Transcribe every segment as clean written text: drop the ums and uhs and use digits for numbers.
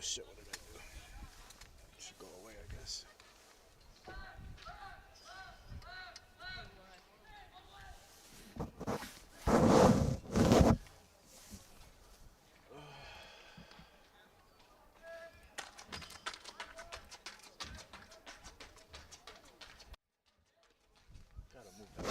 shit, what did I do? Should go away, I guess. Gotta move that.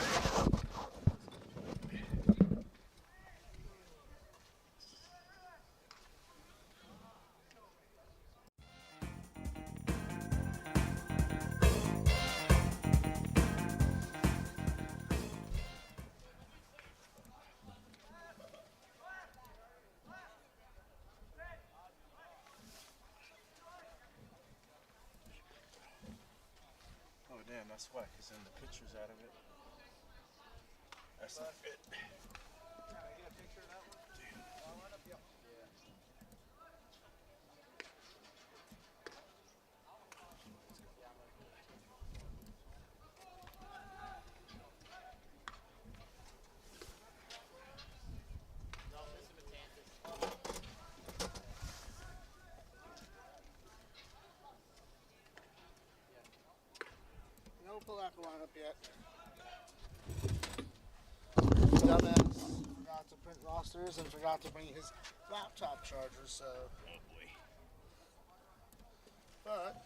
Oh damn, that's why, because then the picture's out of it. That's not it. Can I get a picture of that one? Yep. Yeah. No, this is Matanzas. No Palatka lineup yet. Dumbass forgot to print rosters and forgot to bring his laptop charger, so. Oh boy. But.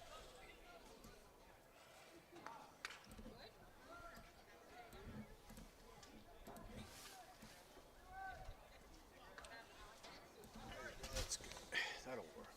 That's good. That'll work.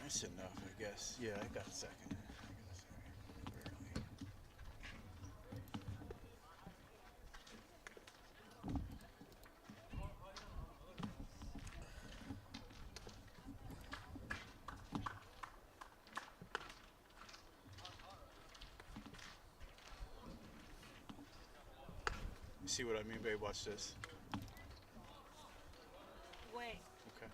That's enough, I guess. Yeah, I got a second. Barely. You see what I mean, babe? Watch this. Wait. Okay.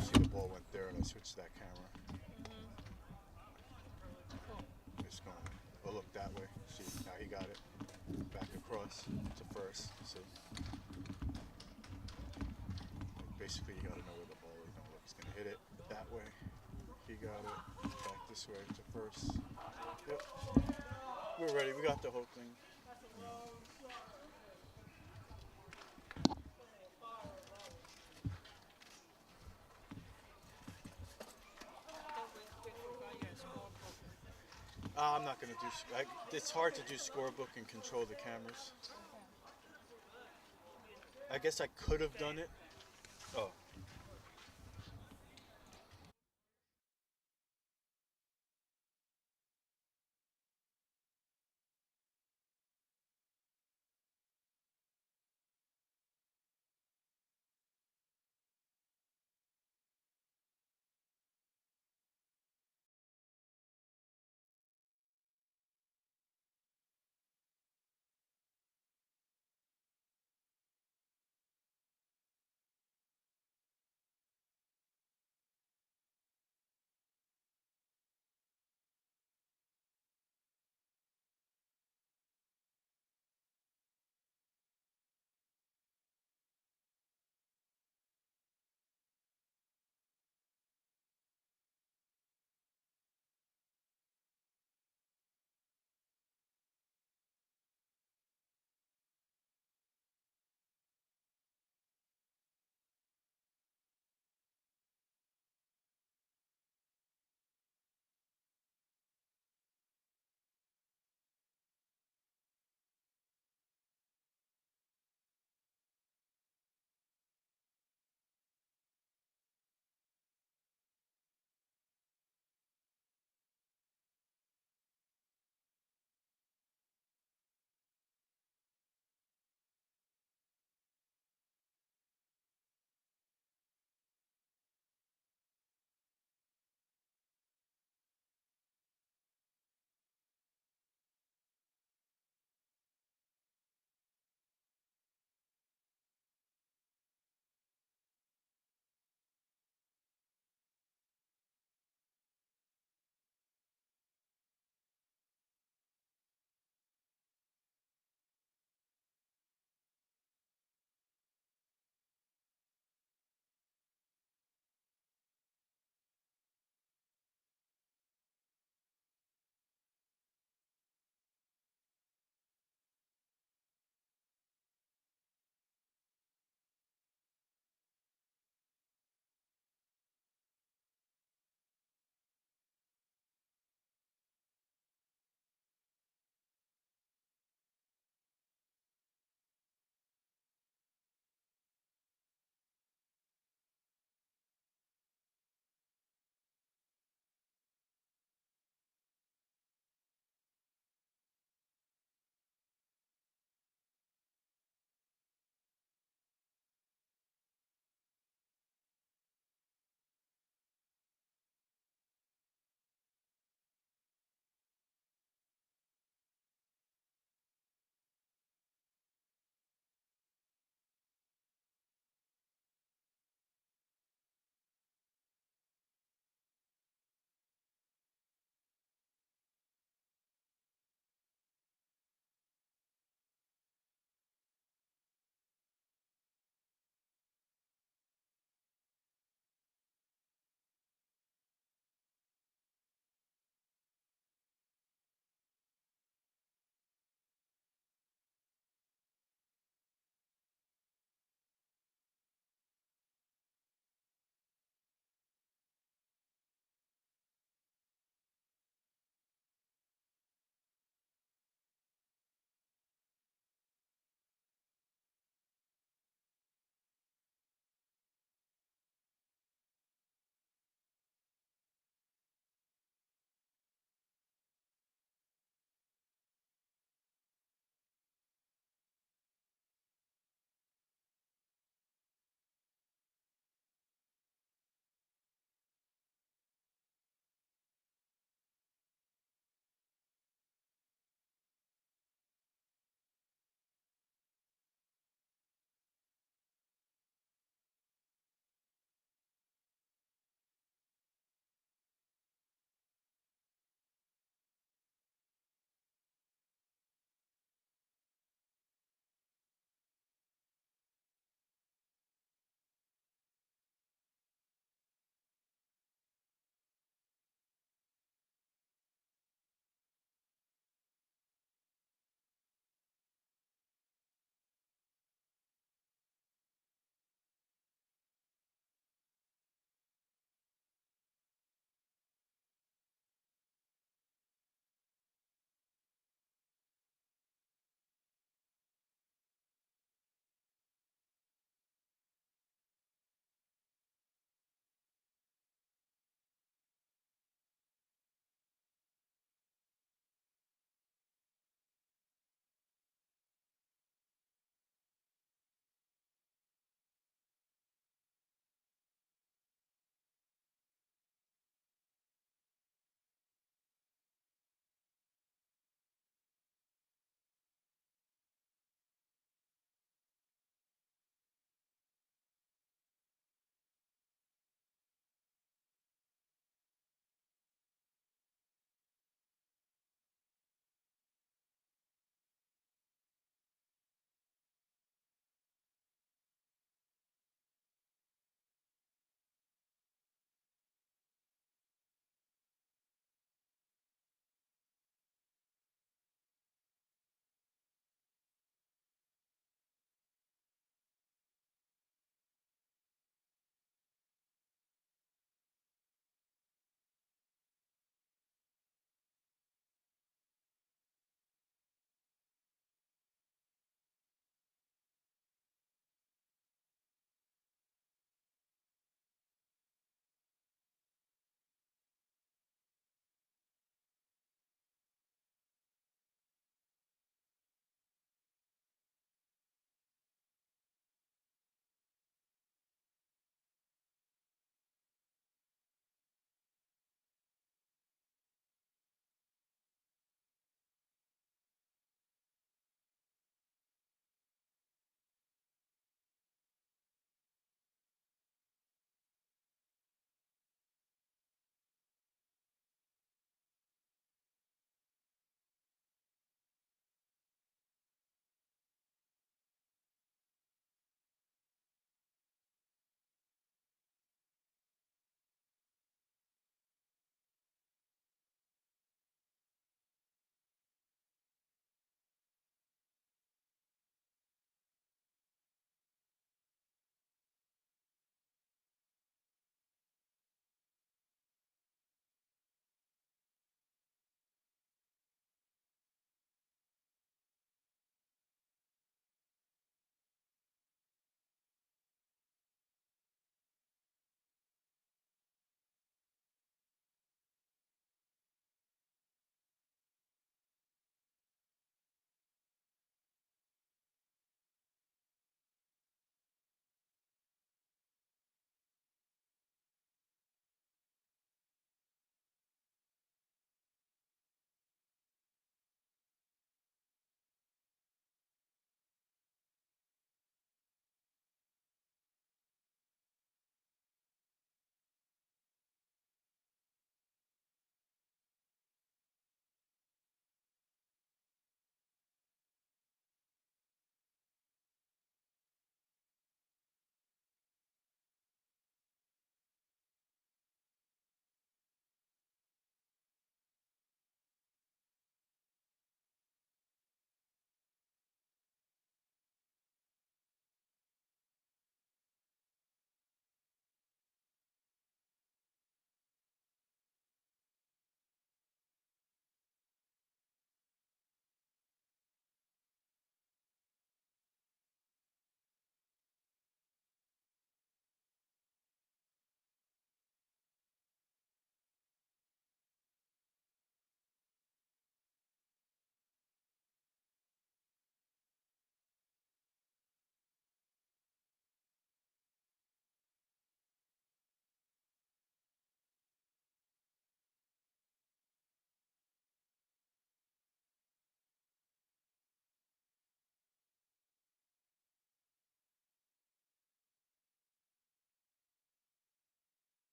See, the ball went there and I switched that camera. It's going. Oh, look that way. See, now he got it. Back across to first. See. Basically, you got to know where the ball is. Don't look. He's gonna hit it that way. He got it. Back this way to first. Yep. We're ready. We got the whole thing. I'm not gonna do. It's hard to do scorebook and control the cameras. I guess I could have done it. Oh.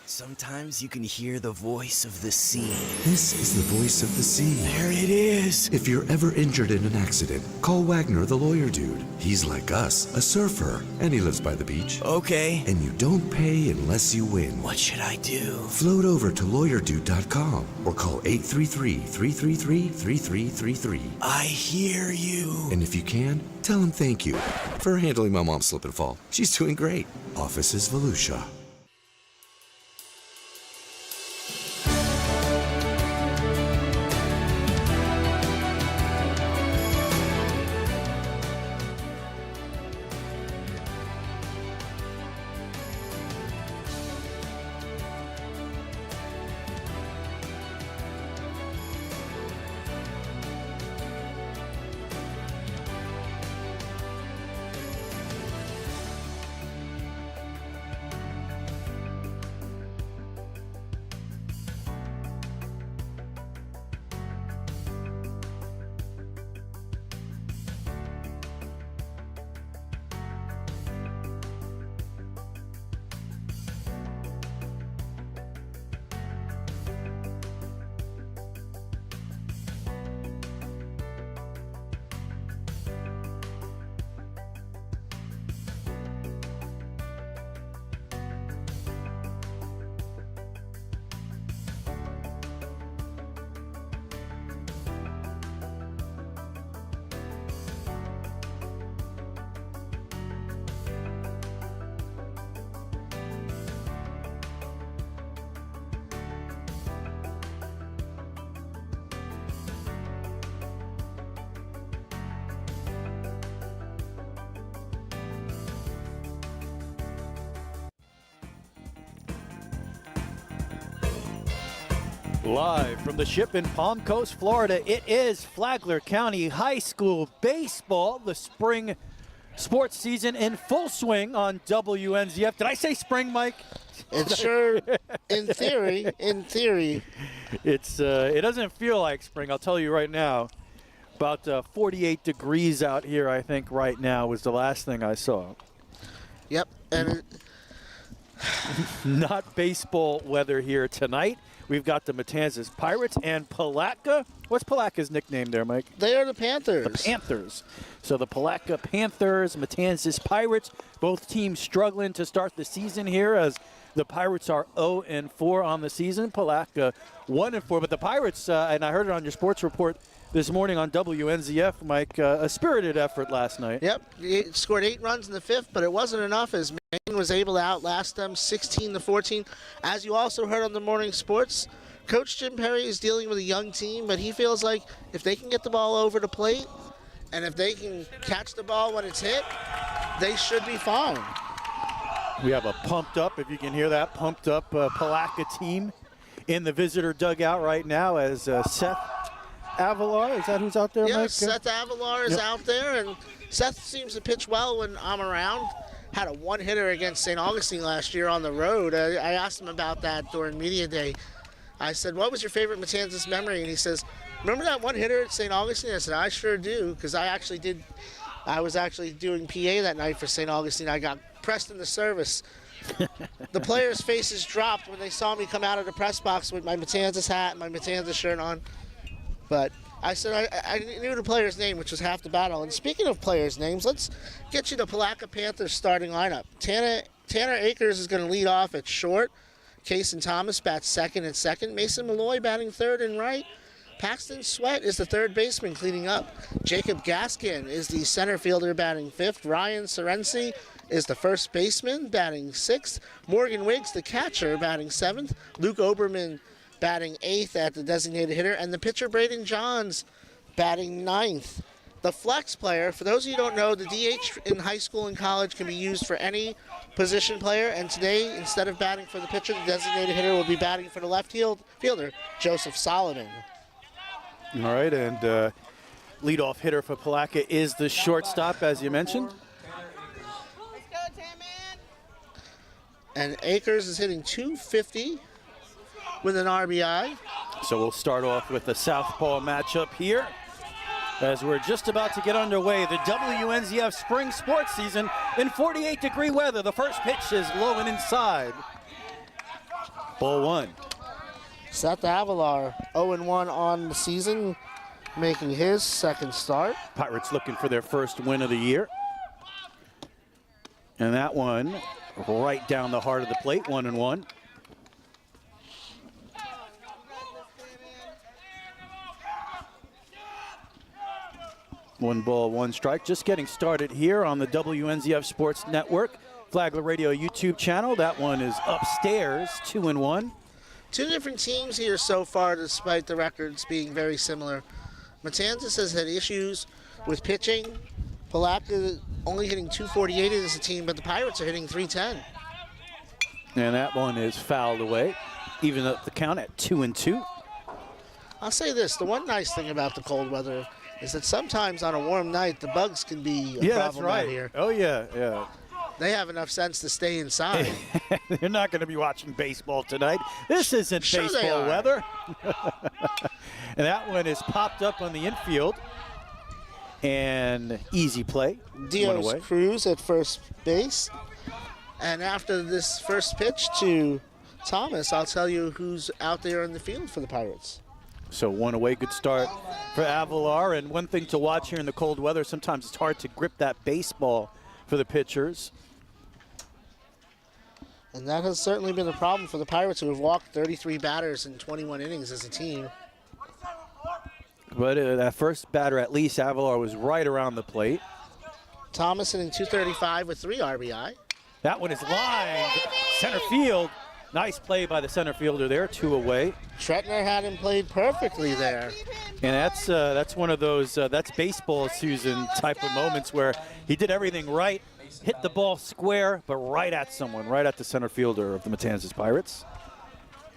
Sometimes you can hear the voice of the sea. This is the voice of the sea. There it is. If you're ever injured in an accident, call Wagner, the lawyer dude. He's like us, a surfer, and he lives by the beach. Okay. And you don't pay unless you win. What should I do? Float over to lawyerdude.com or call 833-333-3333. I hear you. And if you can, tell him thank you for handling my mom's slip and fall. She's doing great. Office is Volusia. Live from the ship in Palm Coast, Florida, it is Flagler County High School baseball. The spring sports season in full swing on WNZF. Did I say spring, Mike? It's sure, in theory, It doesn't feel like spring, I'll tell you right now. About 48 degrees out here, I think, right now was the last thing I saw. Yep, and Not baseball weather here tonight. We've got the Matanzas Pirates and Palatka. What's Palatka's nickname there, Mike? they are the Panthers. The Panthers. So the Palatka Panthers, Matanzas Pirates, both teams struggling to start the season here as the Pirates are 0-4 on the season. Palatka 1-4. But the Pirates, and I heard it on your sports report this morning on WNZF, Mike, a spirited effort last night. Yep, he scored 8 runs in the 5th, but it wasn't enough as Maine was able to outlast them 16-14. As you also heard on the morning sports, Coach Jim Perry is dealing with a young team, but he feels like if they can get the ball over the plate and if they can catch the ball when it's hit, they should be fine. We have a pumped up, if you can hear that, pumped up Palatka team in the visitor dugout right now as Seth Avalar, is that who's out there, Yeah, Mike? Seth Avalar is out there, and Seth seems to pitch well when I'm around. Had a one-hitter against St. Augustine last year on the road. I asked him about that during media day. I said, what was your favorite Matanzas memory? And he says, remember that one-hitter at St. Augustine? I said, I sure do, because I was actually doing PA that night for St. Augustine. I got pressed in the service. The players' faces dropped when they saw me come out of the press box with my Matanzas hat and my Matanzas shirt on. But I said I knew the player's name, which was half the battle. And speaking of players' names, let's get you the Palatka Panthers starting lineup. Tanner Akers is going to lead off at short. Kason Thomas bats second and second. Mason Malloy batting third and right. Paxton Sweat is the third baseman cleaning up. Jacob Gaskin is the center fielder batting fifth. Ryan Serency is the first baseman batting sixth. Morgan Wiggs, the catcher, batting seventh. Luke Oberman batting eighth at the designated hitter, and the pitcher Braden Johns batting ninth. The flex player, for those of you who don't know, the DH in high school and college can be used for any position player, and today, instead of batting for the pitcher, the designated hitter will be batting for the left fielder, Joseph Solomon. All right, and leadoff hitter for Palatka is the shortstop, as you mentioned. Let's go, Tamman. And Akers is hitting .250 with an RBI. So we'll start off with the southpaw matchup here as we're just about to get underway. The WNZF spring sports season in 48-degree weather. The first pitch is low and inside. Ball 1. Seth Avalar, 0-1 on the season, making his second start. Pirates looking for their first win of the year. And that one right down the heart of the plate, 1-1. One ball, one strike. Just getting started here on the WNZF Sports Network, Flagler Radio YouTube channel. That one is upstairs, 2-1. Two different teams here so far, despite the records being very similar. Matanzas has had issues with pitching. Palatka only hitting 248 as a team, but the Pirates are hitting 310. And that one is fouled away, even up the count at 2-2. I'll say this, the one nice thing about the cold weather is that sometimes on a warm night, the bugs can be a problem out here. Oh, yeah. They have enough sense to stay inside. They're not going to be watching baseball tonight. This isn't Sure they baseball are. weather. And that one is popped up on the infield. And easy play. Dios away. Cruz at first base. And after this first pitch to Thomas, I'll tell you who's out there in the field for the Pirates. So one away, good start for Avalar. And one thing to watch here in the cold weather, sometimes it's hard to grip that baseball for the pitchers. And that has certainly been a problem for the Pirates, who have walked 33 batters in 21 innings as a team. But that first batter, at least, Avalar was right around the plate. Thomas hitting 235 with 3 RBI. That one is lined center field. Nice play by the center fielder there, 2 away. Tretner had him played perfectly there. And that's one of those, that's baseball, Susan, type of moments where he did everything right, hit the ball square, but right at someone, right at the center fielder of the Matanzas Pirates.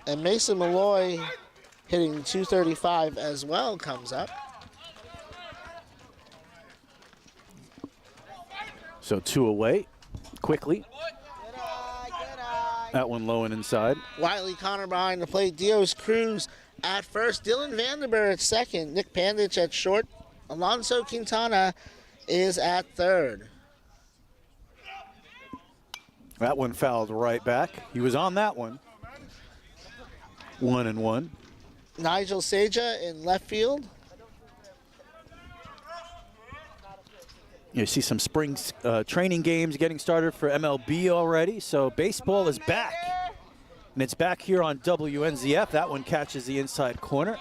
And Mason Malloy hitting 235 as well comes up. So 2 away, quickly. Good eye. That one low and inside. Wiley Connor behind the plate. Dios Cruz at first. Dylan Vanderbeer at second. Nick Pandich at short. Alonso Quintana is at third. That one fouled right back. He was on that one. 1-1. Nigel Seja in left field. You see some spring training games getting started for MLB already, so baseball is back. And it's back here on WNZF. That one catches the inside corner.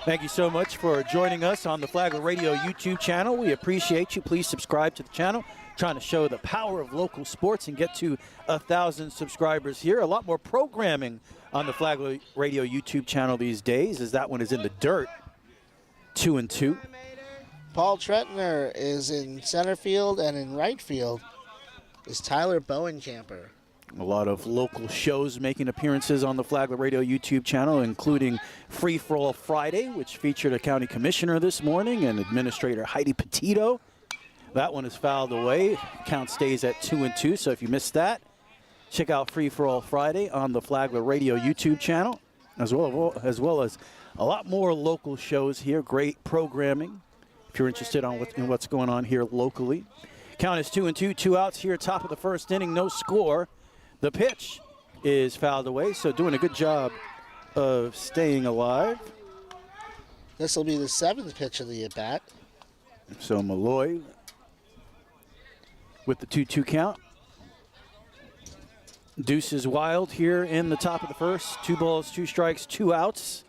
Thank you so much for joining us on the Flagler Radio YouTube channel. We appreciate you. Please subscribe to the channel. Trying to show the power of local sports and get to 1,000 subscribers here. A lot more programming on the Flagler Radio YouTube channel these days, as that one is in the dirt. 2-2. Paul Tretner is in center field, and in right field is Tyler Bowenkamper. A lot of local shows making appearances on the Flagler Radio YouTube channel, including Free For All Friday, which featured a county commissioner this morning, and Administrator Heidi Petito. That one is fouled away. Count stays at 2-2, so if you missed that, check out Free For All Friday on the Flagler Radio YouTube channel, as well as a lot more local shows here. Great programming if you're interested in what's going on here locally. Count is 2-2, 2 outs here, top of the first inning, no score. The pitch is fouled away, so doing a good job of staying alive. This will be the 7th pitch of the at-bat. So Malloy with the 2-2 count. Deuce is wild here in the top of the first. 2 balls, 2 strikes, 2 outs.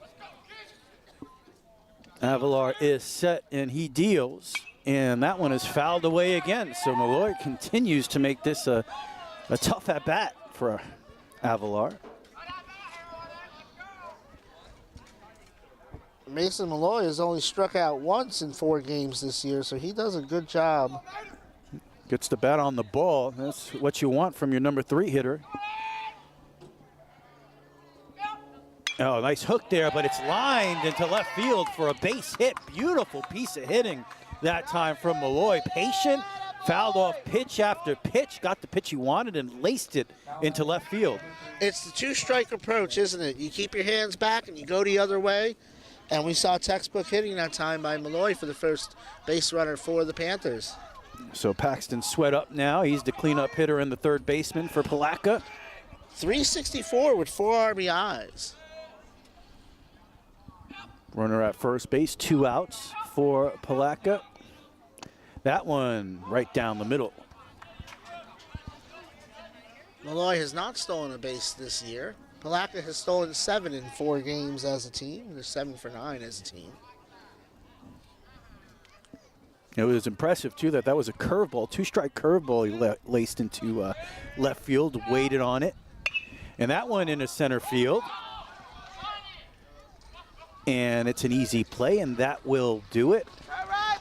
Avalar is set and he deals, and that one is fouled away again. So Malloy continues to make this a tough at-bat for Avalar. Mason Malloy has only struck out once in 4 games this year, so he does a good job. Gets the bat on the ball. That's what you want from your number 3 hitter. Oh, nice hook there, but it's lined into left field for a base hit. Beautiful piece of hitting that time from Malloy. Patient, fouled off pitch after pitch, got the pitch he wanted and laced it into left field. It's the 2-strike approach, isn't it? You keep your hands back and you go the other way. And we saw textbook hitting that time by Malloy for the first base runner for the Panthers. So Paxton Sweat up now. He's the cleanup hitter and the third baseman for Palatka. .364 with 4 RBIs. Runner at first base, 2 outs for Palatka. That one right down the middle. Malloy has not stolen a base this year. Palatka has stolen 7 in 4 games as a team. They're 7 for 9 as a team. It was impressive, too, that was a curveball, 2-strike curveball he laced into left field, waited on it. And that one into center field. And it's an easy play, and that will do it.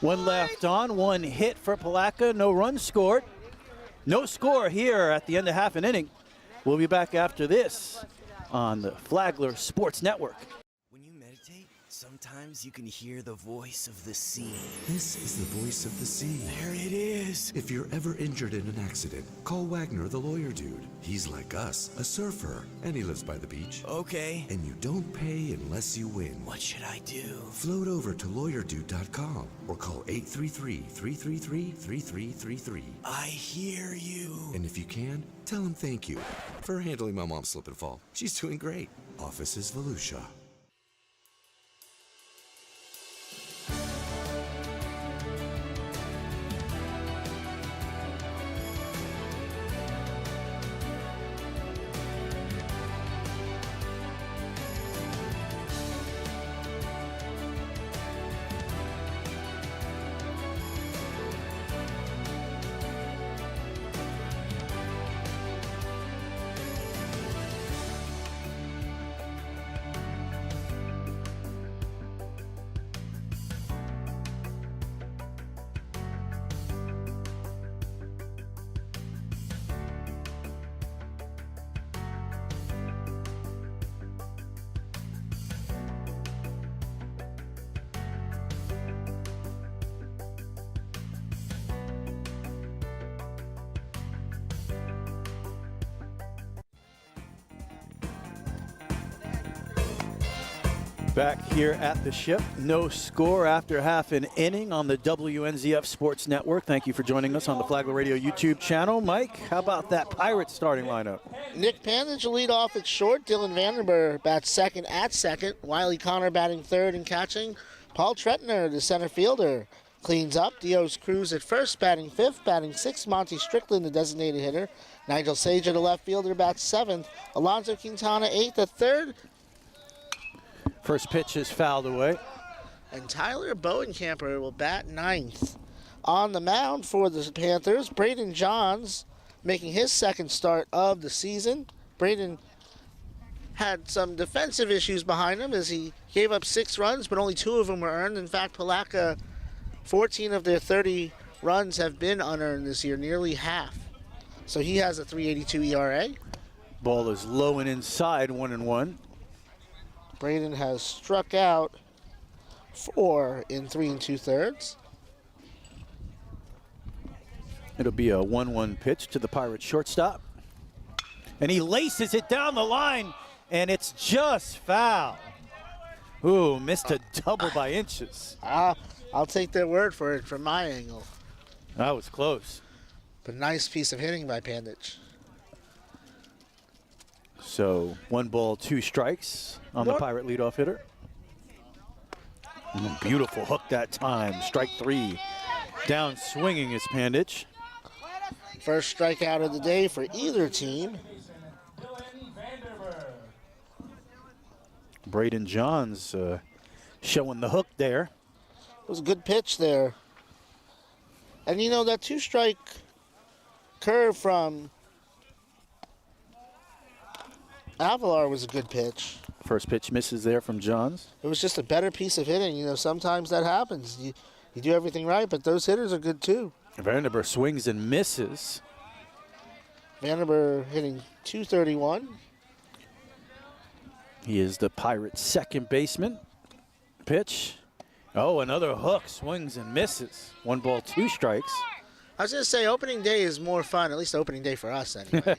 One left on, 1 hit for Palatka, no runs scored. No score here at the end of half an inning. We'll be back after this on the Flagler Sports Network. When you meditate, sometimes you can hear the voice of the sea. This is the voice of the sea. There it is. If you're ever injured in an accident, call Wagner the lawyer dude. He's like us, a surfer, and he lives by the beach. Okay. And you don't pay unless you win. What should I do? Float over to lawyerdude.com or call 833-333-3333. I hear you. And if you can, tell him thank you for handling my mom's slip and fall. She's doing great. Office is Volusia. Back here at the ship, no score after half an inning on the WNZF Sports Network. Thank you for joining us on the Flagler Radio YouTube channel. Mike, how about that Pirates starting lineup? Nick Pandage will lead off at short. Dylan Vanderberg bats second at second. Wiley Connor batting third and catching. Paul Tretner, the center fielder, cleans up. Dios Cruz at first, batting fifth. Batting sixth, Monty Strickland, the designated hitter. Nigel Sager, the left fielder, bats seventh. Alonzo Quintana, eighth at third. First pitch is fouled away. And Tyler Bowencamper will bat ninth. On the mound for the Panthers, Braden Johns making his second start of the season. Braden had some defensive issues behind him as he gave up 6 runs, but only 2 of them were earned. In fact, Palatka, 14 of their 30 runs have been unearned this year, nearly half. So he has a 3.82 ERA. Ball is low and inside, 1-1. Braden has struck out 4 in 3 2/3. It'll be a 1-1 pitch to the Pirates shortstop. And he laces it down the line, and it's just foul. Ooh, missed a double by inches. I'll take their word for it from my angle. That was close. But nice piece of hitting by Pandage. So 1 ball, 2 strikes on the Pirate leadoff hitter. Beautiful hook that time. Strike 3. Down swinging is Pandage. First strikeout of the day for either team. Braden Johns showing the hook there. It was a good pitch there. And you know, that 2-strike curve from Avalar was a good pitch. First pitch misses there from Johns. It was just a better piece of hitting. You know, sometimes that happens. You do everything right, but those hitters are good too. Vanderberg swings and misses. Vanderberg hitting .231. He is the Pirates' second baseman. Pitch. Oh, another hook. Swings and misses. 1 ball, 2 strikes. I was going to say opening day is more fun, at least opening day for us anyway.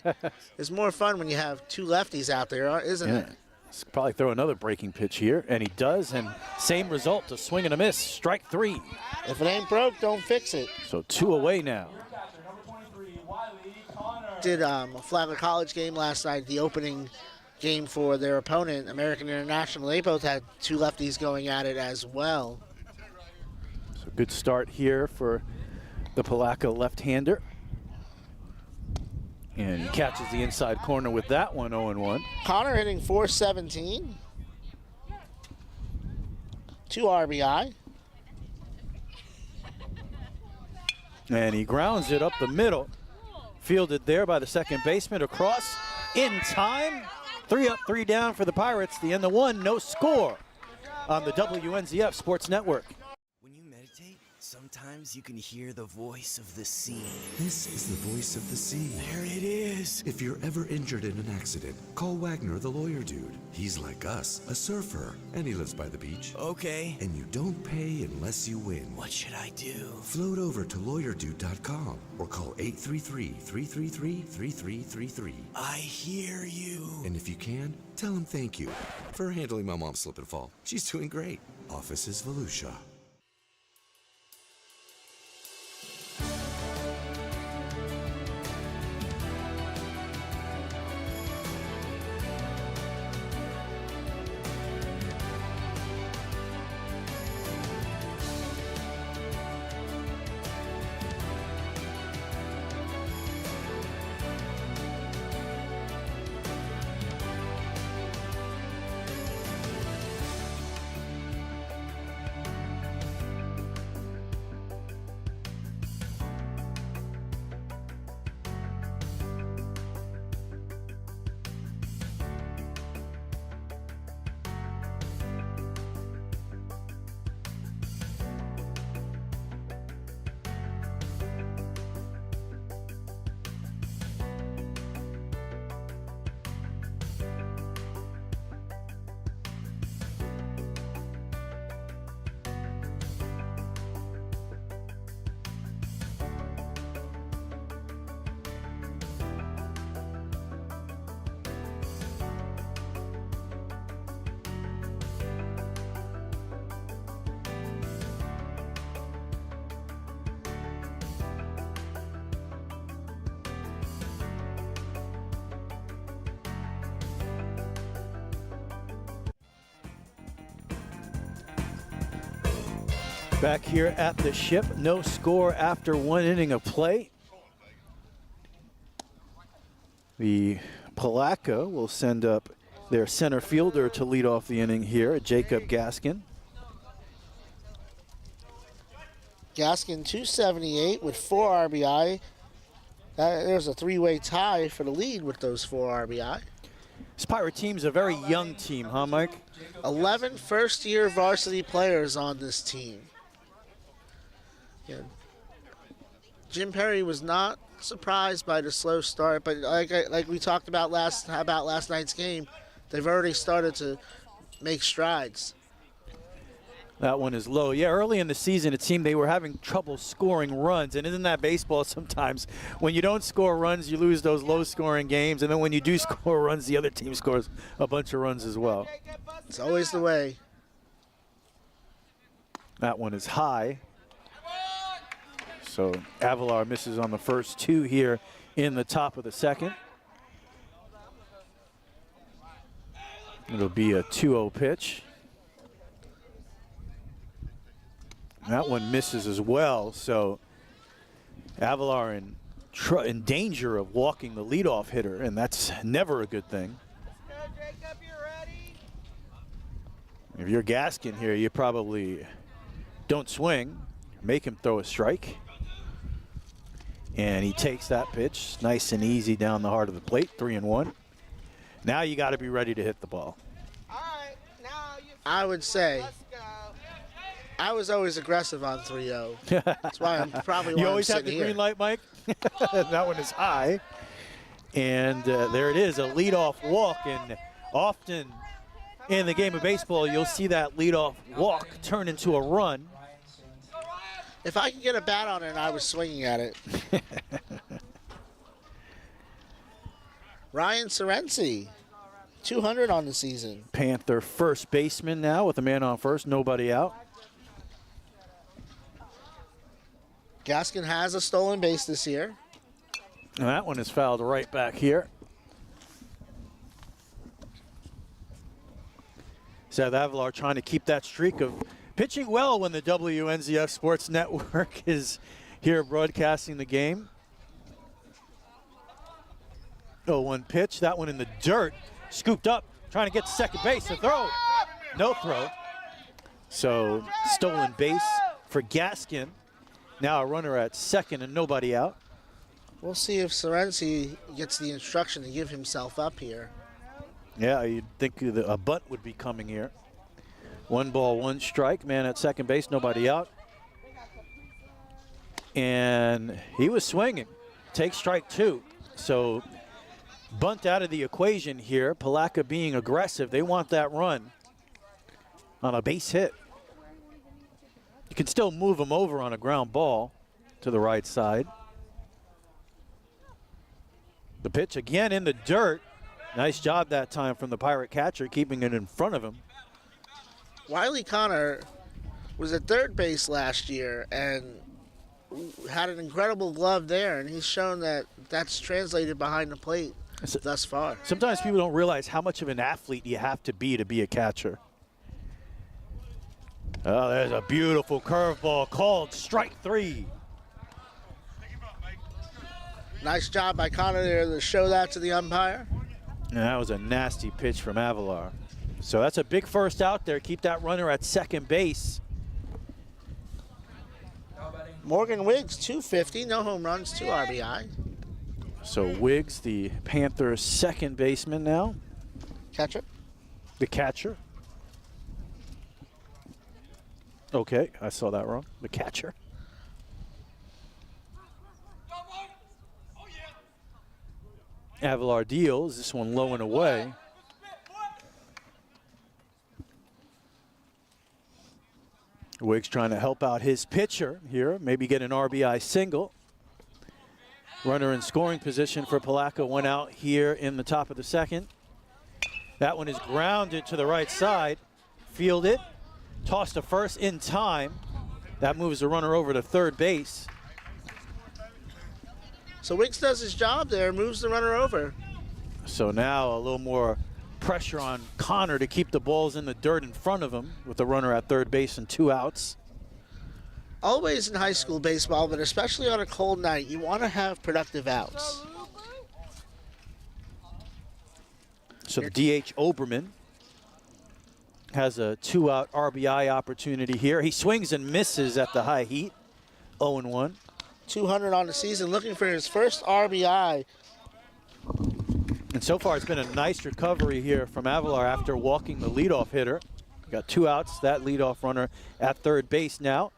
It's more fun when you have 2 lefties out there, isn't it? Let's probably throw another breaking pitch here, and he does, and same result, a swing and a miss. Strike 3. If it ain't broke, don't fix it. So 2 away now. did a Flagler College game last night, the opening game for their opponent, American International. They both had two lefties going at it as well. So good start here for the Palatka left-hander. And he catches the inside corner with that one, 0-1. Connor hitting .417. 2 RBI. And he grounds it up the middle. Fielded there by the second baseman across in time. 3 up, 3 down for the Pirates. The end of one, no score on the WNZF Sports Network. When you meditate, sometimes you can hear the voice of the sea. This is the voice of the sea. There it is. If you're ever injured in an accident, call Wagner the lawyer dude. He's like us, a surfer, and he lives by the beach. Okay. And you don't pay unless you win. What should I do? Float over to lawyerdude.com or call 833-333-3333. I hear you. And if you can, tell him thank you for handling my mom's slip and fall. She's doing great. Office is Volusia. Back here at the Ship, no score after 1 inning of play. The Palatka will send up their center fielder to lead off the inning here, Jacob Gaskin. Gaskin 278 with 4 RBI. There's a 3-way tie for the lead with those 4 RBI. This Pirate team's a very young team, huh, Mike? 11 first-year varsity players on this team. Yeah. Jim Perry was not surprised by the slow start, but like we talked about last night's game, they've already started to make strides. That one is low. Yeah, early in the season, it seemed they were having trouble scoring runs. And isn't that baseball sometimes? When you don't score runs, you lose those low-scoring games. And then when you do score runs, the other team scores a bunch of runs as well. It's always the way. That one is high. So Avalar misses on the first 2 here in the top of the second. It'll be a 2-0 pitch. That one misses as well, so Avalar in danger of walking the leadoff hitter, and that's never a good thing. If you're Gaskin here, you probably don't swing, make him throw a strike. And he takes that pitch nice and easy down the heart of the plate, 3-1. Now you got to be ready to hit the ball. All right, now I would say let's go. I was always aggressive on 3-0. That's why I'm probably You why always I'm have the sitting green here. light, Mike. That one is high. And there it is, a leadoff walk. And often in the game of baseball, you'll see that leadoff walk turn into a run. If I could get a bat on it, I was swinging at it. Ryan Serency, 200 on the season. Panther first baseman now with a man on first, nobody out. Gaskin has a stolen base this year. And that one is fouled right back here. Seth Avalar trying to keep that streak of pitching well when the WNZF Sports Network is here broadcasting the game. 0-1 pitch, that one in the dirt, scooped up, trying to get to second base, a throw, no throw. So stolen base for Gaskin. Now a runner at second and nobody out. We'll see if Sorensi gets the instruction to give himself up here. Yeah, you'd think a bunt would be coming here. 1 ball, 1 strike, man at second base, nobody out. And he was swinging, take strike 2. So bunt out of the equation here. Palatka being aggressive, they want that run on a base hit. You can still move him over on a ground ball to the right side. The pitch again in the dirt. Nice job that time from the Pirate catcher, keeping it in front of him. Wiley Connor was at third base last year and had an incredible glove there, and he's shown that that's translated behind the plate thus far. Sometimes people don't realize how much of an athlete you have to be a catcher. Oh, there's a beautiful curveball called strike 3. Nice job by Connor there to show that to the umpire. And that was a nasty pitch from Avalar. So that's a big first out there. Keep that runner at second base. Morgan Wiggs, 250, no home runs, 2 RBI. So Wiggs, the Panthers' second baseman now. Catcher. The catcher. Okay, I saw that wrong. The catcher. Avalar deals, this one low and away. Wiggs trying to help out his pitcher here, maybe get an RBI single. Runner in scoring position for Palatka, went out here in the top of the second. That one is grounded to the right side, fielded, tossed to first in time. That moves the runner over to third base. So Wiggs does his job there, moves the runner over. So now a little more pressure on Connor to keep the balls in the dirt in front of him with the runner at third base and 2 outs. Always in high school baseball, but especially on a cold night, you want to have productive outs. So the DH Oberman has a 2-out RBI opportunity here. He swings and misses at the high heat, 0-1. 200 on the season, looking for his first RBI. And so far, it's been a nice recovery here from Avalar after walking the leadoff hitter. Got 2 outs, that leadoff runner at third base now.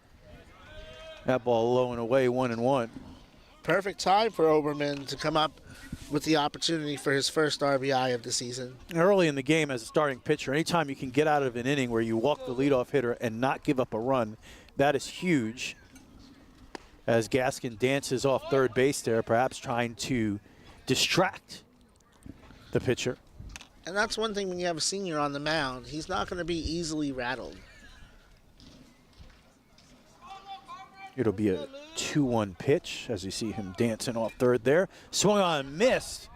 That ball low and away, 1-1. Perfect time for Oberman to come up with the opportunity for his first RBI of the season. Early in the game as a starting pitcher, anytime you can get out of an inning where you walk the leadoff hitter and not give up a run, that is huge. As Gaskin dances off third base there, perhaps trying to distract the pitcher. And that's one thing when you have a senior on the mound. He's not going to be easily rattled. It'll be a 2-1 pitch as you see him dancing off third there. Swung on, missed.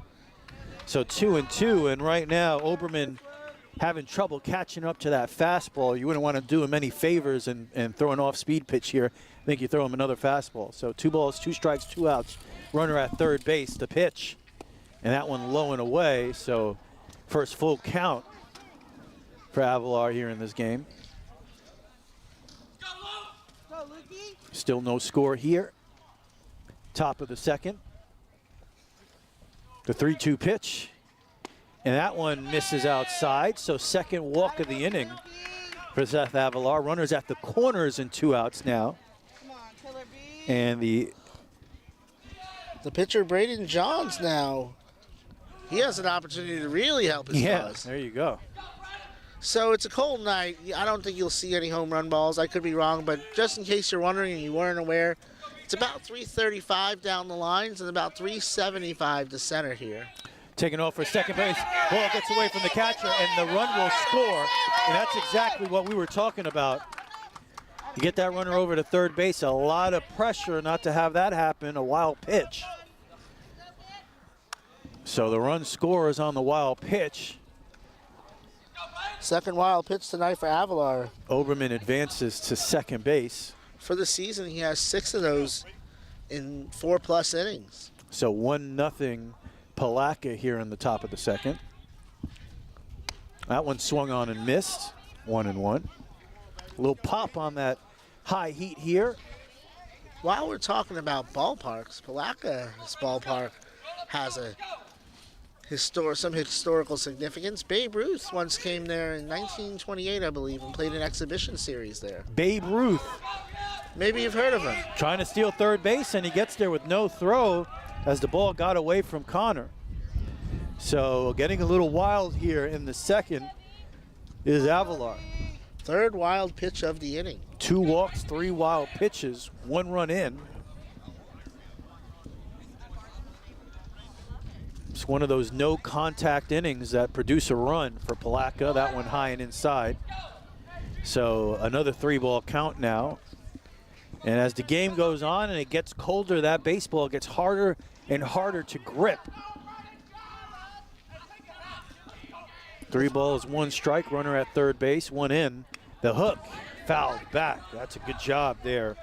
So 2-2, and right now Oberman having trouble catching up to that fastball. You wouldn't want to do him any favors and throw an off-speed pitch here. I think you throw him another fastball. So 2 balls, 2 strikes, 2 outs. Runner at third base, the pitch. And that one low and away, so first full count for Avalar here in this game. Still no score here. Top of the second. The 3-2 pitch. And that one misses outside, so second walk of the inning for Seth Avalar. Runners at the corners and 2 outs now. And the pitcher, Braden Johns, now. He has an opportunity to really help his cause. There you go. So it's a cold night. I don't think you'll see any home run balls. I could be wrong, but just in case you're wondering and you weren't aware, it's about 335 down the lines and about 375 to center here. Taking off for second base. Ball gets away from the catcher, and the run will score. And that's exactly what we were talking about. You get that runner over to third base, a lot of pressure not to have that happen, a wild pitch. So the run scorers on the wild pitch. Second wild pitch tonight for Avalar. Oberman advances to second base. For the season, he has 6 of those in 4+ innings. So 1-0 Palatka here in the top of the second. That one swung on and missed. 1-1. A little pop on that high heat here. While we're talking about ballparks, Palatka's ballpark has some historical significance. Babe Ruth once came there in 1928, I believe, and played an exhibition series there. Babe Ruth. Maybe you've heard of him. Trying to steal third base, and he gets there with no throw as the ball got away from Connor. So getting a little wild here in the second is Avalar. Third wild pitch of the inning. 2 walks, 3 wild pitches, 1 run in. It's one of those no contact innings that produce a run for Palatka. That one high and inside. So another 3-ball count now. And as the game goes on and it gets colder, that baseball gets harder and harder to grip. 3 balls, 1 strike, runner at third base, 1 in. The hook fouled back. That's a good job there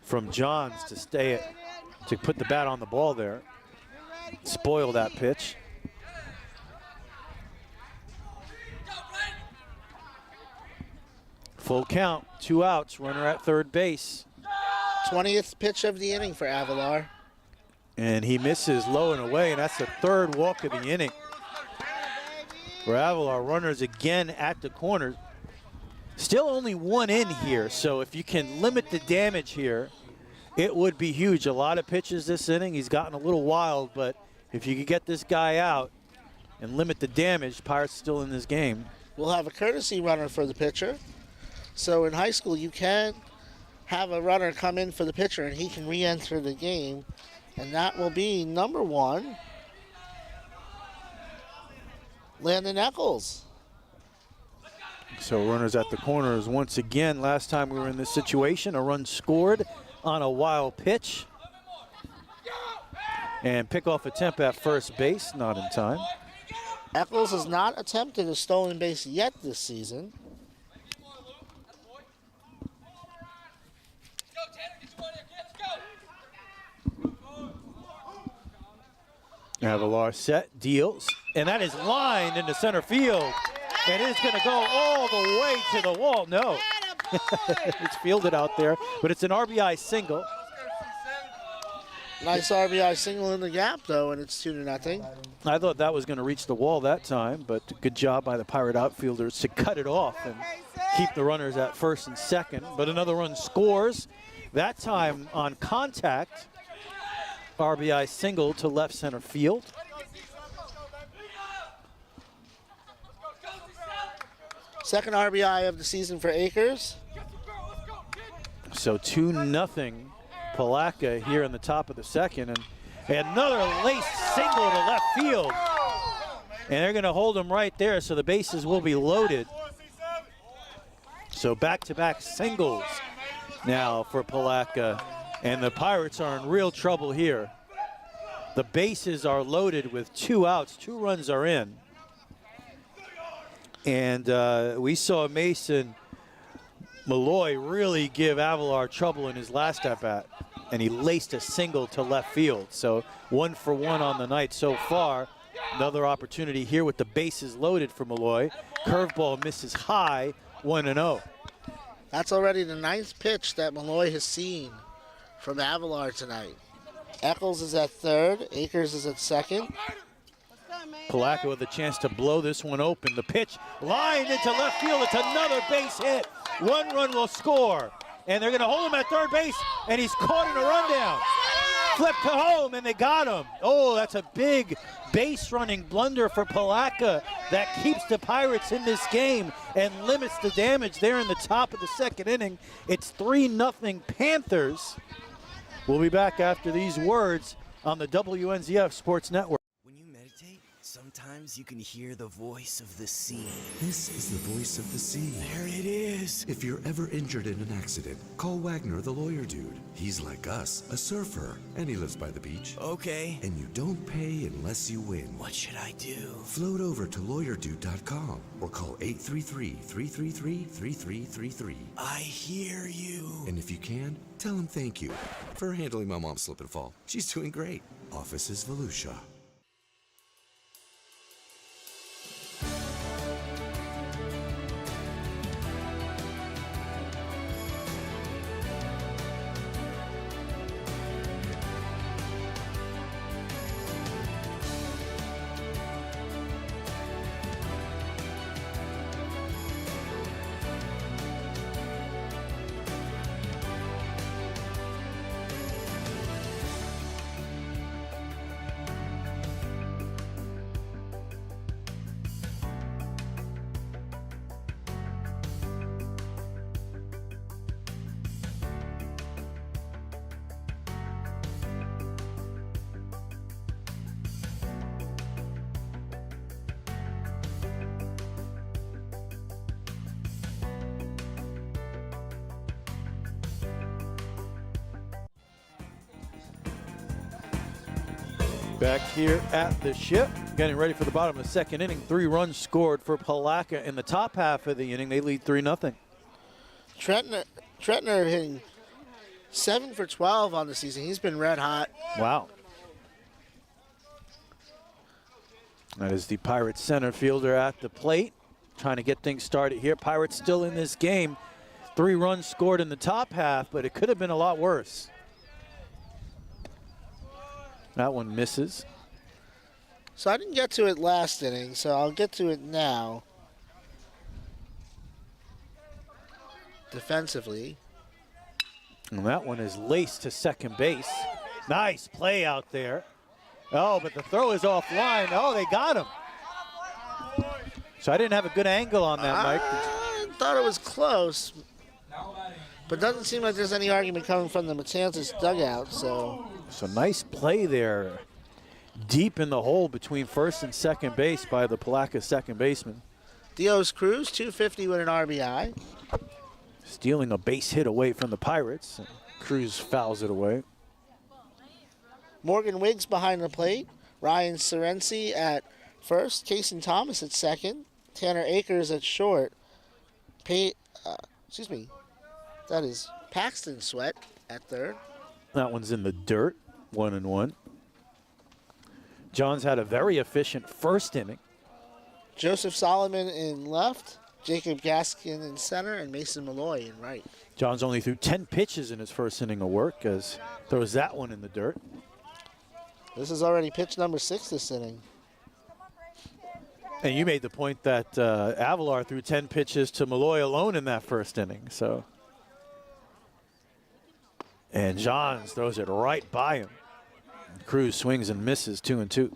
from Johns to put the bat on the ball there. Spoil that pitch. Full count, 2 outs, runner at third base. 20th pitch of the inning for Avalar. And he misses low and away, and that's the 3rd walk of the inning. For Avalar, runners again at the corner. Still only 1 in here, so if you can limit the damage here, it would be huge. A lot of pitches this inning. He's gotten a little wild, but if you could get this guy out and limit the damage, Pirates still in this game. We'll have a courtesy runner for the pitcher. So in high school, you can have a runner come in for the pitcher, and he can re-enter the game. And that will be number 1, Landon Eccles. So runners at the corners once again. Last time we were in this situation, a run scored on a wild pitch. And pickoff attempt at first base, not in time. Eccles has not attempted a stolen base yet this season. Avalar set, deals, and that is lined into center field. And it's going to go all the way to the wall. No, it's fielded out there, but it's an RBI single. Nice RBI single in the gap, though, and it's 2-0. I thought that was going to reach the wall that time, but good job by the Pirate outfielders to cut it off and keep the runners at first and second. But another run scores, that time on contact. RBI single to left center field. Second RBI of the season for Akers. So 2-0 Palatka here in the top of the second, and another lace single to left field. And they're going to hold him right there, so the bases will be loaded. So back-to-back singles now for Palatka. And the Pirates are in real trouble here. The bases are loaded with 2 outs. 2 runs are in. And we saw Mason Malloy really give Avalar trouble in his last at-bat. And he laced a single to left field. So 1 for 1 on the night so far. Another opportunity here with the bases loaded for Malloy. Curveball misses high, 1-0. That's already the 9th pitch that Malloy has seen from Avalar tonight. Eccles is at third. Akers is at second. Palatka with a chance to blow this one open. The pitch lined into left field. It's another base hit. 1 run will score. And they're going to hold him at third base. And he's caught in a rundown. Flip to home, and they got him. Oh, that's a big base running blunder for Palatka that keeps the Pirates in this game and limits the damage there in the top of the second inning. It's 3-0 Panthers. We'll be back after these words on the WNZF Sports Network. When you meditate, sometimes Sometimes you can hear the voice of the sea. This is the voice of the sea. There it is. If you're ever injured in an accident, call Wagner the lawyer dude. He's like us, a surfer, and he lives by the beach. Okay. And you don't pay unless you win. What should I do? Float over to lawyerdude.com or call 833-333-3333. I hear you. And if you can, tell him thank you for handling my mom's slip and fall. She's doing great. Office is Volusia. Back here at the ship, getting ready for the bottom of the second inning. 3 runs scored for Palatka in the top half of the inning. They lead 3-0. Trentner hitting 7 for 12 on the season. He's been red hot. Wow. That is the Pirates center fielder at the plate, trying to get things started here. Pirates still in this game. 3 runs scored in the top half, but it could have been a lot worse. That one misses. So I didn't get to it last inning, so I'll get to it now. Defensively. And that one is laced to second base. Nice play out there. Oh, but the throw is offline. Oh, they got him. So I didn't have a good angle on that, Mike. I thought it was close, but doesn't seem like there's any argument coming from the Matanzas dugout, so. So nice play there. Deep in the hole between first and second base by the Palatka second baseman. Dios Cruz, 250 with an RBI. Stealing a base hit away from the Pirates. Cruz fouls it away. Morgan Wiggs behind the plate. Ryan Serency at first. Kason Thomas at second. Tanner Akers at short. That is Paxton Sweat at third. That one's in the dirt, 1-1. Johns had a very efficient first inning. Joseph Solomon in left. Jacob Gaskin in center. And Mason Malloy in right. Johns only threw 10 pitches in his first inning of work, as throws that one in the dirt. This is already pitch number 6 this inning. And you made the point that Avalar threw 10 pitches to Malloy alone in that first inning. So, and Johns throws it right by him. Cruz swings and misses, 2-2.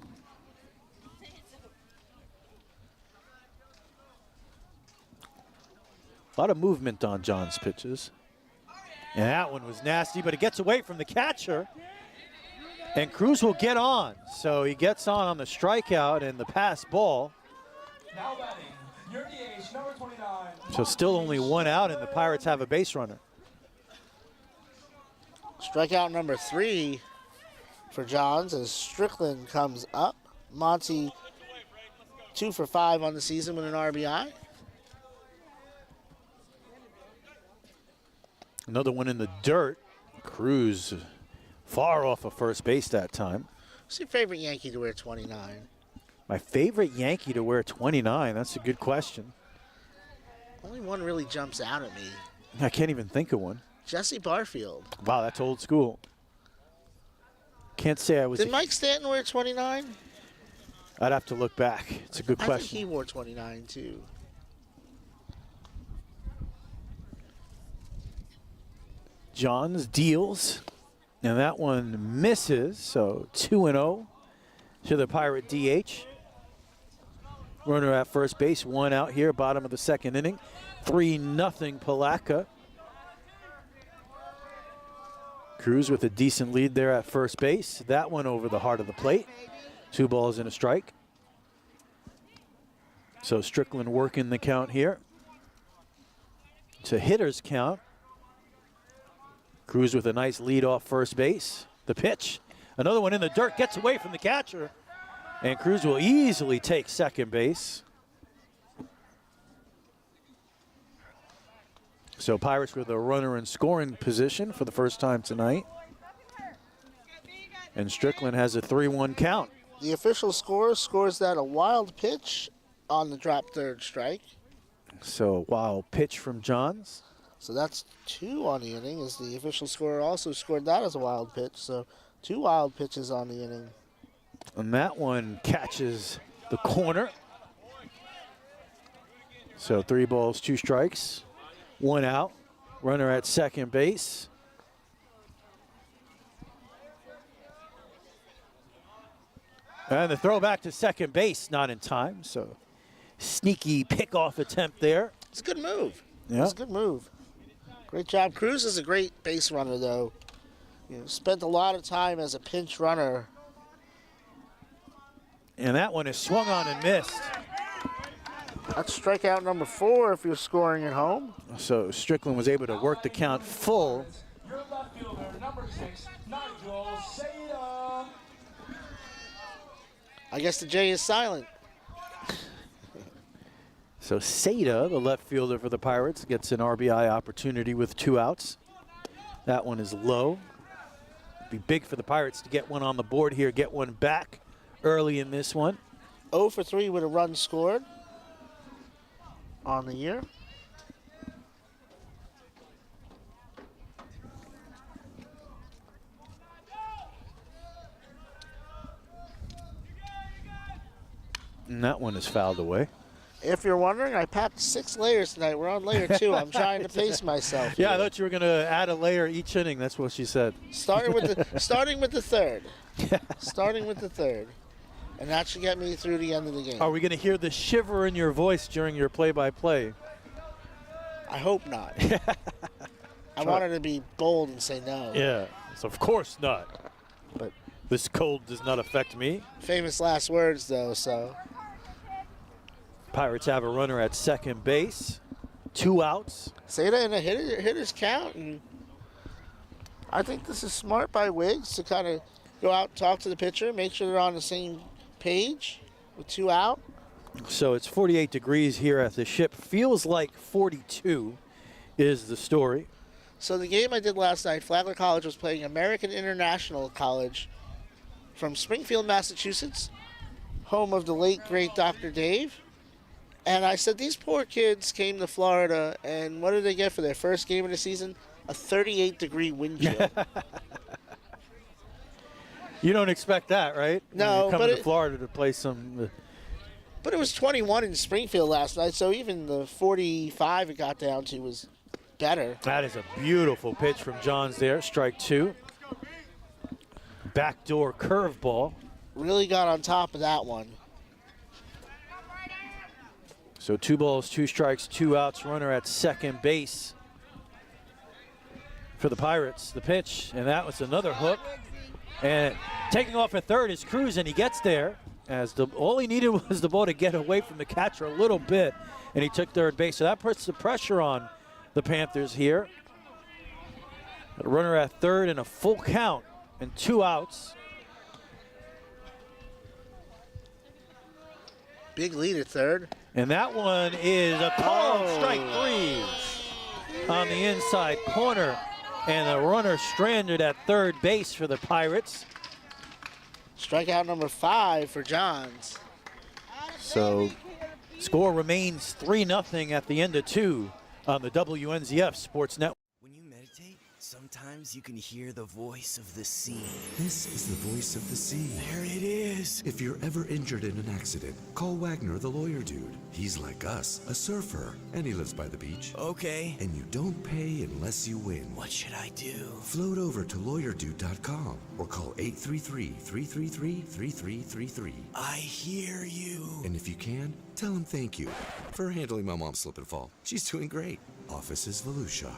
A lot of movement on Johns' pitches. And that one was nasty, but it gets away from the catcher. And Cruz will get on. So he gets on the strikeout and the pass ball. Now batting, your DH, number 29. So still only 1 out, and the Pirates have a base runner. Strikeout number 3 for Johns as Strickland comes up. Monty 2 for 5 on the season with an RBI. Another one in the dirt. Cruz far off of first base that time. What's your favorite Yankee to wear 29? My favorite Yankee to wear 29? That's a good question. Only one really jumps out at me. I can't even think of one. Jesse Barfield. Wow, that's old school. Can't say I was. Did Mike Stanton wear 29? I'd have to look back. It's a good I question. think he wore 29 too. Johns deals, and that one misses. So 2-0 to the Pirate DH. Runner at first base, 1 out here, bottom of the second inning. 3-0 Palatka. Cruz with a decent lead there at first base. That one over the heart of the plate. 2 balls and a strike. So Strickland working the count here. It's a hitter's count. Cruz with a nice lead off first base. The pitch, another one in the dirt, gets away from the catcher. And Cruz will easily take second base. So Pirates with a runner in scoring position for the first time tonight. And Strickland has a 3-1 count. The official score scores that a wild pitch on the drop third strike. So wild pitch from Johns. So that's 2 on the inning, as the official scorer also scored that as a wild pitch. So 2 wild pitches on the inning. And that one catches the corner. So 3 balls, 2 strikes, 1 out. Runner at second base. And the throw back to second base, not in time. So sneaky pickoff attempt there. It's a good move. Yeah. It's a good move. Great job. Cruz is a great base runner, though. Spent a lot of time as a pinch runner. And that one is swung on and missed. That's strikeout number 4 if you're scoring at home. So Strickland was able to work the count full. Your left fielder, number 6, Nigel Seda. I guess the J is silent. So Seda, the left fielder for the Pirates, gets an RBI opportunity with 2 outs. That one is low. Be big for the Pirates to get one on the board here, get one back early in this one. 0 for 3 with a run scored on the year. And that one is fouled away. If you're wondering, I packed 6 layers tonight. We're on layer 2. I'm trying to pace myself. Yeah, I here. thought you were going to add a layer each inning. That's what she said. Starting with the third. Starting with the third. And that should get me through the end of the game. Are we going to hear the shiver in your voice during your play-by-play? I hope not. I wanted to be bold and say no. Yeah, so of course not. But this cold does not affect me. famous last words, though, so. Pirates have a runner at second base. 2 outs. Seda in a hitter's count. And I think this is smart by Wiggs to kind of go out and talk to the pitcher, make sure they're on the same page with 2 out. So it's 48 degrees here at the ship. Feels like 42 is the story. So the game I did last night, Flagler College was playing American International College from Springfield, Massachusetts, home of the late, great Dr. Dave. And I said, these poor kids came to Florida, and what did they get for their first game of the season? A 38-degree wind chill. You don't expect that, right? No, when you come to Florida to play some. But it was 21 in Springfield last night, so even the 45 it got down to was better. That is a beautiful pitch from Johns there. Strike 2. Backdoor curveball. Really got on top of that one. So 2 balls, 2 strikes, 2 outs. Runner at second base for the Pirates. The pitch, and that was another hook. And taking off at third is Cruz, and he gets there. As all he needed was the ball to get away from the catcher a little bit, and he took third base. So that puts the pressure on the Panthers here. A runner at third and a full count and 2 outs. Big lead at third. And that one is a called strike 3 on the inside corner. And the runner stranded at third base for the Pirates. Strikeout number 5 for Johns. So score remains 3-0 at the end of 2 on the WNZF Sports Network. When you meditate, sometimes you can hear the voice of the sea. This is the voice of the sea. There it is. If you're ever injured in an accident, call Wagner the lawyer dude. He's like us, a surfer, and he lives by the beach. Okay. And you don't pay unless you win. What should I do? Float over to lawyerdude.com or call 833-333-3333. I hear you. And if you can, tell him thank you for handling my mom's slip and fall. She's doing great. Office is Volusia.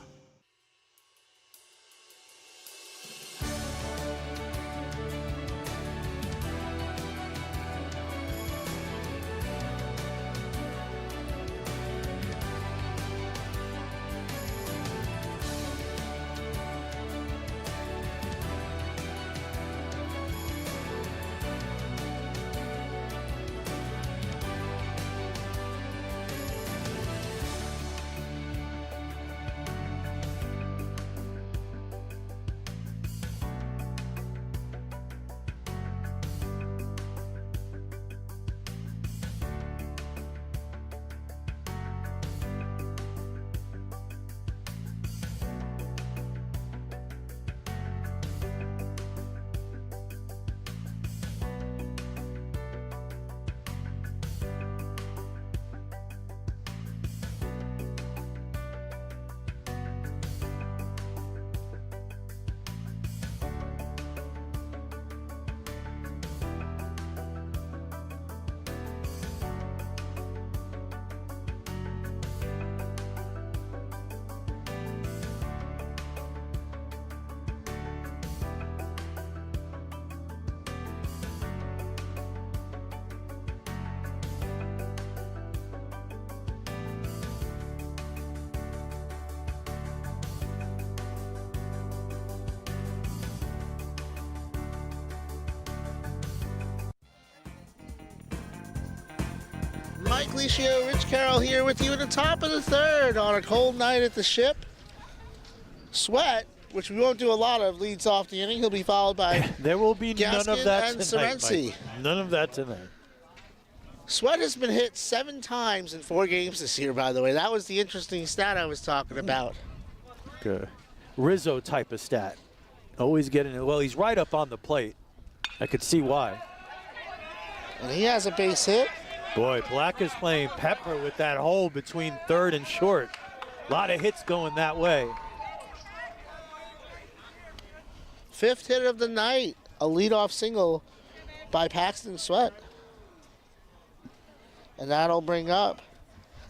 Mike Licio, Rich Carroll here with you at the top of the third on a cold night at the ship. Sweat, which we won't do a lot of, leads off the inning. He'll be followed by There will be none Gaskin of that and tonight, Serency. Mike. None of that tonight. Sweat has been hit 7 times in 4 games this year, by the way. That was the interesting stat I was talking about. Good. Rizzo type of stat. Always getting it. Well, he's right up on the plate. I could see why. And he has a base hit. Boy, Palatka's playing pepper with that hole between third and short. A lot of hits going that way. 5th hit of the night, a leadoff single by Paxton Sweat. And that'll bring up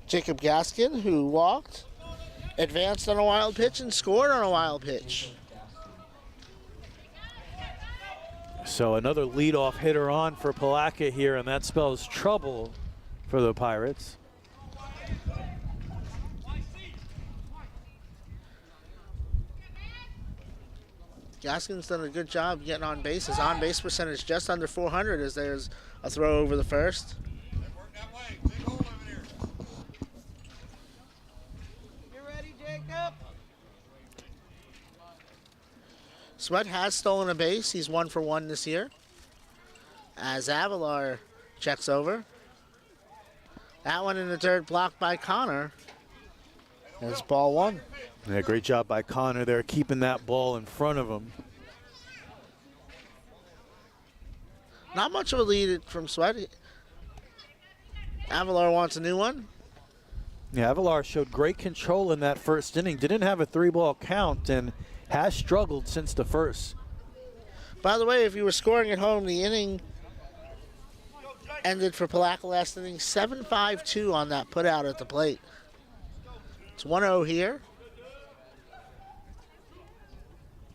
Jacob Gaskin, who walked, advanced on a wild pitch, and scored on a wild pitch. So another leadoff hitter on for Palatka here, and that spells trouble for the Pirates. Gaskin's done a good job getting on base. His on-base percentage just under 400 as there's a throw over the first. You ready, Jacob? Sweat has stolen a base. He's 1 for 1 this year. As Avalar checks over. That one in the third, blocked by Connor. It's ball 1. Yeah, great job by Connor there, keeping that ball in front of him. Not much of a lead from Sweat. Avalar wants a new one. Yeah, Avalar showed great control in that first inning. Didn't have a 3-ball count and has struggled since the first. By the way, if you were scoring at home, the inning ended for Palatka last inning 7-5-2 on that put out at the plate. It's 1-0 here.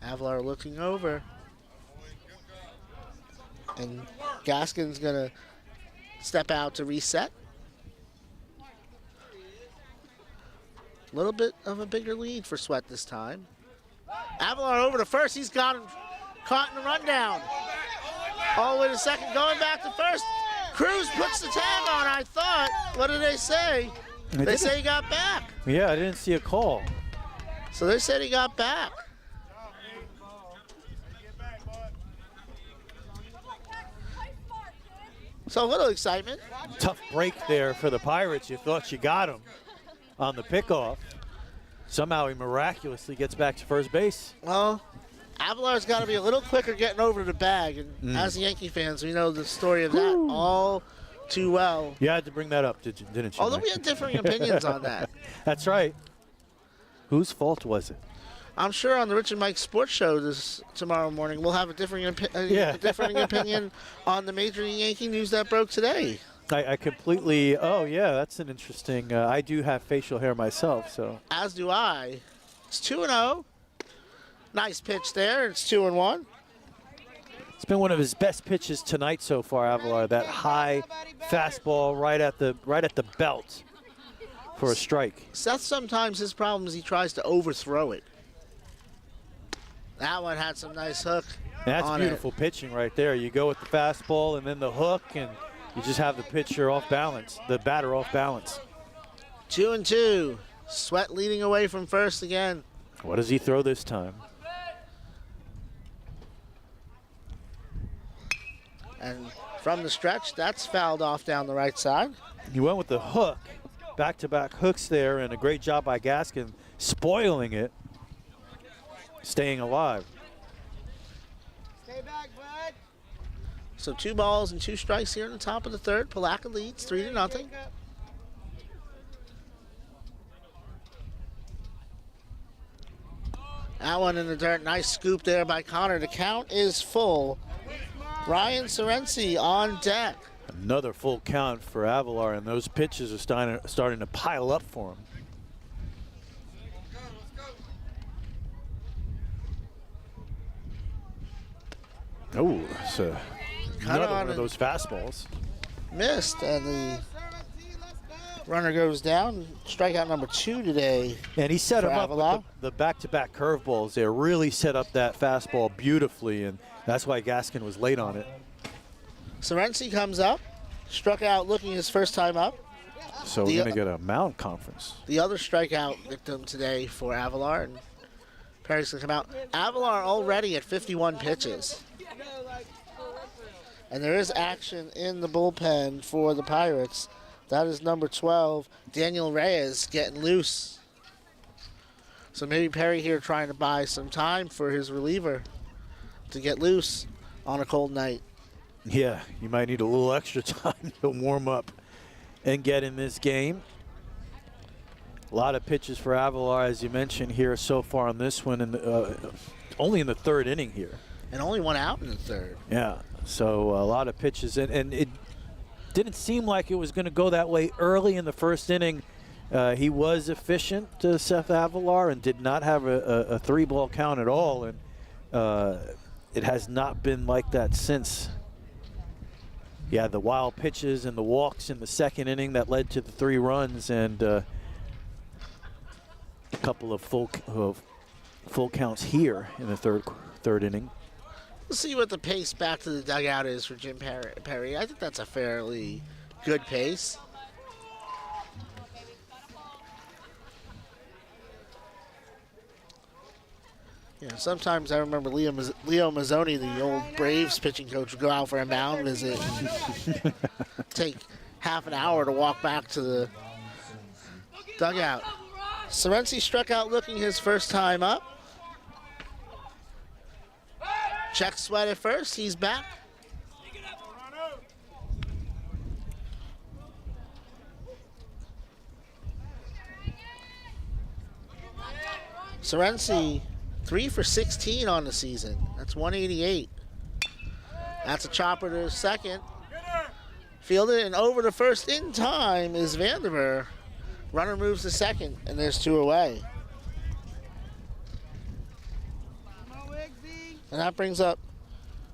Avalar looking over. And Gaskin's going to step out to reset. A little bit of a bigger lead for Sweat this time. Avalar over to first. He's got him caught in the rundown. All the way to second, going back to first. Cruz puts the tag on, I thought. What did they say? They say he got back. Yeah, I didn't see a call. So they said he got back. So a little excitement. Tough break there for the Pirates. You thought you got him on the pickoff. Somehow he miraculously gets back to first base. Well, Avalar's got to be a little quicker getting over to the bag. And as Yankee fans, we know the story of that all too well. You had to bring that up, didn't you? Although Mike? we had differing opinions on that. That's right. Whose fault was it? I'm sure on the Rich and Mike Sports Show tomorrow morning, we'll have a differing opinion on the Major League Yankee news that broke today. I completely, oh yeah, that's an interesting, I do have facial hair myself, so. As do I. It's 2-0. Nice pitch there. It's 2-1. It's been one of his best pitches tonight so far, Avalar. That high fastball right at the belt for a strike. Seth, sometimes his problem is he tries to overthrow it. That one had some nice hook. That's on beautiful pitching right there. You go with the fastball and then the hook, and you just have the pitcher off balance, the batter off balance. 2-2. Sweat leading away from first again. What does he throw this time? And from the stretch, that's fouled off down the right side. He went with the hook, back-to-back hooks there, and a great job by Gaskin spoiling it, staying alive. Stay back, bud. So 2 balls and 2 strikes here in the top of the third. Palatka leads 3-0. That one in the dirt. Nice scoop there by Connor. The count is full. Ryan Serency on deck. Another full count for Avalar, and those pitches are starting to pile up for him. Oh, so another one of those fastballs. Missed, and the runner goes down. Strikeout number 2 today. And he set for him up Avalar. with the back-to-back curveballs there. Really set up that fastball beautifully, and that's why Gaskin was late on it. Serency comes up. Struck out looking his first time up. So we're going to get a mound conference. The other strikeout victim today for Avalar, and Perry's going to come out. Avalar already at 51 pitches. And there is action in the bullpen for the Pirates. That is number 12, Daniel Reyes, getting loose. So maybe Perry here trying to buy some time for his reliever to get loose on a cold night. Yeah, you might need a little extra time to warm up and get in this game. A lot of pitches for Avalar, as you mentioned here so far on this one, and only in the third inning here. And only one out in the third. Yeah, so a lot of pitches, and it didn't seem like it was going to go that way early in the first inning. He was efficient, Seth Avalar, and did not have a 3-ball count at all, and it has not been like that since. Yeah, the wild pitches and the walks in the second inning that led to the 3 runs, and a couple of full counts here in the third inning. We'll see what the pace back to the dugout is for Jim Perry. I think that's a fairly good pace. Yeah, sometimes I remember Leo Mazzoni, the old Braves pitching coach, would go out for a mound visit and take half an hour to walk back to the dugout. Sorensi struck out looking his first time up. Check Sweat at first. He's back. Sorensi 3 for 16 on the season. That's 188. That's a chopper to second. Fielded and over to first in time is Vandermeer. Runner moves to second, and there's 2 away. And that brings up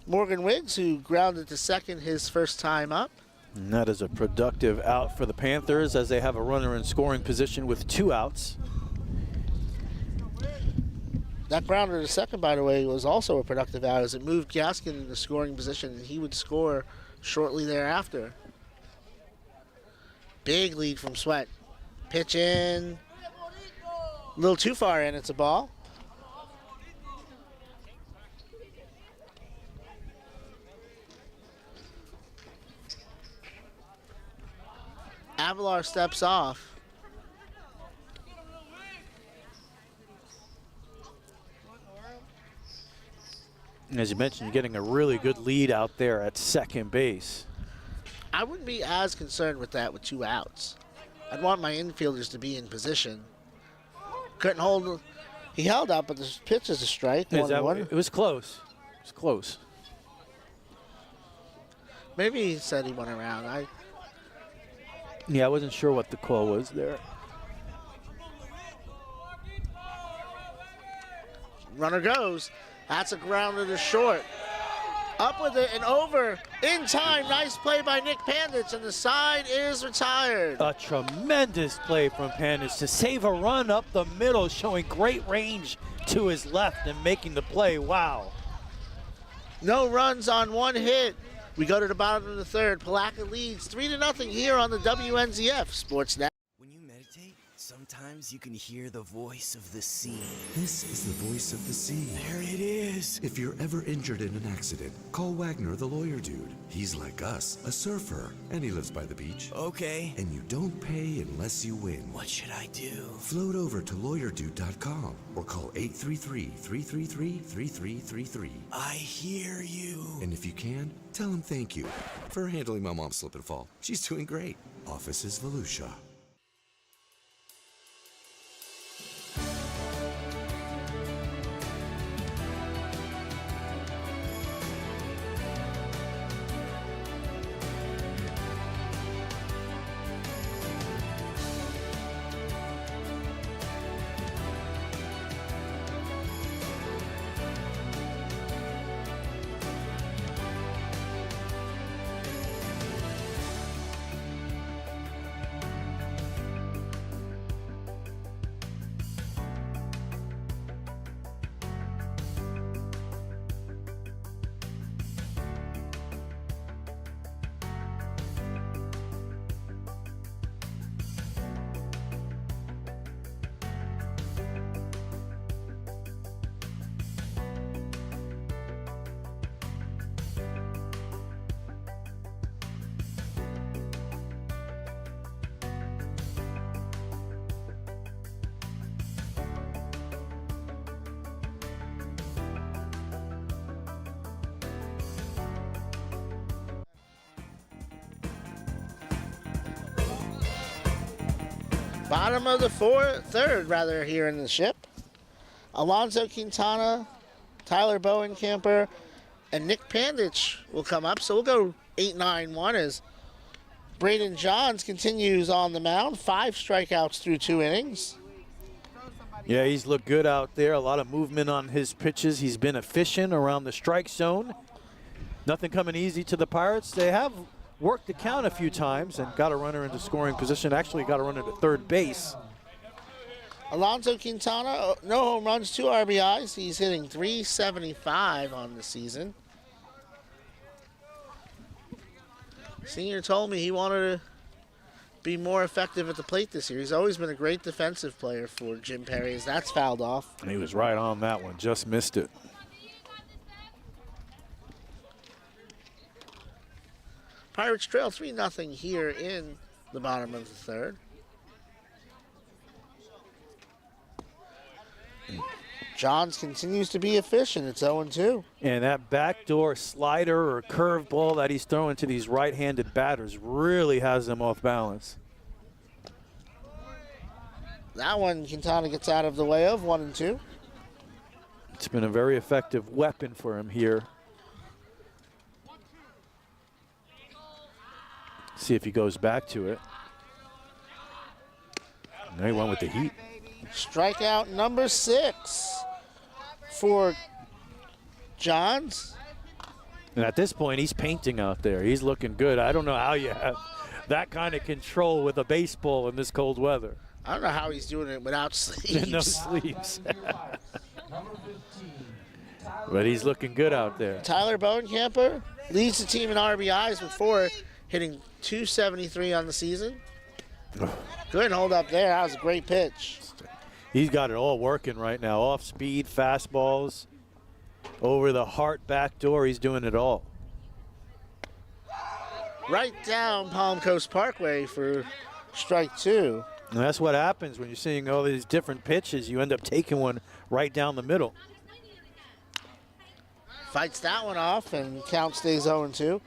Morgan Wiggs, who grounded to second his first time up. And that is a productive out for the Panthers as they have a runner in scoring position with 2 outs. That grounder to second, by the way, was also a productive out as it moved Gaskin into scoring position, and he would score shortly thereafter. Big lead from Sweat. Pitch in. A little too far in. It's a ball. Avalar steps off. As you mentioned, you're getting a really good lead out there at second base. I wouldn't be as concerned with that with 2 outs. I'd want my infielders to be in position. Couldn't hold. He held up, but the pitch is a strike. It was close. It was close. Maybe he said he went around. Yeah, I wasn't sure what the call was there. Runner goes. That's a grounder to short. Up with it and over in time. Nice play by Nick Panditch, and the side is retired. A tremendous play from Panditch to save a run up the middle, showing great range to his left and making the play. Wow. No runs on 1 hit. We go to the bottom of the third. Palatka leads 3-0 here on the WNZF Sportsnet. When you meditate, sometimes you can hear the voice of the sea. This is the voice of the sea. There it is. If you're ever injured in an accident, call Wagner the lawyer dude. He's like us, a surfer, and he lives by the beach. Okay. And you don't pay unless you win. What should I do? Float over to lawyerdude.com or call 833-333-3333. I hear you. And if you can, tell him thank you for handling my mom's slip and fall. She's doing great. Office is Volusia. Bottom of the third, rather, here in the ship. Alonzo Quintana, Tyler Bowencamper, and Nick Pandich will come up. So we'll go 8-9-1 as Braden Johns continues on the mound. 5 strikeouts through 2 innings. Yeah, he's looked good out there. A lot of movement on his pitches. He's been efficient around the strike zone. Nothing coming easy to the Pirates. They have worked the count a few times and got a runner into scoring position. Actually got a runner to third base. Alonzo Quintana, no home runs, 2 RBIs. He's hitting .375 on the season. Senior told me he wanted to be more effective at the plate this year. He's always been a great defensive player for Jim Perry, as that's fouled off. And he was right on that one, just missed it. Pirates trail 3-0 here in the bottom of the third. Johns continues to be efficient. It's 0-2. And that backdoor slider or curveball that he's throwing to these right-handed batters really has them off balance. That one Quintana gets out of the way of, 1-2. It's been a very effective weapon for him here. See if he goes back to it. Now he went with the heat. Strikeout number 6 for Johns. And at this point, he's painting out there. He's looking good. I don't know how you have that kind of control with a baseball in this cold weather. I don't know how he's doing it without sleeves. No sleeves. But he's looking good out there. Tyler Bowencamper leads the team in RBIs with 4, hitting .273 on the season. Good hold up there. That was a great pitch. He's got it all working right now. Off speed, fastballs, over the heart back door. He's doing it all. Right down Palm Coast Parkway for strike 2. And that's what happens when you're seeing all these different pitches. You end up taking one right down the middle. Fights that one off, and count stays 0-2.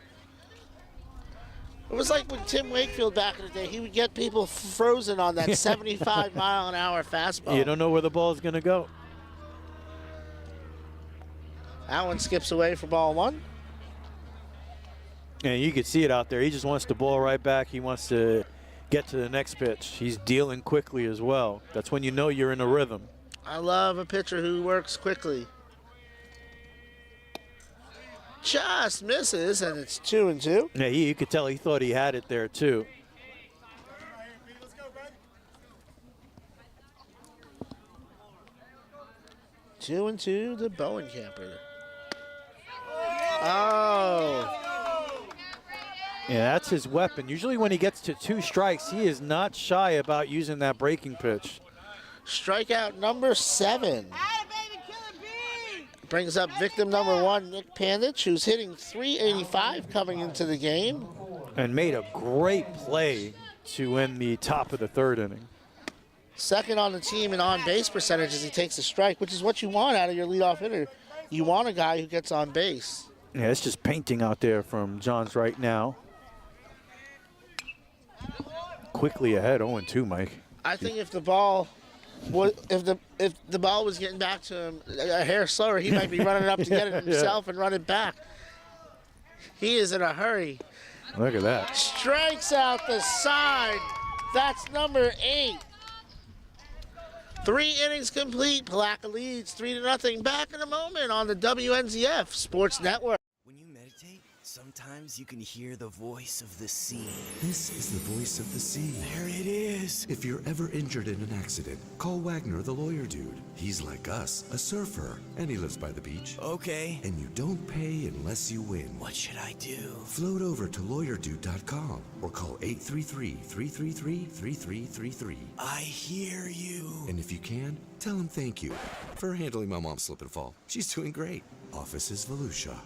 It was like when Tim Wakefield back in the day, he would get people frozen on that 75-mile-an-hour fastball. You don't know where the ball is going to go. That one skips away for ball 1. And you can see it out there. He just wants the ball right back. He wants to get to the next pitch. He's dealing quickly as well. That's when you know you're in a rhythm. I love a pitcher who works quickly. Just misses, and it's 2-2. Yeah, you could tell he thought he had it there too. Two and two to Bowencamper. Oh. Yeah, that's his weapon. Usually when he gets to 2 strikes, he is not shy about using that breaking pitch. Strikeout number 7. Brings up victim number 1, Nick Pandich, who's hitting .385 coming into the game. And made a great play to end the top of the 3rd inning. Second on the team in on-base percentage as he takes a strike, which is what you want out of your leadoff hitter. You want a guy who gets on base. Yeah, it's just painting out there from Johns right now. Quickly ahead, 0-2, Mike. I think if the ball was, if the ball was getting back to him a hair slower, he might be running up to get it himself and run it back. He is in a hurry. Look at that. Strikes out the side. That's number 8. 3 innings complete. Palatka leads 3-0. Back in a moment on the WNZF Sports Network. When you meditate, sometimes you can hear the voice of the sea. This is the voice of the sea. There it is. If you're ever injured in an accident, call Wagner the lawyer dude. He's like us, a surfer, and he lives by the beach. Okay. And you don't pay unless you win. What should I do? Float over to lawyerdude.com or call 833-333-3333. I hear you. And if you can, tell him thank you for handling my mom's slip and fall. She's doing great. Office is Volusia.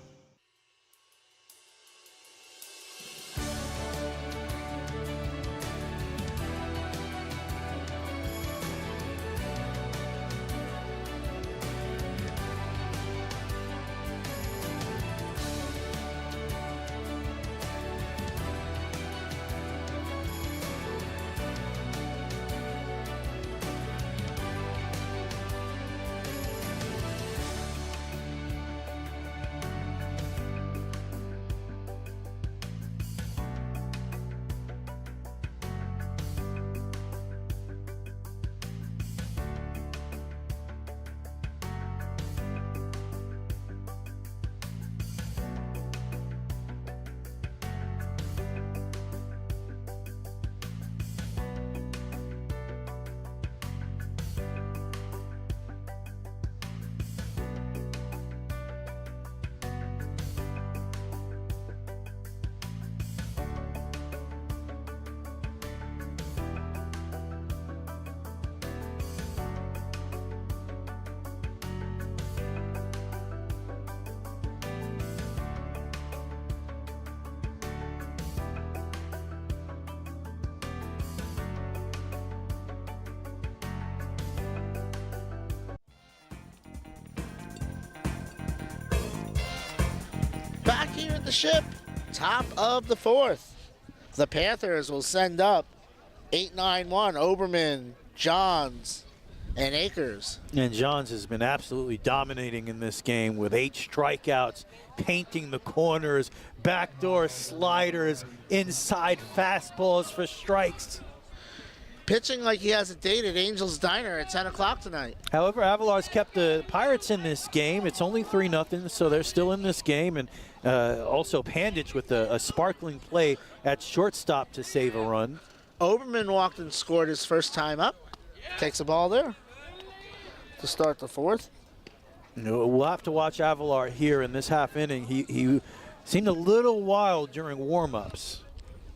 here at the ship. Top of the fourth. The Panthers will send up 8-9-1 Oberman, Johns, and Akers. And Johns has been absolutely dominating in this game with 8 strikeouts, painting the corners, backdoor sliders, inside fastballs for strikes. Pitching like he has a date at Angel's Diner at 10 o'clock tonight. However, Avalar's kept the Pirates in this game. It's only 3-0, so they're still in this game. And also Pandich with a sparkling play at shortstop to save a run. Oberman walked and scored his first time up. Takes the ball there to start the fourth. We'll have to watch Avalar here in this half inning. He seemed a little wild during warm-ups.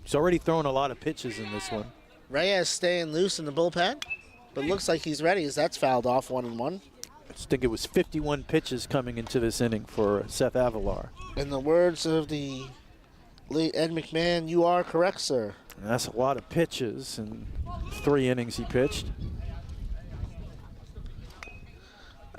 He's already thrown a lot of pitches in this one. Reyes staying loose in the bullpen, but looks like he's ready as that's fouled off 1-1. I just think it was 51 pitches coming into this inning for Seth Avalar. In the words of the late Ed McMahon, you are correct, sir. And that's a lot of pitches in 3 innings he pitched.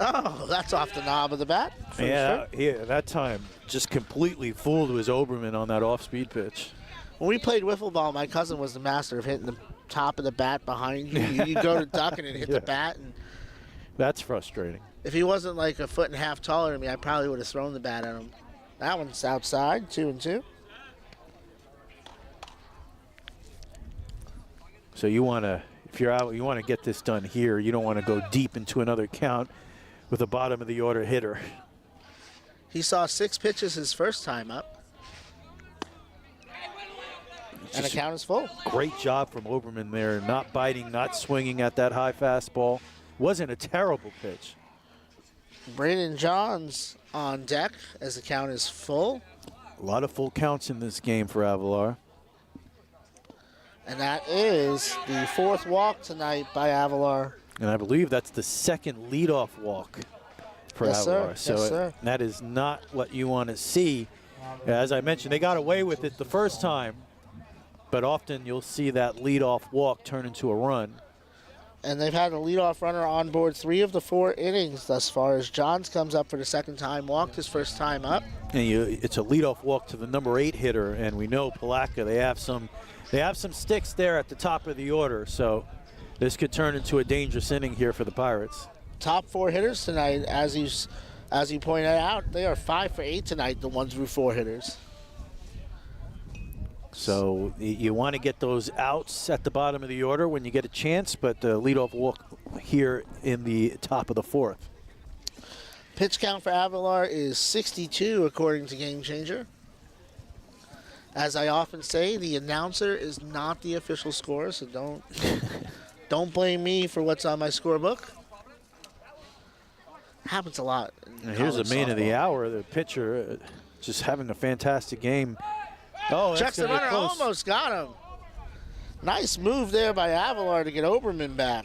Oh, that's off the knob of the bat. Yeah, that time just completely fooled his Oberman on that off-speed pitch. When we played wiffle ball, my cousin was the master of hitting the top of the bat behind you. You go to ducking and hit the bat. And that's frustrating. if he wasn't like a foot and a half taller than me, I probably would have thrown the bat at him. That one's outside, 2-2. So you want to, if you're out, you want to get this done here. You don't want to go deep into another count with a bottom of the order hitter. He saw 6 pitches his first time up. And the count is full. Great job from Oberman there, not biting, not swinging at that high fastball. Wasn't a terrible pitch. Braden Johns on deck as the count is full. A lot of full counts in this game for Avalar. And that is the 4th walk tonight by Avalar. And I believe that's the 2nd leadoff walk for Yes, Avalar. sir. Yes, sir. That is not what you want to see. As I mentioned, they got away with it the first time, but often you'll see that leadoff walk turn into a run. And they've had a leadoff runner on board 3 of the 4 innings thus far as Johns comes up for the 2nd time, walked his first time up. And it's a leadoff walk to the number 8 hitter, and we know Palatka, they have some sticks there at the top of the order, so this could turn into a dangerous inning here for the Pirates. Top 4 hitters tonight, as you pointed out, they are 5 for 8 tonight, the 1 through 4 hitters. So you want to get those outs at the bottom of the order when you get a chance, but the leadoff walk here in the top of the 4th. Pitch count for Avalar is 62 according to Game Changer. As I often say, the announcer is not the official score, so don't blame me for what's on my scorebook. Happens a lot. Here's the man of the hour, the pitcher, just having a fantastic game. Oh, checks the runner, almost got him. Nice move there by Avalar to get Oberman back.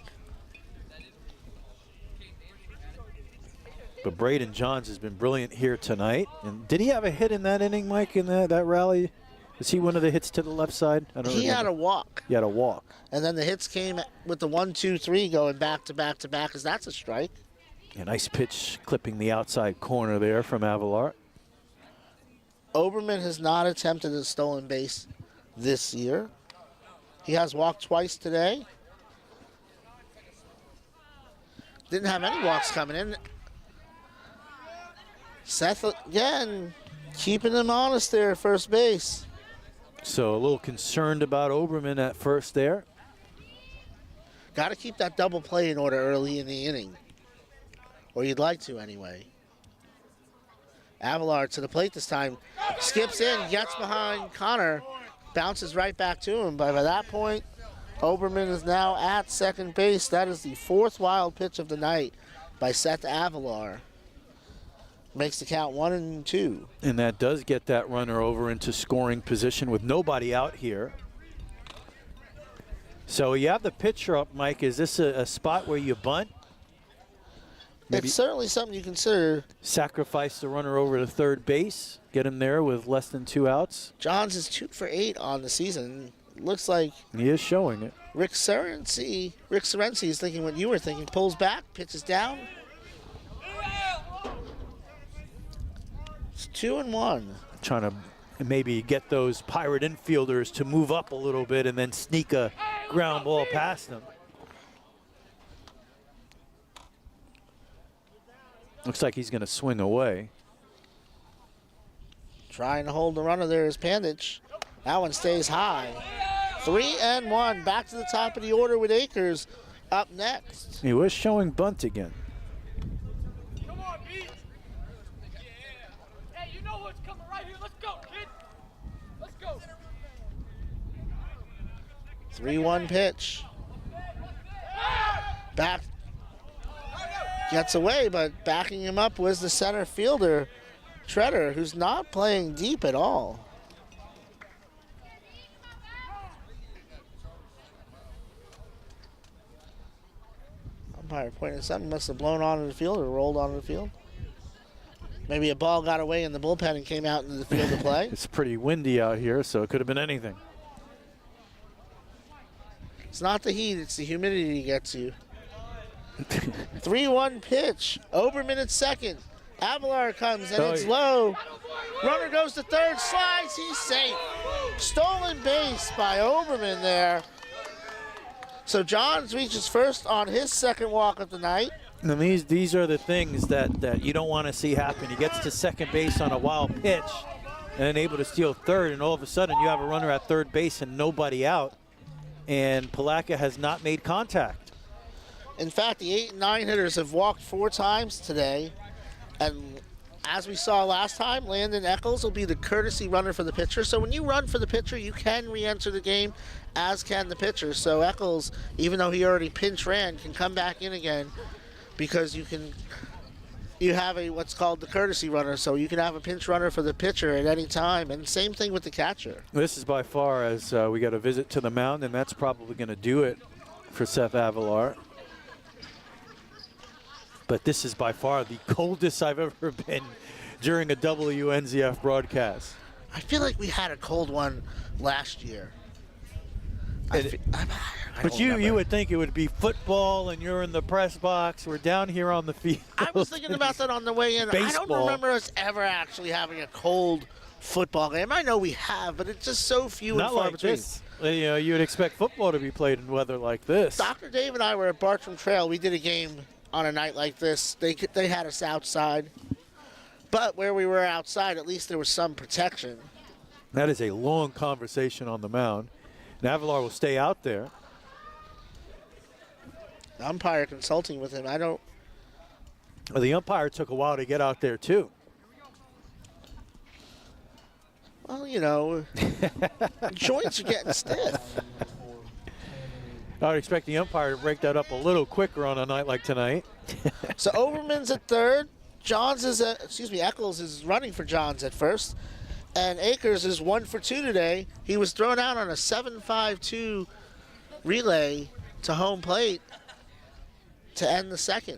But Braden Johns has been brilliant here tonight. And did he have a hit in that inning, Mike, in that rally? Was he one of the hits to the left side? I don't He remember. had a walk. He had a walk. And then the hits came with the 1-2-3 going back to back to back, because that's a strike. A nice pitch clipping the outside corner there from Avalar. Oberman has not attempted a stolen base this year. He has walked twice today. Didn't have any walks coming in. Seth, again, keeping him honest there at first base. So a little concerned about Oberman at first there. Got to keep that double play in order early in the inning. Or you'd like to anyway. Avalar to the plate this time. Skips in, gets behind Connor. Bounces right back to him. But by that point, Oberman is now at second base. That is the 4th wild pitch of the night by Seth Avalar. Makes the count 1-2. And that does get that runner over into scoring position with nobody out here. So you have the pitcher up, Mike. Is this a spot where you bunt? Maybe it's certainly something you consider. Sacrifice the runner over to third base, get him there with less than 2 outs. Johns is 2 for 8 on the season. Looks like He is showing it. Rick Serency is thinking what you were thinking. Pulls back, pitches down. It's 2-1. Trying to maybe get those Pirate infielders to move up a little bit and then sneak a ground ball past them. Looks like he's going to swing away. Trying to hold the runner there is Pandich. That one stays high. 3-1. Back to the top of the order with Akers up next. He was showing bunt again. Come on, beat. Hey, you know what's coming right here. Let's go, kid. Let's go. 3-1 pitch. Back. Gets away, but backing him up was the center fielder, Treader, who's not playing deep at all. Umpire pointing something must have blown onto the field or rolled onto the field. Maybe a ball got away in the bullpen and came out into the field to play. It's pretty windy out here, so it could have been anything. It's not the heat, it's the humidity that gets you. 3-1 pitch. Oberman at second. Avalar comes and it's low. Runner goes to third, slides, he's safe. Stolen base by Oberman there. So Johns reaches first on his second walk of the night. And these are the things that you don't want to see happen. He gets to second base on a wild pitch and then able to steal third, and all of a sudden you have a runner at third base and nobody out. And Palatka has not made contact. In fact, the 8 and 9 hitters have walked 4 times today. And as we saw last time, Landon Eccles will be the courtesy runner for the pitcher. So when you run for the pitcher, you can re-enter the game, as can the pitcher. So Eccles, even though he already pinch ran, can come back in again because you have a what's called the courtesy runner. So you can have a pinch runner for the pitcher at any time. And same thing with the catcher. This is by far, as we got a visit to the mound, and that's probably going to do it for Seth Avalar. But this is by far the coldest I've ever been during a WNZF broadcast. I feel like we had a cold one last year. But you would think it would be football and you're in the press box. We're down here on the field. I was thinking about that on the way in. Baseball. I don't remember us ever actually having a cold football game. I know we have, but it's just so few and far between. This. You know, you would expect football to be played in weather like this. Dr. Dave and I were at Bartram Trail. We did a game on a night like this. They had us outside. But where we were outside, at least there was some protection. That is a long conversation on the mound. And Avalar will stay out there. The umpire consulting with him. Well, the umpire took a while to get out there, too. Well, you know, joints are getting stiff. I would expect the umpire to break that up a little quicker on a night like tonight. So Overman's at third. Eccles is running for Johns at first. And Akers is 1 for 2 today. He was thrown out on a 7-5-2 relay to home plate to end the second.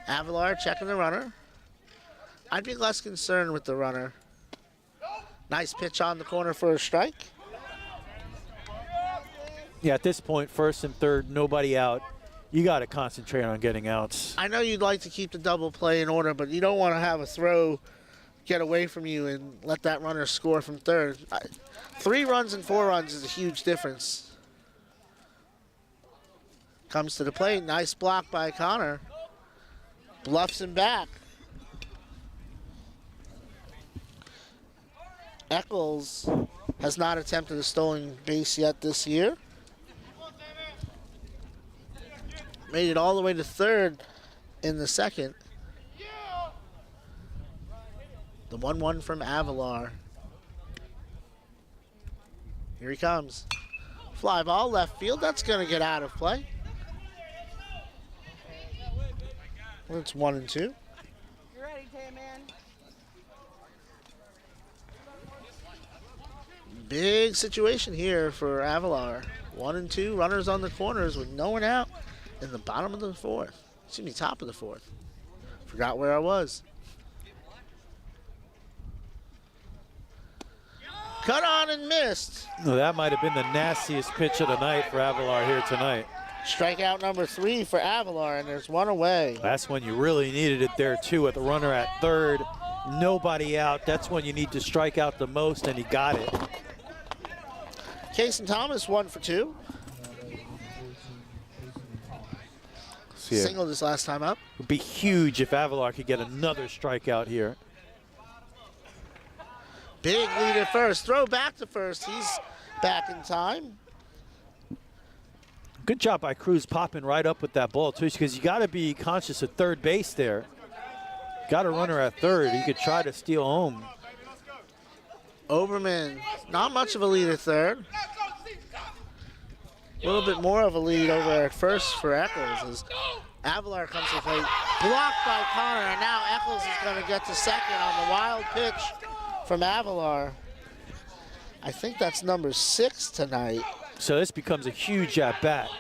Avalar checking the runner. I'd be less concerned with the runner. Nice pitch on the corner for a strike. Yeah, at this point, first and third, nobody out. You got to concentrate on getting outs. I know you'd like to keep the double play in order, but you don't want to have a throw get away from you and let that runner score from third. 3 runs and 4 runs is a huge difference. Comes to the plate, nice block by Connor. Bluffs him back. Eccles has not attempted a stolen base yet this year. Made it all the way to third in the second. The 1-1 from Avalar. Here he comes. Fly ball left field. That's going to get out of play. Well, it's 1-2. You ready, Tay-Man? Big situation here for Avalar. 1-2, runners on the corners with no one out in the bottom of the fourth. Excuse me, top of the fourth. Forgot where I was. Cut on and missed. Well, that might have been the nastiest pitch of the night for Avalar here tonight. Strikeout number 3 for Avalar, and there's one away. That's when you really needed it there, too, with the runner at third nobody out, that's when you need to strike out the most, and he got it. Casey Thomas 1 for 2. Singled his last time up. It would be huge if Avalar could get another strikeout here. Big lead at first. Throw back to first. He's back in time. Good job by Cruz popping right up with that ball, too, because you got to be conscious of third base there. Got a runner at third. He could try to steal home. Oberman, not much of a lead at third. A little bit more of a lead over at first for Eccles as Avalar comes to play. Blocked by Connor, and now Eccles is going to get to second on the wild pitch from Avalar. I think that's number 6 tonight. So this becomes a huge at-bat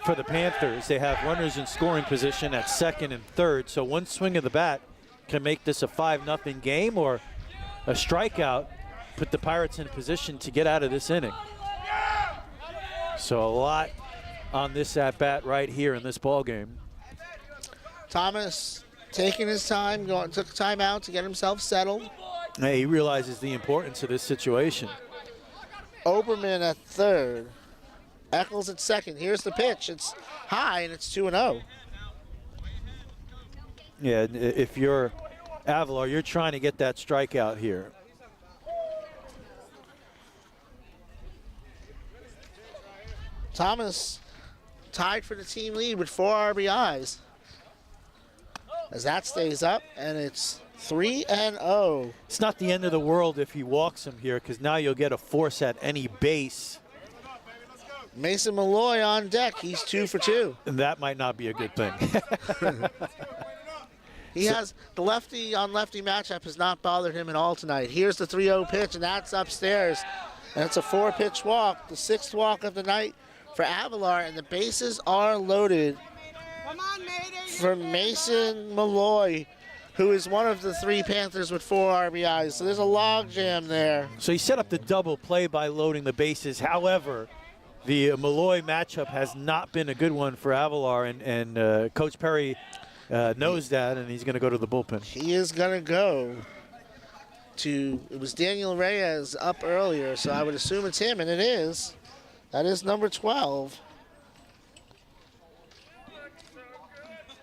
for the Panthers. They have runners in scoring position at second and third, so one swing of the bat can make this a 5-0 game, or a strikeout put the Pirates in position to get out of this inning. So a lot on this at-bat right here in this ball game. Thomas taking his time, took time out to get himself settled. Hey, he realizes the importance of this situation. Oberman at third. Eccles at second. Here's the pitch. It's high, and it's 2-0. Yeah, if you're Avalar, you're trying to get that strikeout here. Thomas tied for the team lead with 4 RBIs. As that stays up, and it's 3-0. It's not the end of the world if he walks him here, because now you'll get a force at any base. Mason Malloy on deck. He's 2 for 2. And that might not be a good thing. He has the lefty on lefty matchup has not bothered him at all tonight. Here's the 3-0 pitch, and that's upstairs. And it's a 4-pitch walk, the 6th walk of the night for Avalar, and the bases are loaded for Mason Malloy, who is one of the 3 Panthers with 4 RBIs. So there's a log jam there. So he set up the double play by loading the bases. However, the Malloy matchup has not been a good one for Avalar, and Coach Perry knows that, and he's going to go to the bullpen. He is going to go to, it was Daniel Reyes up earlier, so I would assume it's him, and it is. That is number 12.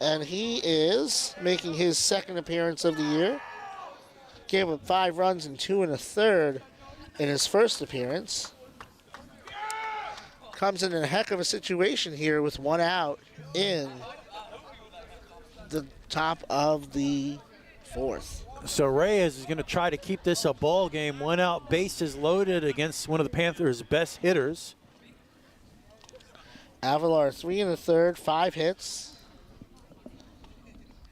And he is making his 2nd appearance of the year. Gave up 5 runs and 2 1/3 in his first appearance. Comes in a heck of a situation here with 1 out in the top of the 4th. So Reyes is going to try to keep this a ball game. 1 out, bases loaded against one of the Panthers' best hitters. Avalar 3 1/3, 5 hits.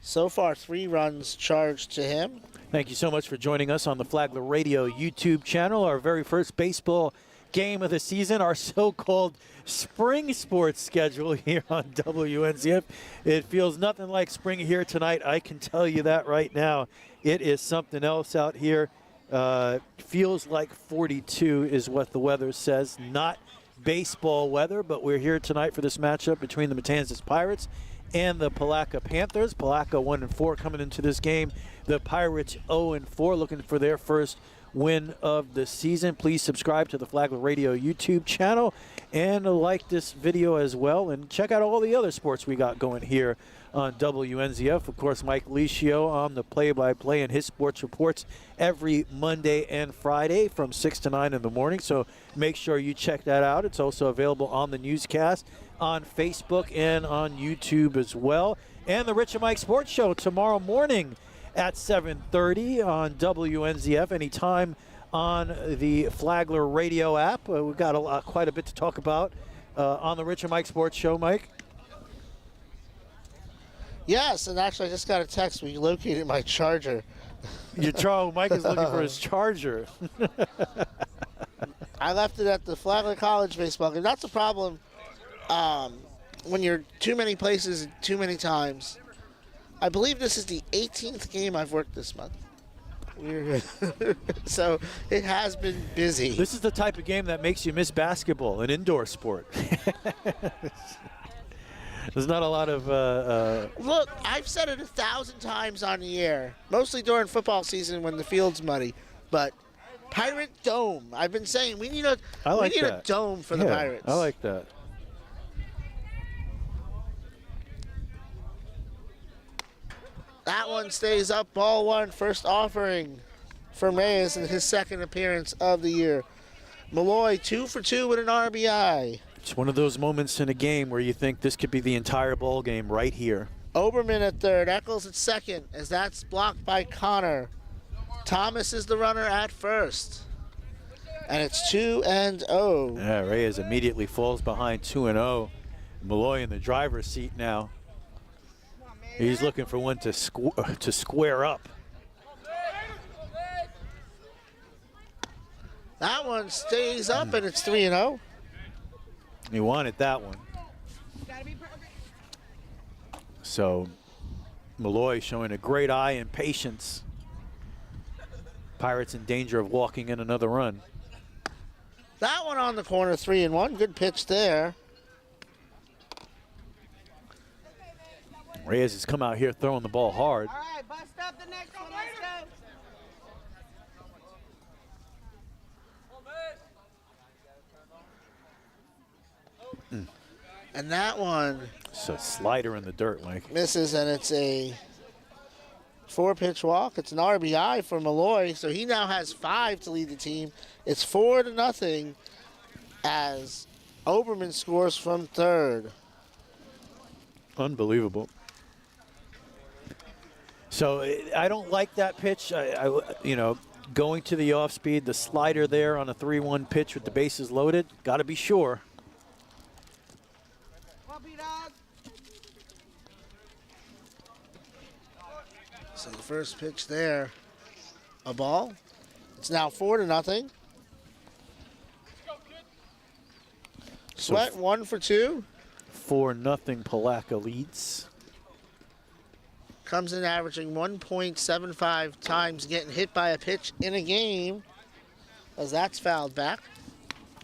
So far, 3 runs charged to him. Thank you so much for joining us on the Flagler Radio YouTube channel. Our very first baseball game of the season, our so-called spring sports schedule here on WNZF. It feels nothing like spring here tonight. I can tell you that right now. It is something else out here. Feels like 42 is what the weather says. Not baseball weather, but we're here tonight for this matchup between the Matanzas Pirates and the Palatka Panthers. Palatka 1-4 coming into this game. The Pirates 0-4, looking for their first win of the season. Please subscribe to the Flagler Radio YouTube channel and like this video as well, and check out all the other sports we got going here on WNZF. Of course, Mike Licio on the play-by-play and his sports reports every Monday and Friday from 6 to 9 in the morning, so make sure you check that out. It's also available on the newscast on Facebook and on YouTube as well. And the Rich and Mike Sports Show tomorrow morning at 7:30 on WNZF, anytime on the Flagler Radio app. We've got quite a bit to talk about on the Rich and Mike Sports Show, Mike. Yes, and actually I just got a text. We located my charger. Mike is looking for his charger. I left it at the Flagler College baseball game. That's the problem when you're too many places too many times. I believe this is the 18th game I've worked this month. So it has been busy. This is the type of game that makes you miss basketball, an indoor sport. There's not a lot of. Look, I've said it 1,000 times on the air, mostly during football season when the field's muddy, but Pirate Dome. I've been saying we need a a dome for the Pirates. I like that. That one stays up, ball one, first offering for Reyes in his second appearance of the year. Malloy 2 for 2 with an RBI. It's one of those moments in a game where you think this could be the entire ball game right here. Oberman at third, Eccles at second, as that's blocked by Connor. Thomas is the runner at first. And it's 2-0. Yeah, Reyes immediately falls behind 2-0. Malloy in the driver's seat now. He's looking for one to square up. That one stays up, and it's 3-0. He wanted that one. So Malloy showing a great eye and patience. Pirates in danger of walking in another run. That one on the corner, 3-1. Good pitch there. Reyes has come out here throwing the ball hard. All right, bust up the next one. Let's go. And that one It's a slider in the dirt, Mike. misses, and it's a 4-pitch walk. It's an RBI for Malloy, so he now has 5 to lead the team. It's 4-0 as Oberman scores from third. Unbelievable. So I don't like that pitch. You know, going to the off speed, the slider there on a 3-1 pitch with the bases loaded. Got to be sure. Puppy dog. So the first pitch there, a ball. It's now 4-0. Sweat 1 for 2. 4-0 Palatka leads. Comes in averaging 1.75 times getting hit by a pitch in a game, as that's fouled back.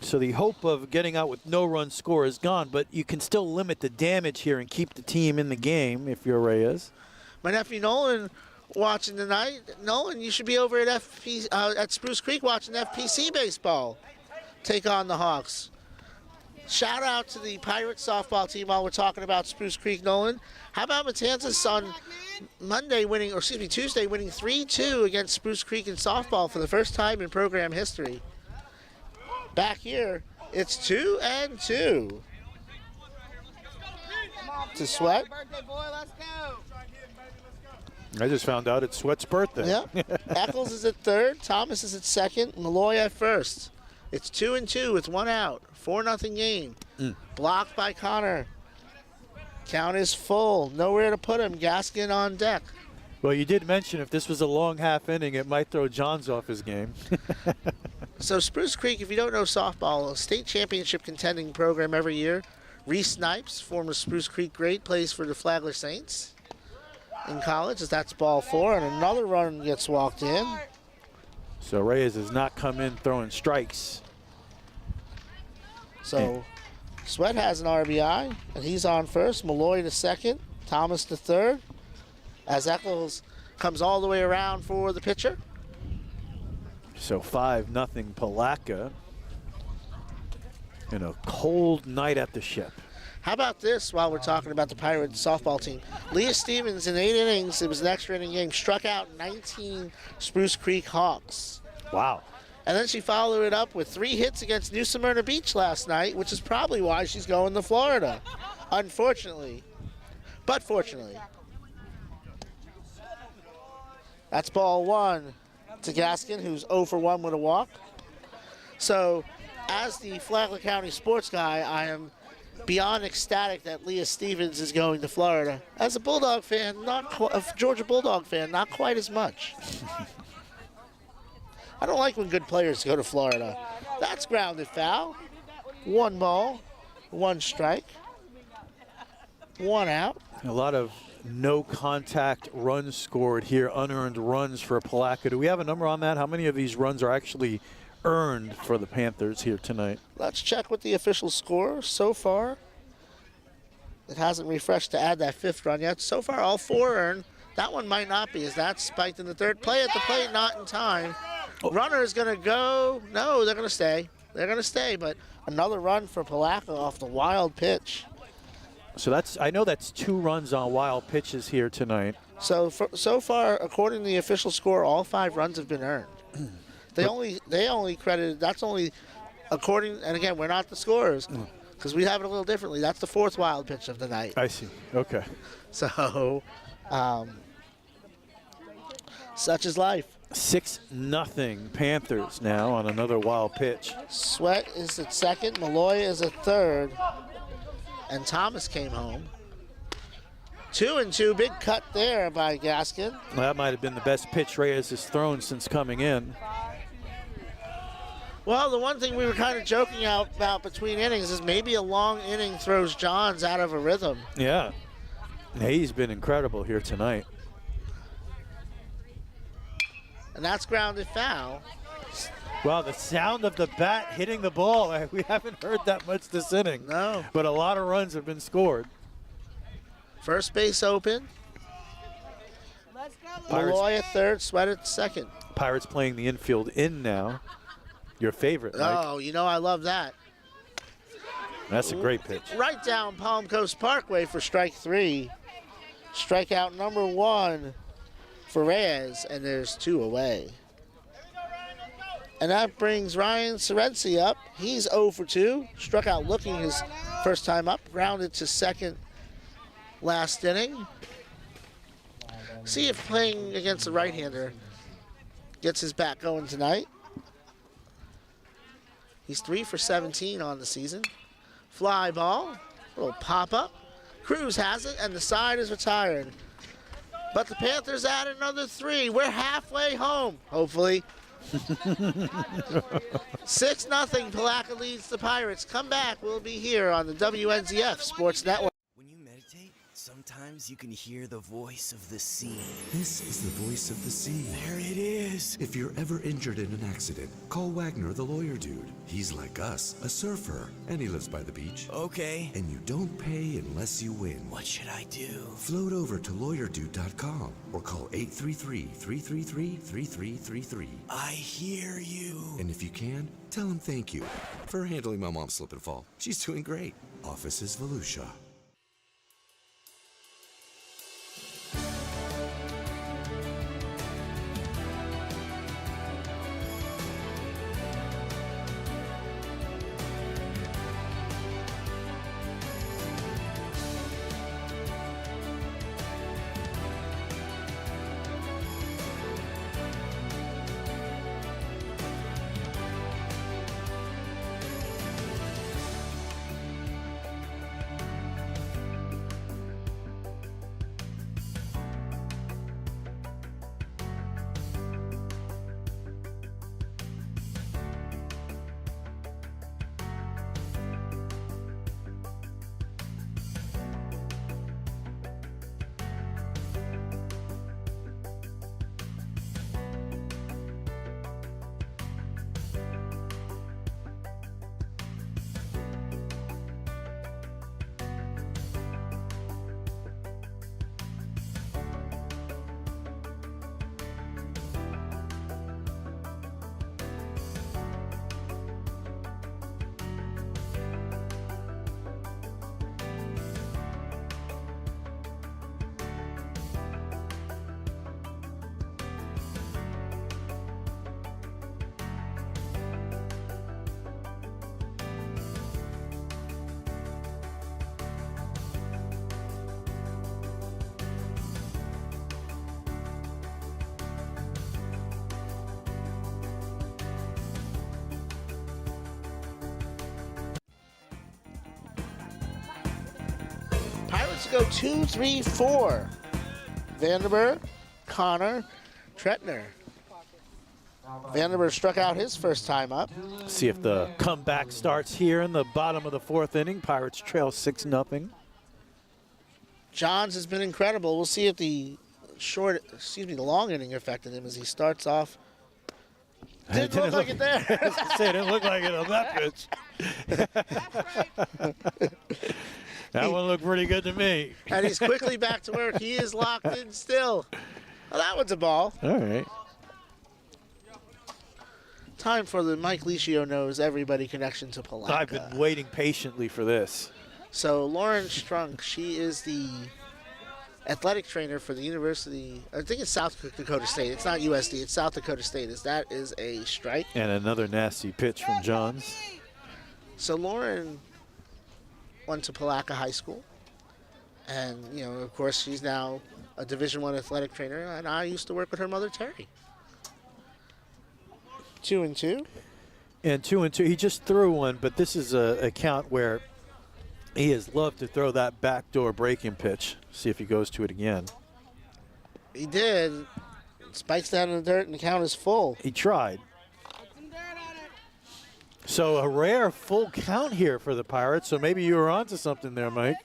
So the hope of getting out with no run score is gone, but you can still limit the damage here and keep the team in the game if you're Reyes. My nephew Nolan watching tonight. Nolan, you should be over at at Spruce Creek watching FPC baseball take on the Hawks. Shout out to the Pirates softball team while we're talking about Spruce Creek, Nolan. How about Matanzas on Tuesday winning 3-2 against Spruce Creek in softball for the first time in program history. Back here, it's 2-2. To Sweat. Birthday boy, let's go. I just found out it's Sweat's birthday. Yep. Eccles is at third. Thomas is at second. Malloy at first. It's 2-2 with 1 out. 4-0 game. Blocked by Connor. Count is full. Nowhere to put him. Gaskin on deck. Well, you did mention if this was a long half inning, it might throw Johns off his game. So Spruce Creek, if you don't know softball, a state championship contending program every year. Reese Snipes, former Spruce Creek great, plays for the Flagler Saints in college, as that's ball 4, and another run gets walked in. So Reyes has not come in throwing strikes. So Sweat has an RBI, and he's on first. Malloy to second. Thomas to third. As Eccles comes all the way around for the pitcher. So 5-0 Palatka in a cold night at the ship. How about this while we're talking about the Pirates softball team? Leah Stevens in 8 innings, it was an extra inning game, struck out 19 Spruce Creek Hawks. Wow. And then she followed it up with 3 hits against New Smyrna Beach last night, which is probably why she's going to Florida, unfortunately. But fortunately. That's ball 1 to Gaskin, who's 0 for 1 with a walk. So, as the Flagler County sports guy, I am beyond ecstatic that Leah Stevens is going to Florida. As a Bulldog fan, a Georgia Bulldog fan, not quite as much. I don't like when good players go to Florida. That's grounded foul. 1 ball, 1 strike, 1 out. A lot of no contact runs scored here, unearned runs for Palatka. Do we have a number on that? How many of these runs are actually earned for the Panthers here tonight? Let's check with the official score so far. it hasn't refreshed to add that 5th run yet. So far, all 4 earned. That one might not be, as that's spiked in the 3rd. Play at the plate, not in time. Runner is going to go. No, they're going to stay. They're going to stay, but another run for Palatka off the wild pitch. So I know that's 2 runs on wild pitches here tonight. So far, according to the official score, all 5 runs have been earned. They only credited. That's only according. And again, we're not the scorers because we have it a little differently. That's the 4th wild pitch of the night. I see. Okay. So, such is life. 6-0 Panthers now on another wild pitch. Sweat is at 2nd. Malloy is at 3rd. And Thomas came home. 2-2, big cut there by Gaskin. Well, that might have been the best pitch Reyes has thrown since coming in. Well, the one thing we were kind of joking about between innings is maybe a long inning throws Johns out of a rhythm. Yeah. He's been incredible here tonight. And that's grounded foul. Well, the sound of the bat hitting the ball, we haven't heard that much this inning. No. But a lot of runs have been scored. First base open. Let's go, Pirates. Malloy at 3rd, Sweat at 2nd. Pirates playing the infield in now. Your favorite, Mike. Oh, you know I love that. That's a great pitch. Right down Palm Coast Parkway for strike 3. Strikeout number 1 for Reyes, and there's 2 away. And that brings Ryan Serenzi up. He's 0 for 2. Struck out looking his first time up. Grounded to 2nd last inning. See if playing against the right-hander gets his bat going tonight. He's 3 for 17 on the season. Fly ball, little pop-up. Cruz has it, and the side is retired. But the Panthers add another 3. We're halfway home, hopefully. 6-0, Palatka leads the Pirates. Come back, we'll be here on the WNZF Sports Network. When you meditate, sometimes you can hear the voice of the sea. This is the voice of the sea. There it is. If you're ever injured in an accident, call Wagner the lawyer dude. He's like us, a surfer, and he lives by the beach. Okay. And you don't pay unless you win. What should I do? Float over to lawyerdude.com or call 833-333-3333. I hear you. And if you can, tell him thank you for handling my mom's slip and fall. She's doing great. Office is Volusia. Pirates go 2, 3, 4. Vanderberg, Connor, Tretner. Vanderberg struck out his first time up. See if the comeback starts here in the bottom of the 4th inning. Pirates trail 6-0. Johns has been incredible. We'll see if the long inning affected him as he starts off. Didn't look like it there. I was gonna say, it didn't look like it on that pitch. That one looked pretty good to me. And he's quickly back to work. He is locked in still. Well, that one's a ball. All right. Time for the Mike Licio Knows Everybody connection to Palatka. I've been waiting patiently for this. So Lauren Strunk, she is the athletic trainer for the University. I think it's South Dakota State. It's not USD. It's South Dakota State. That is a strike. And another nasty pitch from Johns. So Lauren went to Palatka High School. And, of course, she's now a Division I athletic trainer. And I used to work with her mother, Terry. 2-2. And 2-2. He just threw one, but this is a count where he has loved to throw that backdoor breaking pitch. See if he goes to it again. He did. Spikes down in the dirt, and the count is full. He tried. So a rare full count here for the Pirates. So maybe you were onto something there, Mike.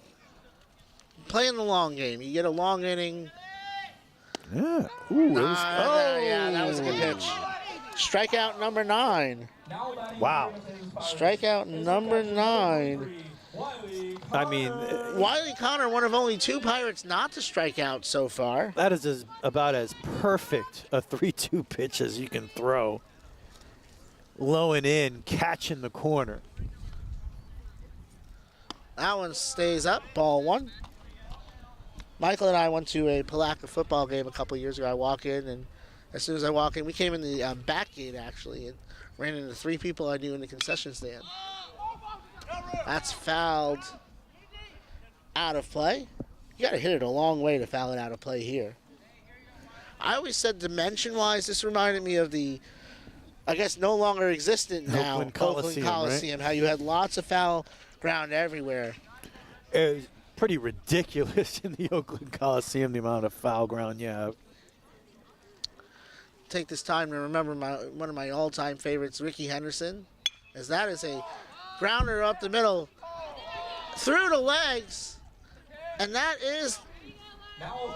Playing the long game. You get a long inning. Yeah. Ooh, yeah, that was a good pitch. Strikeout number 9. Wow. Strikeout number 9. I mean, Wiley Connor, one of only 2 Pirates not to strike out so far. that is about as perfect a 3-2 pitch as you can throw. Low and in, catching the corner. That one stays up, ball 1. Michael and I went to a Palatka football game a couple years ago. I walk in, and as soon as I walk in, we came in the back gate, actually, and ran into 3 people I knew in the concession stand. That's fouled out of play. You got to hit it a long way to foul it out of play here. I always said dimension-wise, this reminded me of the, I guess, no longer existent now, Oakland Coliseum, right? How you had lots of foul ground everywhere. It was pretty ridiculous in the Oakland Coliseum, the amount of foul ground you have. Take this time to remember one of my all-time favorites, Ricky Henderson, as that is a grounder up the middle, through the legs, and that is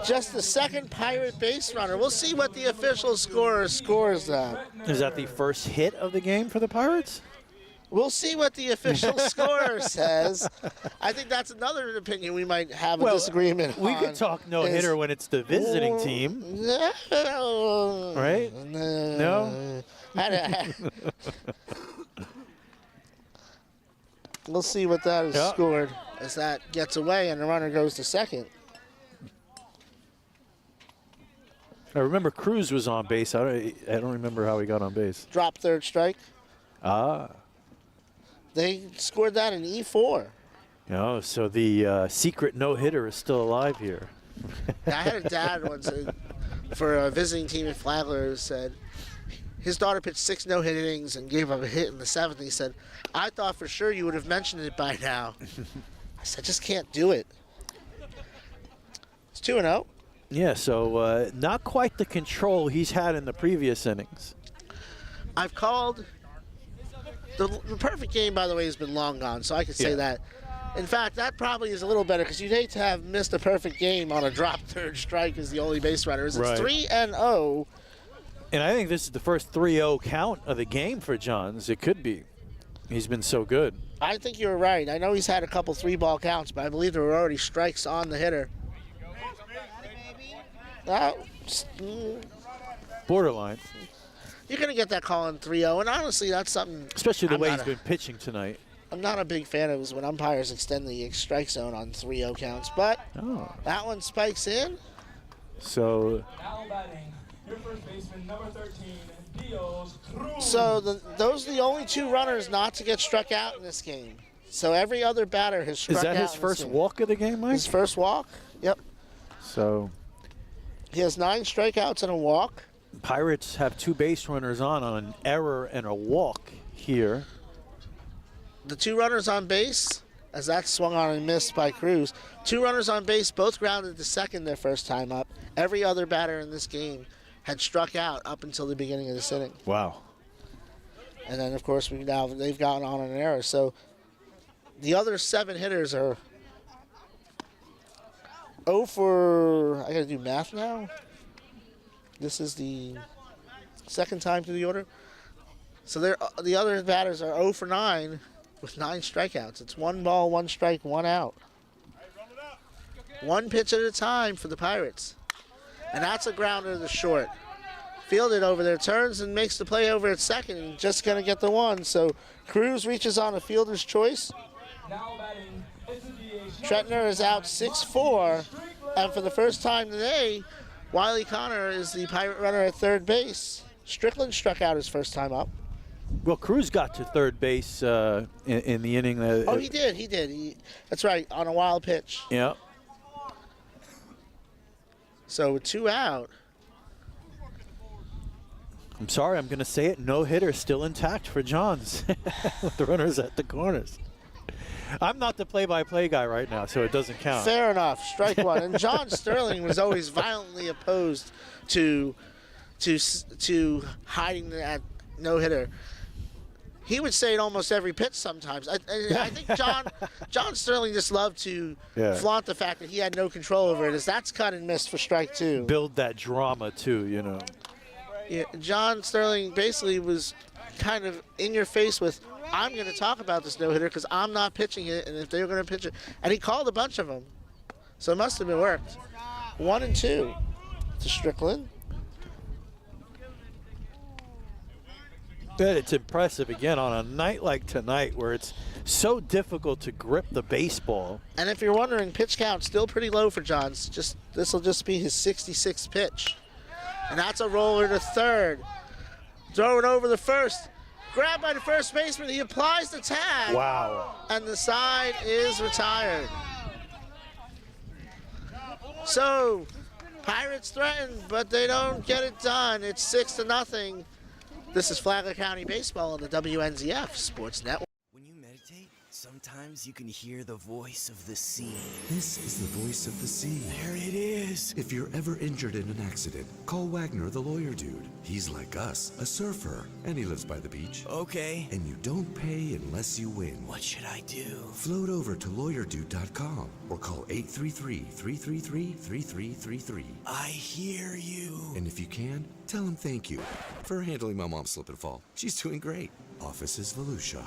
just the second Pirate base runner. We'll see what the official scorer scores that. Is that the first hit of the game for the Pirates? We'll see what the official scorer says. I think that's another opinion we might have a disagreement we on. could talk no-hitter when it's the visiting team. No. Right? No? We'll see what that is scored as that gets away and the runner goes to second. I remember Cruz was on base. I don't remember how he got on base. Drop third strike. Ah. They scored that in E4. Oh, so the secret no-hitter is still alive here. I had a dad once for a visiting team in Flagler who said his daughter pitched 6 no-hit innings and gave up a hit in the 7th. He said, I thought for sure you would have mentioned it by now. I said, I just can't do it. It's 2-0. Yeah, so not quite the control he's had in the previous innings. I've called the perfect game, by the way, has been long gone, so I could say that. In fact, that probably is a little better because you'd hate to have missed a perfect game on a drop third strike as the only base runner. It's 3-0. And I think this is the first 3-0 count of the game for Johns. It could be. He's been so good. I think you're right. I know he's had a couple 3-ball counts, but I believe there were already strikes on the hitter. Borderline. You're going to get that call in 3-0, and honestly, that's something. Especially the way he's been pitching tonight. I'm not a big fan of is when umpires extend the strike zone on 3-0 counts, but that one spikes in. So. Now batting, your first baseman, number 13, Dios Cruz. So those are the only 2 runners not to get struck out in this game. So every other batter has struck out. Is that his first walk of the game, Mike? His first walk? Yep. So. He has 9 strikeouts and a walk. Pirates have 2 base runners on an error and a walk here. The 2 runners on base, as that swung on and missed by Cruz. 2 runners on base, both grounded to second their first time up. Every other batter in this game had struck out up until the beginning of this inning. Wow. And then, of course, they've gotten on an error. So the other 7 hitters are 0 for, I got to do math now. This is the second time through the order. So the other batters are 0 for 9 with 9 strikeouts. It's 1 ball, 1 strike, 1 out. One pitch at a time for the Pirates. And that's a grounder to short. Fielded over there, turns and makes the play over at second, and just going to get the one. So Cruz reaches on a fielder's choice. Now batting is the DH. Tretner is out 6-4, and for the first time today, Wiley Connor is the Pirate runner at third base. Strickland struck out his first time up. Well, Cruz got to third base in the inning. Oh, he did. That's right, on a wild pitch. Yeah. So with 2 out. I'm sorry, I'm going to say it. No hitter still intact for Johns with the runners at the corners. I'm not the play-by-play guy right now, so it doesn't count. Fair enough. Strike one. And John Sterling was always violently opposed to hiding that no-hitter. He would say it almost every pitch sometimes. I think John Sterling just loved to flaunt the fact that he had no control over it. As that's cut and missed for strike 2. Build that drama, too, you know. Yeah, John Sterling basically was kind of in your face with, I'm going to talk about this no-hitter because I'm not pitching it, and if they were going to pitch it. And he called a bunch of them. So it must have been worked. 1-2 to Strickland. But it's impressive, again, on a night like tonight where it's so difficult to grip the baseball. And if you're wondering, pitch count still pretty low for Johns. This will just be his 66th pitch. And that's a roller to third. Throw it over the first. Grabbed by the first baseman. He applies the tag. Wow. And the side is retired. So, Pirates threaten, but they don't get it done. It's 6-0. This is Flagler County Baseball on the WNZF Sports Network. When you meditate, sometimes you can hear the voice of the sea. This is the voice of the sea. There it is. If you're ever injured in an accident, call Wagner the lawyer dude. He's like us, a surfer, and he lives by the beach. Okay. And you don't pay unless you win. What should I do? Float over to lawyerdude.com or call 833-333-3333. I hear you. And if you can, tell him thank you for handling my mom's slip and fall. She's doing great. Office is Volusia.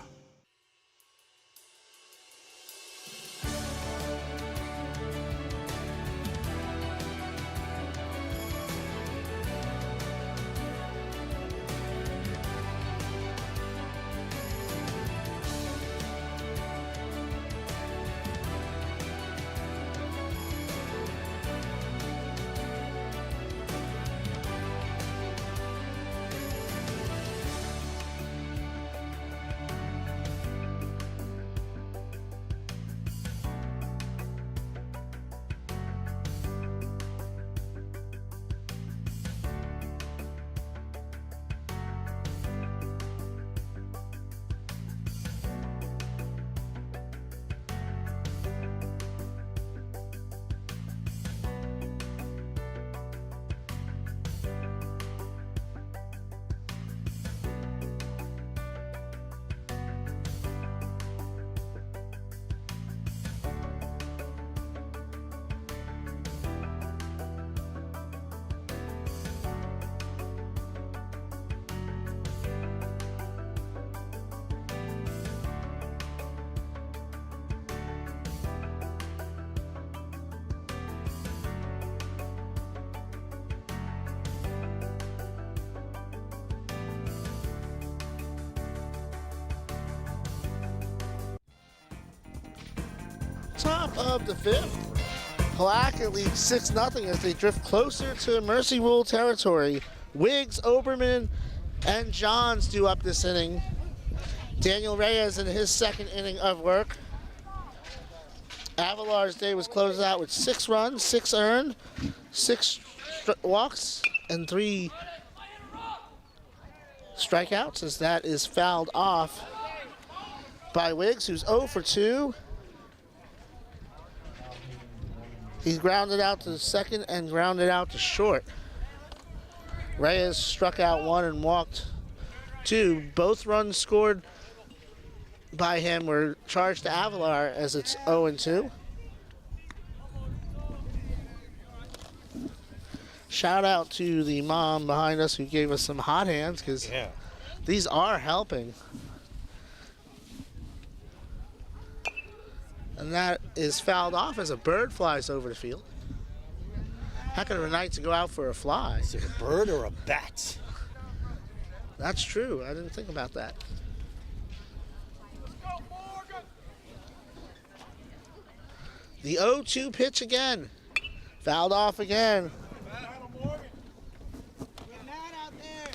Top of the 5th. Palatka leads 6-0 as they drift closer to Mercy Rule territory. Wiggs, Oberman, and Johns do up this inning. Daniel Reyes in his second inning of work. Avalar's day was closed out with 6 runs, 6 earned, 6 walks, and 3 strikeouts as that is fouled off by Wiggs, who's 0 for 2. He's grounded out to second and grounded out to short. Reyes struck out 1 and walked 2. Both runs scored by him were charged to Avalar as it's 0-2. Shout out to the mom behind us who gave us some hot hands because these are helping. And that is fouled off as a bird flies over the field. Heck of a night to go out for a fly. Is it a bird or a bat? That's true. I didn't think about that. The 0-2 pitch again. Fouled off again. Get mad out there.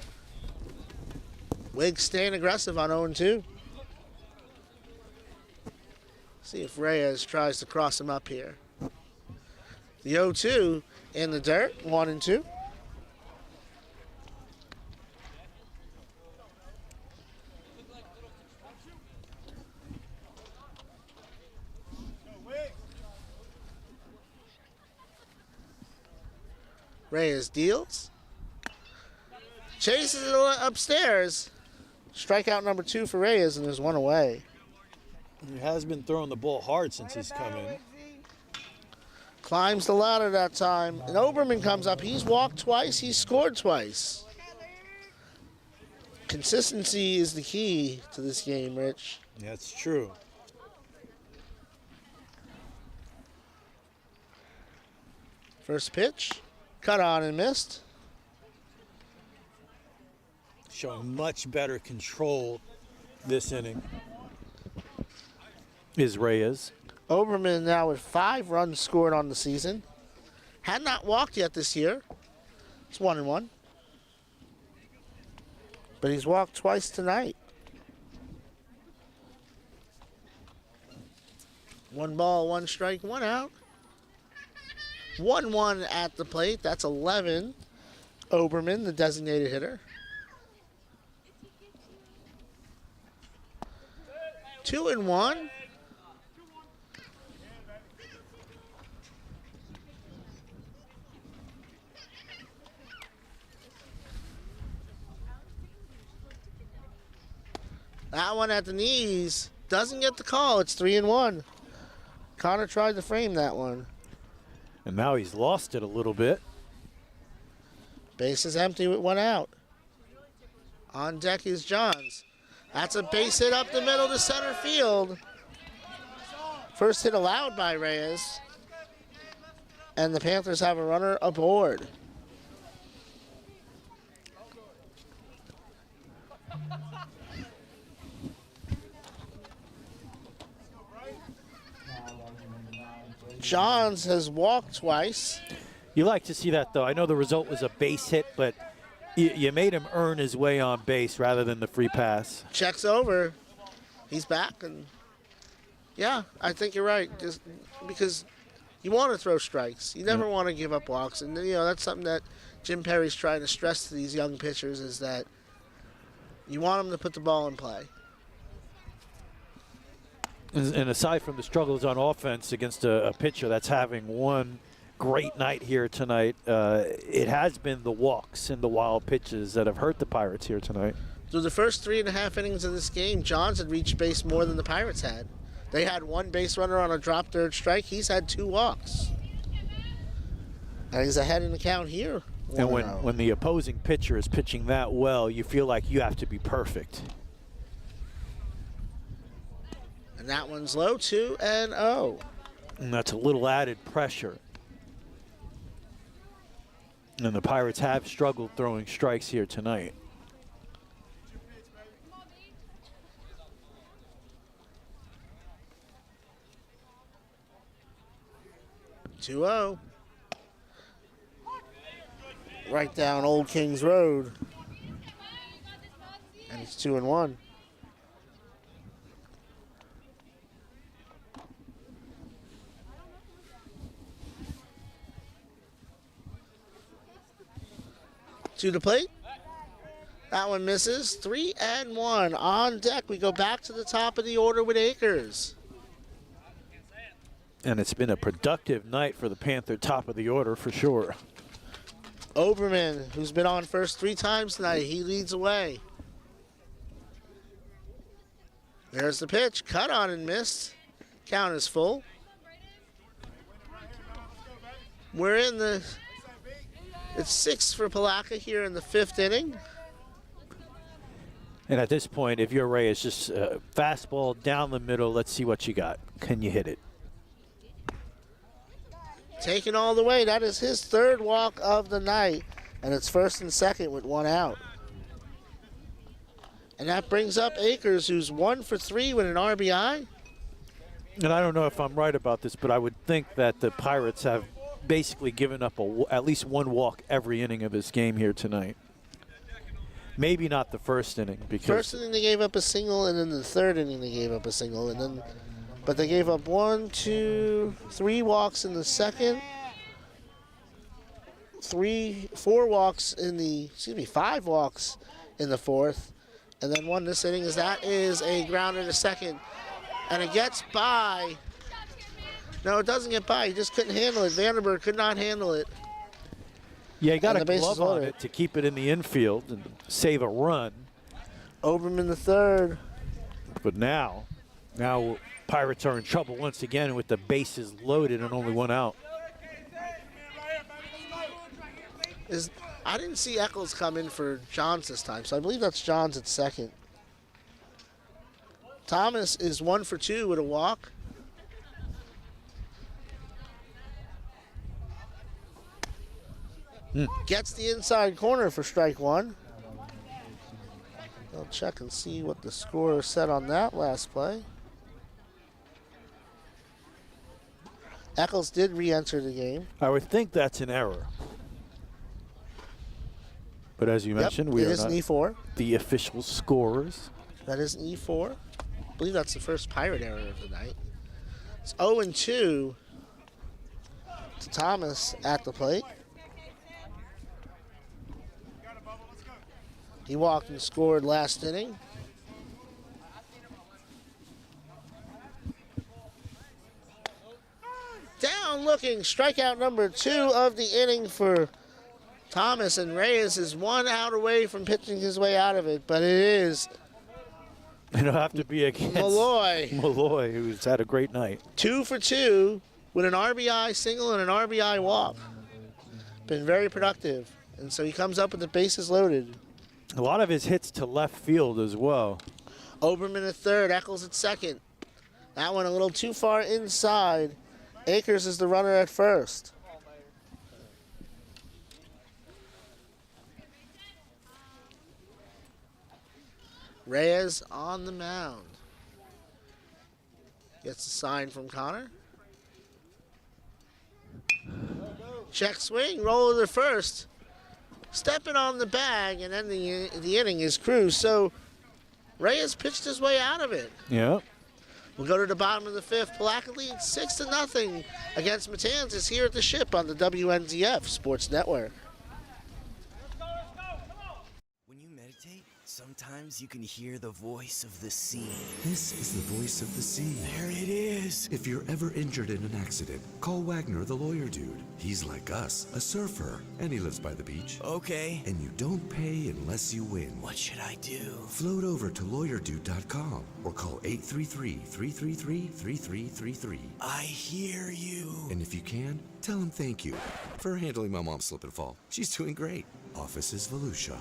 Wiggs staying aggressive on 0-2. See if Reyes tries to cross him up here. The 0-2 in the dirt, 1-2. Reyes deals. Chases it upstairs. Strikeout number 2 for Reyes, and there's one away. He has been throwing the ball hard since he's come in. Climbs the ladder that time. And Oberman comes up. He's walked twice. He's scored twice. Consistency is the key to this game, Rich. That's true. First pitch. Cut on and missed. Showing much better control this inning is Reyes. Oberman now with 5 runs scored on the season. Had not walked yet this year. It's 1-1. But he's walked twice tonight. 1 ball, 1 strike, 1 out. 1-1 at the plate. That's 11. Oberman, the designated hitter. 2-1. That one at the knees doesn't get the call. It's 3-1. Connor tried to frame that one. And now he's lost it a little bit. Base is empty with 1 out. On deck is Johns. That's a base hit up the middle to center field. First hit allowed by Reyes. And the Panthers have a runner aboard. Johns has walked twice. You like to see that, though. I know the result was a base hit, but you made him earn his way on base rather than the free pass. Checks over. He's back, and yeah, I think you're right. Just because you want to throw strikes, you never want to give up walks, and you know that's something that Jim Perry's trying to stress to these young pitchers is that you want them to put the ball in play. And aside from the struggles on offense against a pitcher that's having one great night here tonight, it has been the walks and the wild pitches that have hurt the Pirates here tonight. Through the first 3.5 innings of this game, Johns had reached base more than the Pirates had. They had 1 base runner on a drop third strike. He's had 2 walks. And he's ahead in the count here. And when the opposing pitcher is pitching that well, you feel like you have to be perfect. And that one's low, 2-0. And that's a little added pressure. And the Pirates have struggled throwing strikes here tonight. Two-0. Right down Old Kings Road. And it's 2-1. To the plate. That one misses. 3-1. On deck, we go back to the top of the order with Akers. And it's been a productive night for the Panther top of the order for sure. Oberman, who's been on first 3 times tonight, he leads away. There's the pitch. Cut on and missed. Count is full. We're in the... It's 6 for Palatka here in the 5th inning. And at this point, if you're Reyes, just fastball down the middle. Let's see what you got. Can you hit it? taken all the way. That is his third walk of the night, and it's first and second with one out. And that brings up Akers, who's 1 for 3 with an RBI. And I don't know if I'm right about this, but I would think that the Pirates have basically given up at least one walk every inning of this game here tonight. Maybe not the first inning, because First inning they gave up a single, and then the third inning they gave up a single, and then, but they gave up 1, 2, 3 walks in the second, 5 walks in the fourth, and then 1 this inning. That is a grounder to second, and it gets by. No, it doesn't get by. He just couldn't handle it. Vandenberg could not handle it. yeah, you got and a the bases glove on loaded. it to keep it in the infield and save a run. Oberman the third. But now Pirates are in trouble once again with the bases loaded and only one out. I didn't see Eccles come in for Johns this time, so I believe that's Johns at second. Thomas is 1 for 2 with a walk. Gets the inside corner for strike 1. I'll check and see what the score said on that last play. Eccles did re-enter the game. I would think that's an error. But as you mentioned, we it are is not an E4. the official scorers. That is an E4. I believe that's the first Pirate error of the night. It's 0-2 to Thomas at the plate. He walked and scored last inning. Down looking, strikeout number 2 of the inning for Thomas, and Reyes is 1 out away from pitching his way out of it, but it is It'll have to be against Malloy. Malloy, who's had a great night. 2 for 2 with an RBI single and an RBI walk. Been very productive, and so he comes up with the bases loaded. A lot of his hits to left field as well. Oberman at third, Eccles at second. That one a little too far inside. Akers is the runner at first. Reyes on the mound. Gets a sign from Connor. Check swing, roll to the first. Stepping on the bag, and then the inning is Cruz. So Reyes pitched his way out of it. Yeah. We'll go to the bottom of the fifth. Palatka leads 6-0 against Matanzas here at the Ship on the WNZF Sports Network. When you meditate, sometimes you can hear the voice of the sea. This is the voice of the sea. There it is. If you're ever injured in an accident, call Wagner the lawyer dude. He's like us, a surfer, and he lives by the beach. Okay. And you don't pay unless you win. What should I do? Float over to lawyerdude.com or call 833-333-3333. I hear you. And if you can, tell him thank you for handling my mom's slip and fall. She's doing great. Office is Volusia.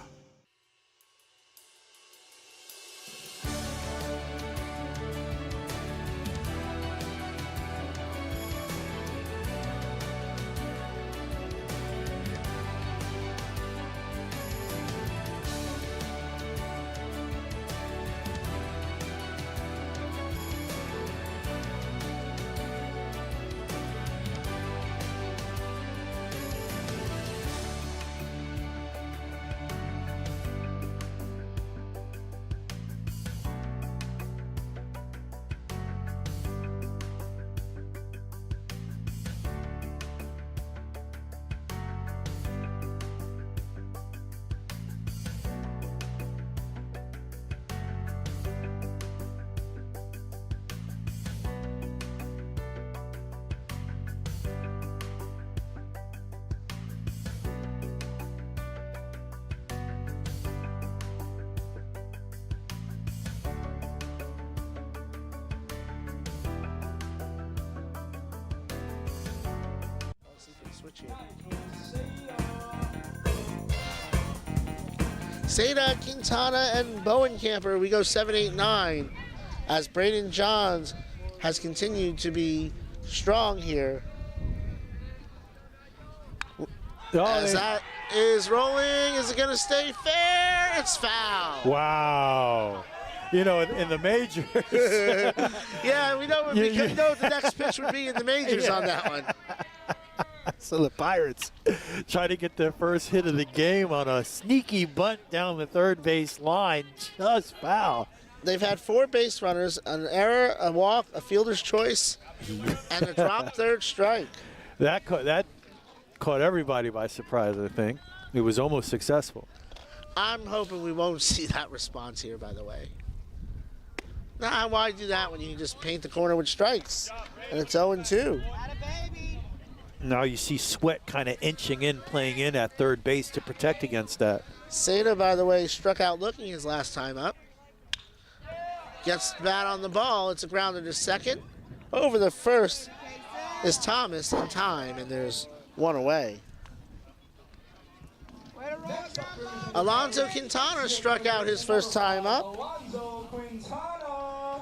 Seda, Quintana, and Bowenkamper, we go 7, 8, 9 as Braden Johns has continued to be strong here. Oh, As that is rolling, is it going to stay fair? It's foul. Wow. You know, in the majors. Yeah, we know what the next pitch would be in the majors on that one. So the Pirates try to get their first hit of the game on a sneaky bunt down the third base line. Just foul. They've had 4 base runners, an error, a walk, a fielder's choice, and a drop third strike. That caught everybody by surprise, I think. It was almost successful. I'm hoping we won't see that response here, by the way. Nah, why do that when you can just paint the corner with strikes? And it's 0-2. Now you see Sweat kind of inching in, playing in at third base to protect against that. Seda, by the way, struck out looking his last time up. Gets the bat on the ball. It's a grounder to second. Over the first is Thomas in time, and there's 1 away. Alonzo Quintana struck out his first time up. Alonzo Quintana.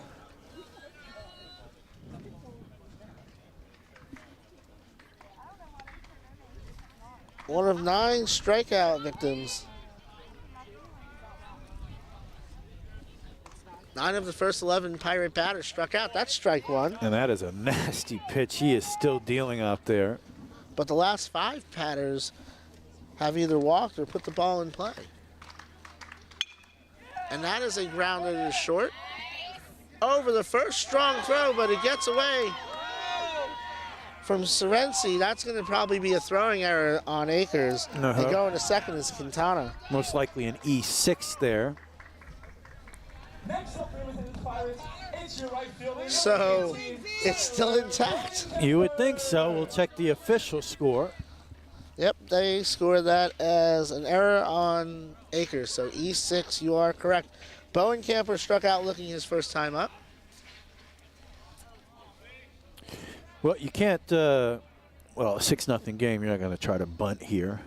One of 9 strikeout victims. 9 of the first 11 Pirate batters struck out. That's strike 1. And that is a nasty pitch. He is still dealing out there. But the last 5 batters have either walked or put the ball in play. And that is a grounder to short. Over the first, strong throw, but it gets away from Serency. That's going to probably be a throwing error on Akers. And going to second is Quintana. Most likely an E6 there. Next up here within the Pirates, it's your right fielder. So it's still intact. You would think so. We'll check the official score. Yep, they scored that as an error on Akers. So E6, you are correct. Bowen Camper struck out looking his first time up. Well, you can't, well, a 6-0 game, you're not going to try to bunt here.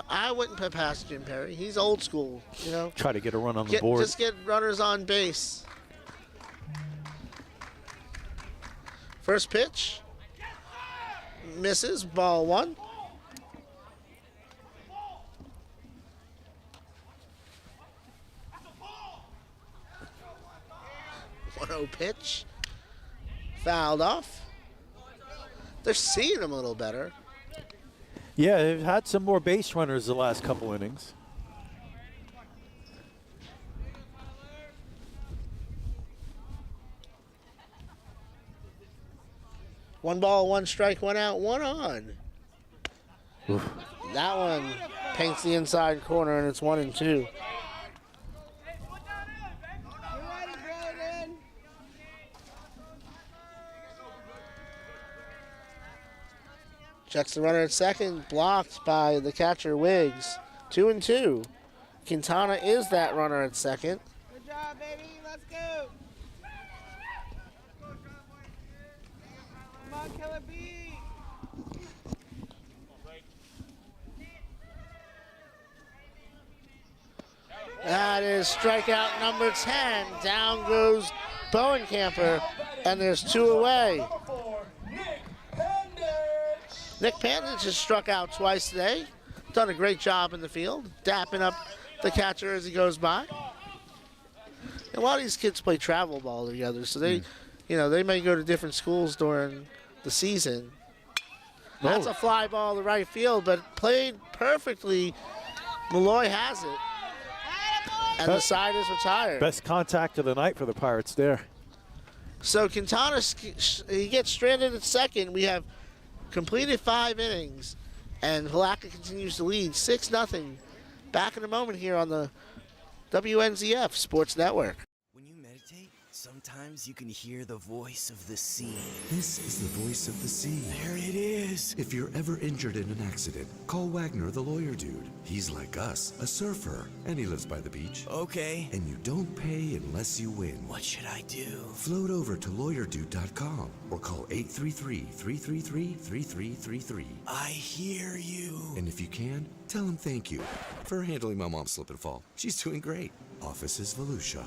I wouldn't put past Jim Perry. He's old school, you know. Try to get a run on the board. Just get runners on base. First pitch. Misses, ball 1. One-0 pitch. Fouled off. They're seeing him a little better. Yeah, they've had some more base runners the last couple innings. One ball, 1 strike, 1 out, 1 on. Oof. That one paints the inside corner, and it's 1-2. Checks the runner at second, blocked by the catcher Wiggs. 2-2. Quintana is that runner at second. Good job, baby. Let's go. Come on, Killer B. That is strikeout number 10. Down goes Bowenkamper, and there's 2 away. Nick Pandage has struck out twice today. Done a great job in the field, dapping up the catcher as he goes by. And a lot of these kids play travel ball together, so they, they may go to different schools during the season. That's a fly ball to right field, but played perfectly. Malloy has it. And the side is retired. Best contact of the night for the Pirates there. So Quintana, he gets stranded at second. We have completed 5 innings, and Palatka continues to lead 6-0. Back in a moment here on the WNZF Sports Network. When you meditate, sometimes you can hear the voice of the sea. This is the voice of the sea. There it is. If you're ever injured in an accident, call Wagner the lawyer dude. He's like us, a surfer, and he lives by the beach. Okay. And you don't pay unless you win. What should I do? Float over to lawyerdude.com or call 833-333-3333. I hear you. And if you can, tell him thank you for handling my mom's slip and fall. She's doing great. Office is Volusia.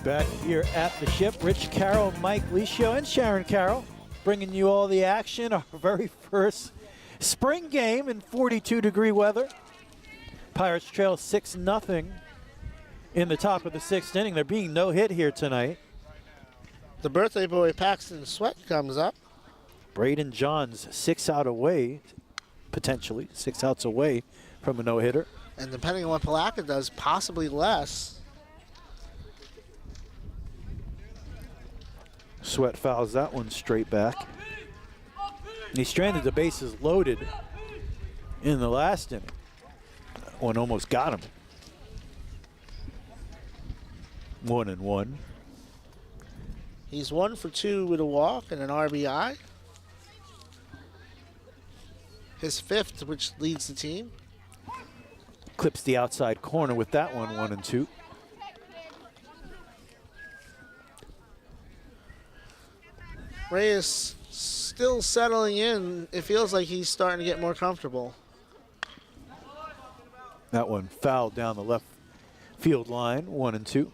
Back here at the ship, Rich Carroll, Mike Licio, and Sharon Carroll bringing you all the action. Our very first spring game in 42-degree weather. Pirates trail 6-0 in the top of the 6th inning. There being no hit here tonight. The birthday boy Paxton Sweat comes up. Braden Johns 6 out away, potentially 6 outs away from a no-hitter. And depending on what Palatka does, possibly less. Sweat fouls that one straight back. He stranded the bases loaded in the last inning. That one almost got him. 1-1. He's 1 for 2 with a walk and an RBI. His 5th, which leads the team. Clips the outside corner with that one, 1-2. Reyes still settling in. It feels like he's starting to get more comfortable. That one fouled down the left field line, 1-2.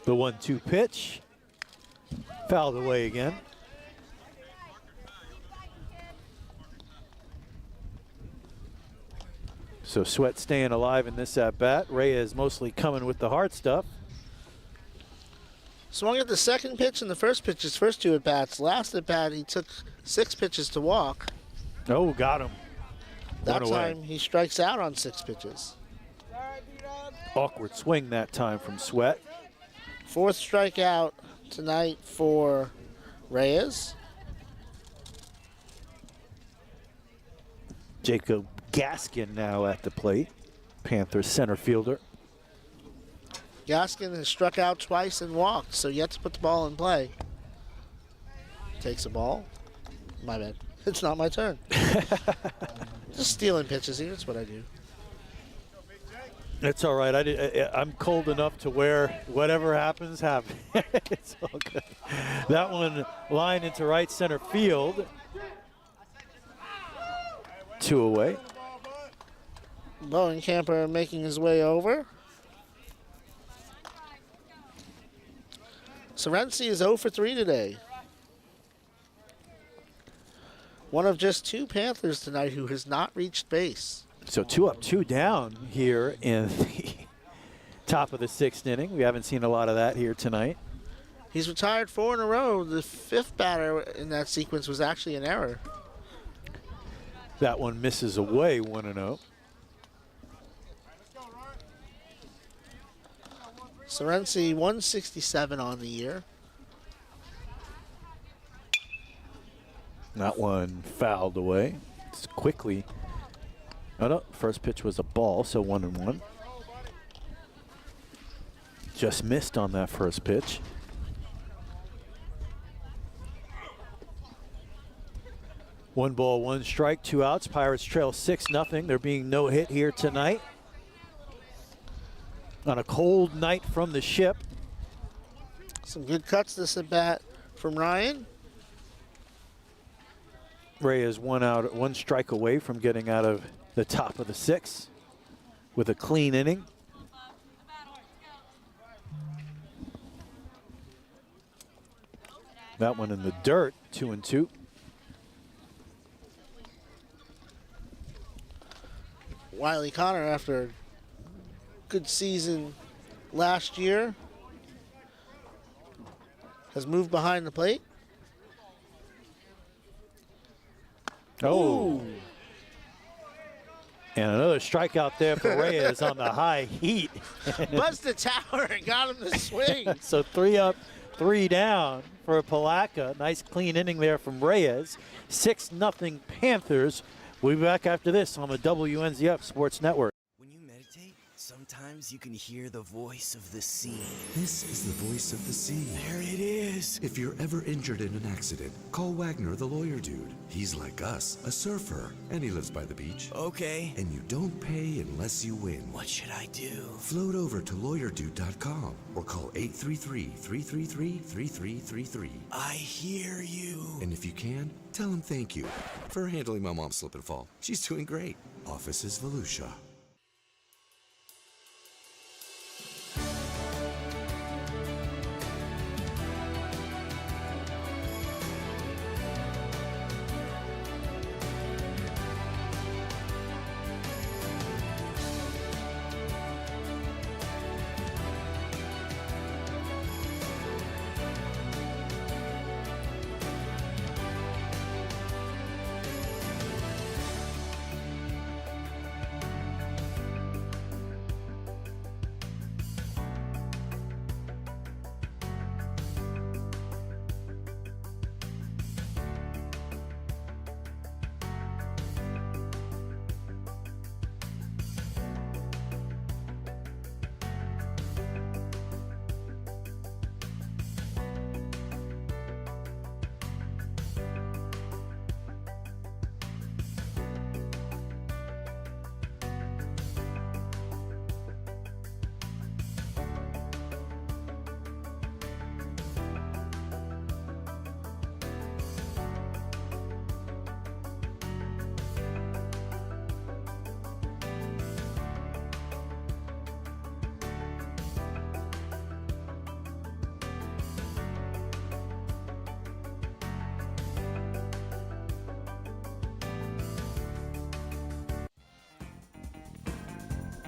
The 1-2 pitch, fouled away again. So Sweat staying alive in this at-bat. Reyes mostly coming with the hard stuff. Swung at the second pitch and the first pitch, his first 2 at-bats. Last at-bat, he took 6 pitches to walk. Oh, got him. That One away. time, he strikes out on 6 pitches. Awkward swing that time from Sweat. 4th strikeout tonight for Reyes. Jacob Gaskin now at the plate. Panthers center fielder. Gaskin has struck out twice and walked, so yet to put the ball in play. Takes a ball. My bad. It's not my turn. Just stealing pitches here. That's what I do. It's all right. I'm cold enough to where whatever happens, happens. It's all good. That one lined into right center field. 2 away. Bowenkamper making his way over. Sorensi is 0 for 3 today. One of just 2 Panthers tonight who has not reached base. So 2 up, 2 down here in the top of the 6th inning. We haven't seen a lot of that here tonight. He's retired 4 in a row. The 5th batter in that sequence was actually an error. That one misses away, 1-0. Sorensi 167 on the year. That one fouled away. It's quickly. Oh no, first pitch was a ball, so 1-1. Just missed on that first pitch. One ball, 1 strike, 2 outs. Pirates trail 6-0. There being no hit here tonight. On a cold night from the ship. Some good cuts this at bat from Ryan. Ray is 1 out, 1 strike away from getting out of the top of the 6th with a clean inning. That one in the dirt, 2-2. Wiley Connor, after a good season last year, has moved behind the plate. Oh. And another strikeout there for Reyes on the high heat. Buzzed the tower and got him to swing. So 3 up, 3 down for Palatka. Nice clean inning there from Reyes. 6-0 Panthers. We'll be back after this on the WNZF Sports Network. When you meditate, sometimes Sometimes you can hear the voice of the sea. This is the voice of the sea. There it is. If you're ever injured in an accident, call Wagner the lawyer dude. He's like us, a surfer, and he lives by the beach. Okay. And you don't pay unless you win. What should I do? Float over to lawyerdude.com or call 833-333-3333. I hear you. And if you can, tell him thank you for handling my mom's slip and fall. She's doing great. Office is Volusia.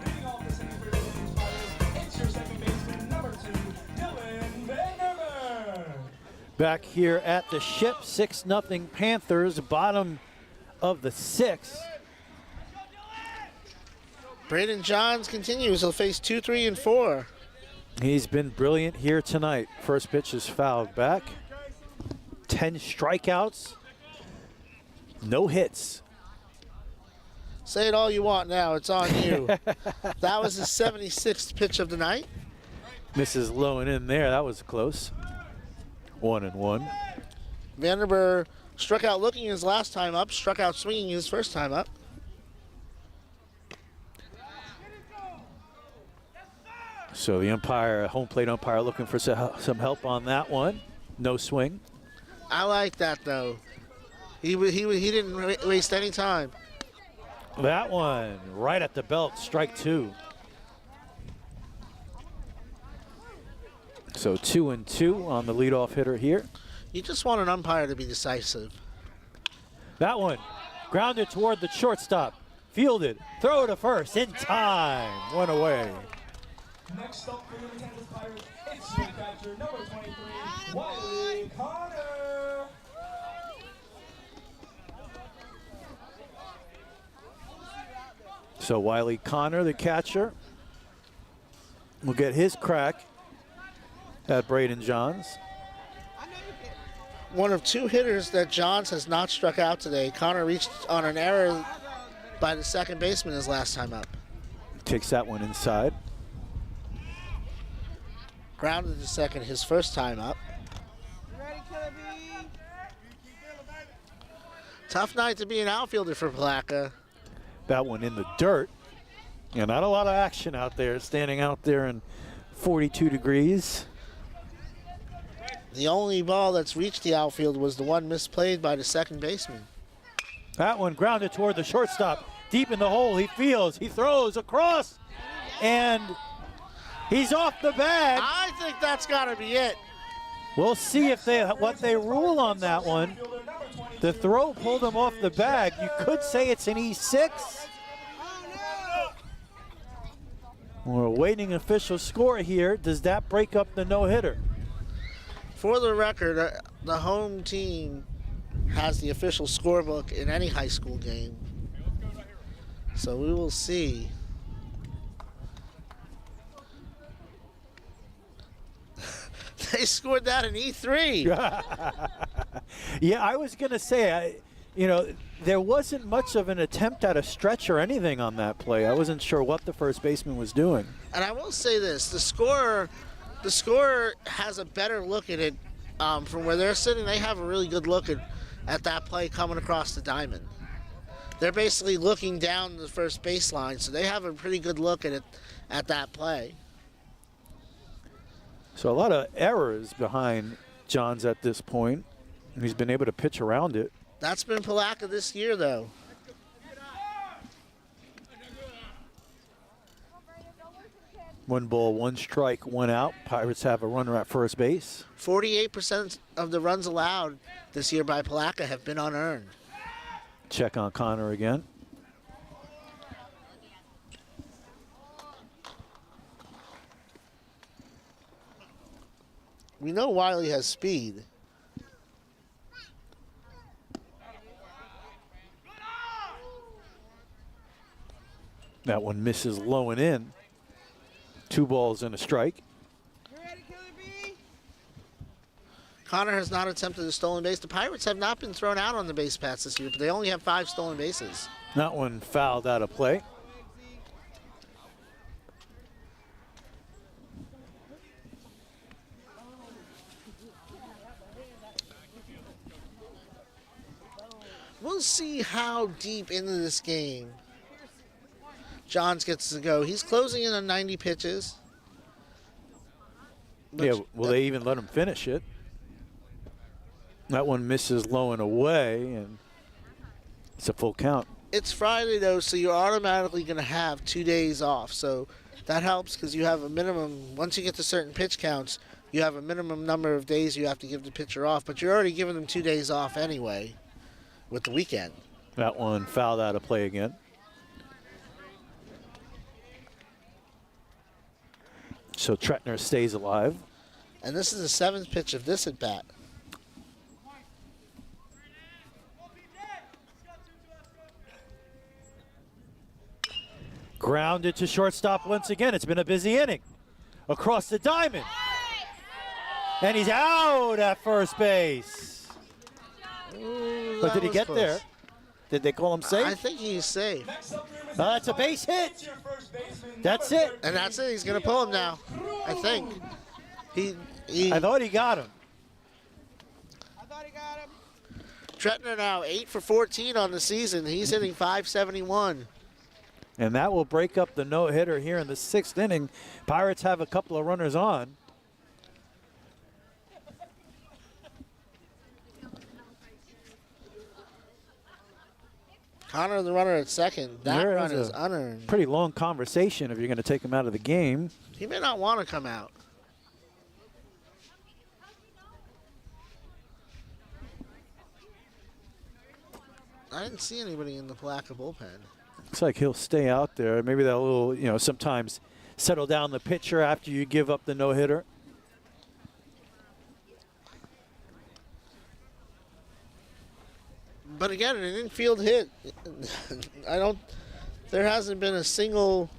Leading off the second for the Pirates, it's your second baseman, number 2, Dylan Vandermeer. Back here at the ship, 6-0 Panthers, bottom of the 6th. Braden Johns continues. He'll face 2, 3, and 4. He's been brilliant here tonight. First pitch is fouled back. 10 strikeouts, no hits. Say it all you want now. It's on you. That was his 76th pitch of the night. Misses low and in there. That was close. 1-1. Vandermeer struck out looking his last time up, struck out swinging his first time up. So the umpire, home plate umpire, looking for some help on that one. No swing. I like that though. He didn't waste any time. That one right at the belt, strike 2. So 2-2 on the leadoff hitter here. You just want an umpire to be decisive. That one grounded toward the shortstop. Fielded, throw to first in time. One away. Next up for the Matanzas Pirates, it's your catcher, number 23, Wiley Connor. So Wiley Connor, the catcher, will get his crack at Braden Johns. One of 2 hitters that Johns has not struck out today. Connor reached on an error by the second baseman his last time up. Takes that one inside. Grounded to second his first time up. You ready, Killer B? Tough night to be an outfielder for Palatka. That one in the dirt. Yeah, not a lot of action out there, standing out there in 42 degrees. The only ball that's reached the outfield was the one misplayed by the second baseman. That one grounded toward the shortstop. Deep in the hole, he fields, he throws across, and he's off the bag. I think that's got to be it. We'll see if what they rule on that one. The throw pulled him off the bag. You could say it's an E6. We're awaiting official score here. Does that break up the no-hitter? For the record, the home team has the official scorebook in any high school game. So we will see. They scored that in E3. Yeah, I was going to say, you know, there wasn't much of an attempt at a stretch or anything on that play. I wasn't sure what the first baseman was doing. And I will say this, the scorer has a better look at it from where they're sitting. They have a really good look at that play coming across the diamond. They're basically looking down the first baseline, so they have a pretty good look at it at that play. So a lot of errors behind Johns at this point. He's been able to pitch around it. That's been Palatka this year, though. One ball, one strike, one out. Pirates have a runner at first base. 48% of the runs allowed this year by Palatka have been unearned. Check on Connor again. We know Wiley has speed. That one misses low and in. 2 balls and a strike. Connor has not attempted a stolen base. The Pirates have not been thrown out on the base paths this year, but they only have 5 stolen bases. That one fouled out of play. We'll see how deep into this game Johns gets to go. He's closing in on 90 pitches. Yeah, will they even let him finish it? That one misses low and away, and it's a full count. It's Friday, though, so you're automatically going to have 2 days off. So that helps because you have a minimum. Once you get to certain pitch counts, you have a minimum number of days you have to give the pitcher off. But you're already giving them 2 days off anyway with the weekend. That one fouled out of play again. So Tretner stays alive. And this is the 7th pitch of this at bat. Grounded to shortstop once again. It's been a busy inning. Across the diamond. And he's out at first base. Ooh, But did he get close. there? Did they call him safe? I think he's safe. That's a base hit. That's it. And that's it. He's going to pull him now. I think. I thought he got him. Tretner now 8 for 14 on the season. He's hitting .571. And that will break up the no-hitter here in the 6th inning. Pirates have a couple of runners on. Connor, the runner at second. That There run is is unearned. Pretty long conversation if you're going to take him out of the game. He may not want to come out. I didn't see anybody in the Palatka bullpen. Looks like he'll stay out there. Maybe that will, sometimes settle down the pitcher after you give up the no-hitter. But again, an infield hit. There hasn't been a single.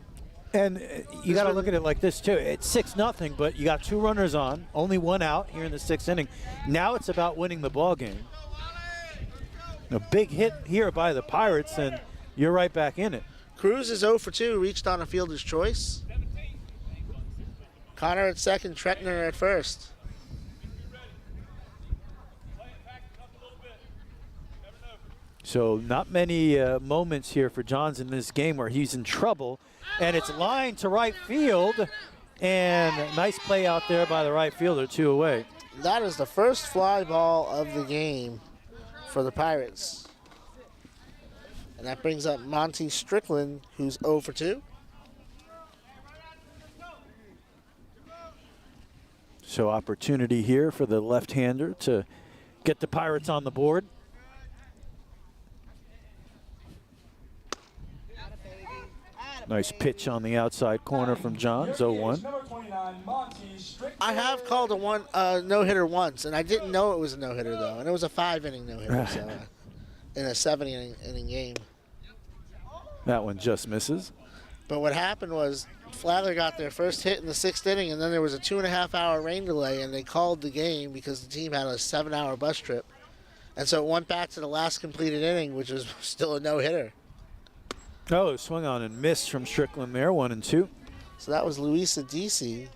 And you got to look at it like this, too. It's 6-0, but you got 2 runners on, only 1 out here in the 6th inning. Now it's about winning the ball game. A big hit here by the Pirates, and you're right back in it. Cruz is 0 for 2, reached on a fielder's choice. Connor at second, Tretner at first. So not many moments here for Johns in this game where he's in trouble. And it's lined to right field. And nice play out there by the right fielder, 2 away. That is the first fly ball of the game for the Pirates. And that brings up Monty Strickland, who's 0 for 2. So opportunity here for the left-hander to get the Pirates on the board. Nice pitch on the outside corner from Johns, 0-1. I have called a no-hitter once, and I didn't know it was a no-hitter, though. And it was a 5-inning no-hitter, so in a 7-inning game. That one just misses. But what happened was Flagler got their first hit in the 6th inning, and then there was a 2.5-hour rain delay, and they called the game because the team had a 7-hour bus trip. And so it went back to the last completed inning, which was still a no-hitter. Oh, swung on and missed from Strickland there, 1-2. So that was Luis Adisi,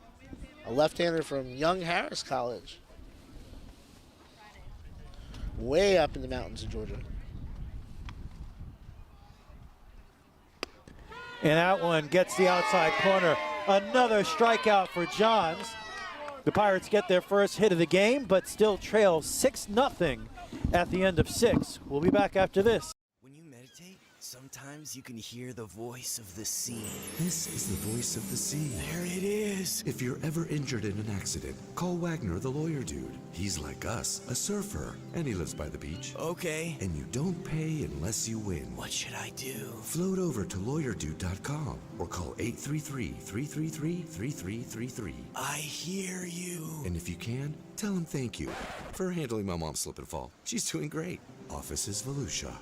a left-hander from Young Harris College. Way up in the mountains of Georgia. And that one gets the outside corner. Another strikeout for Johns. The Pirates get their first hit of the game, but still trail 6-0 at the end of 6. We'll be back after this. When you meditate, sometimes you can hear the voice of the sea. This is the voice of the sea. There it is. If you're ever injured in an accident, call Wagner the lawyer dude. He's like us, a surfer, and he lives by the beach. Okay. And you don't pay unless you win. What should I do? Float over to lawyerdude.com or call 833-333-3333. I hear you. And if you can, tell him thank you for handling my mom's slip and fall. She's doing great. Office is Volusia.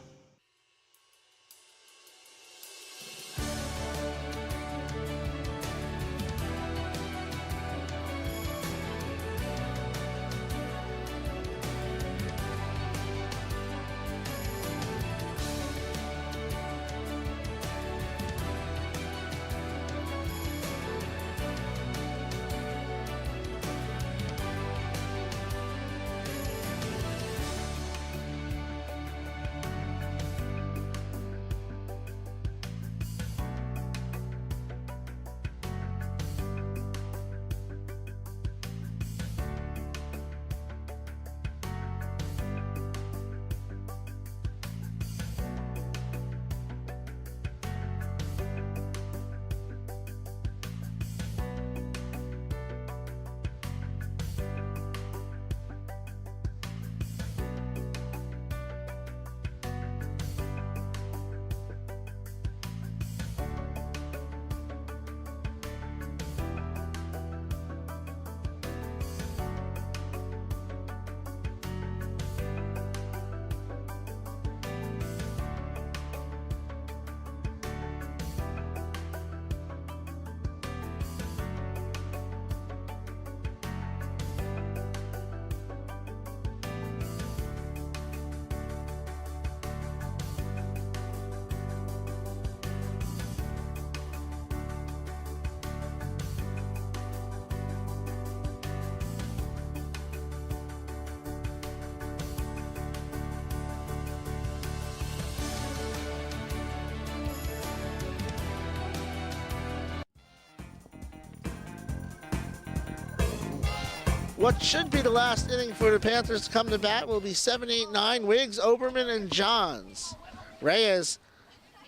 What should be the last inning for the Panthers to come to bat will be 7, 8, 9, Wiggs, Oberman, and Johns. Reyes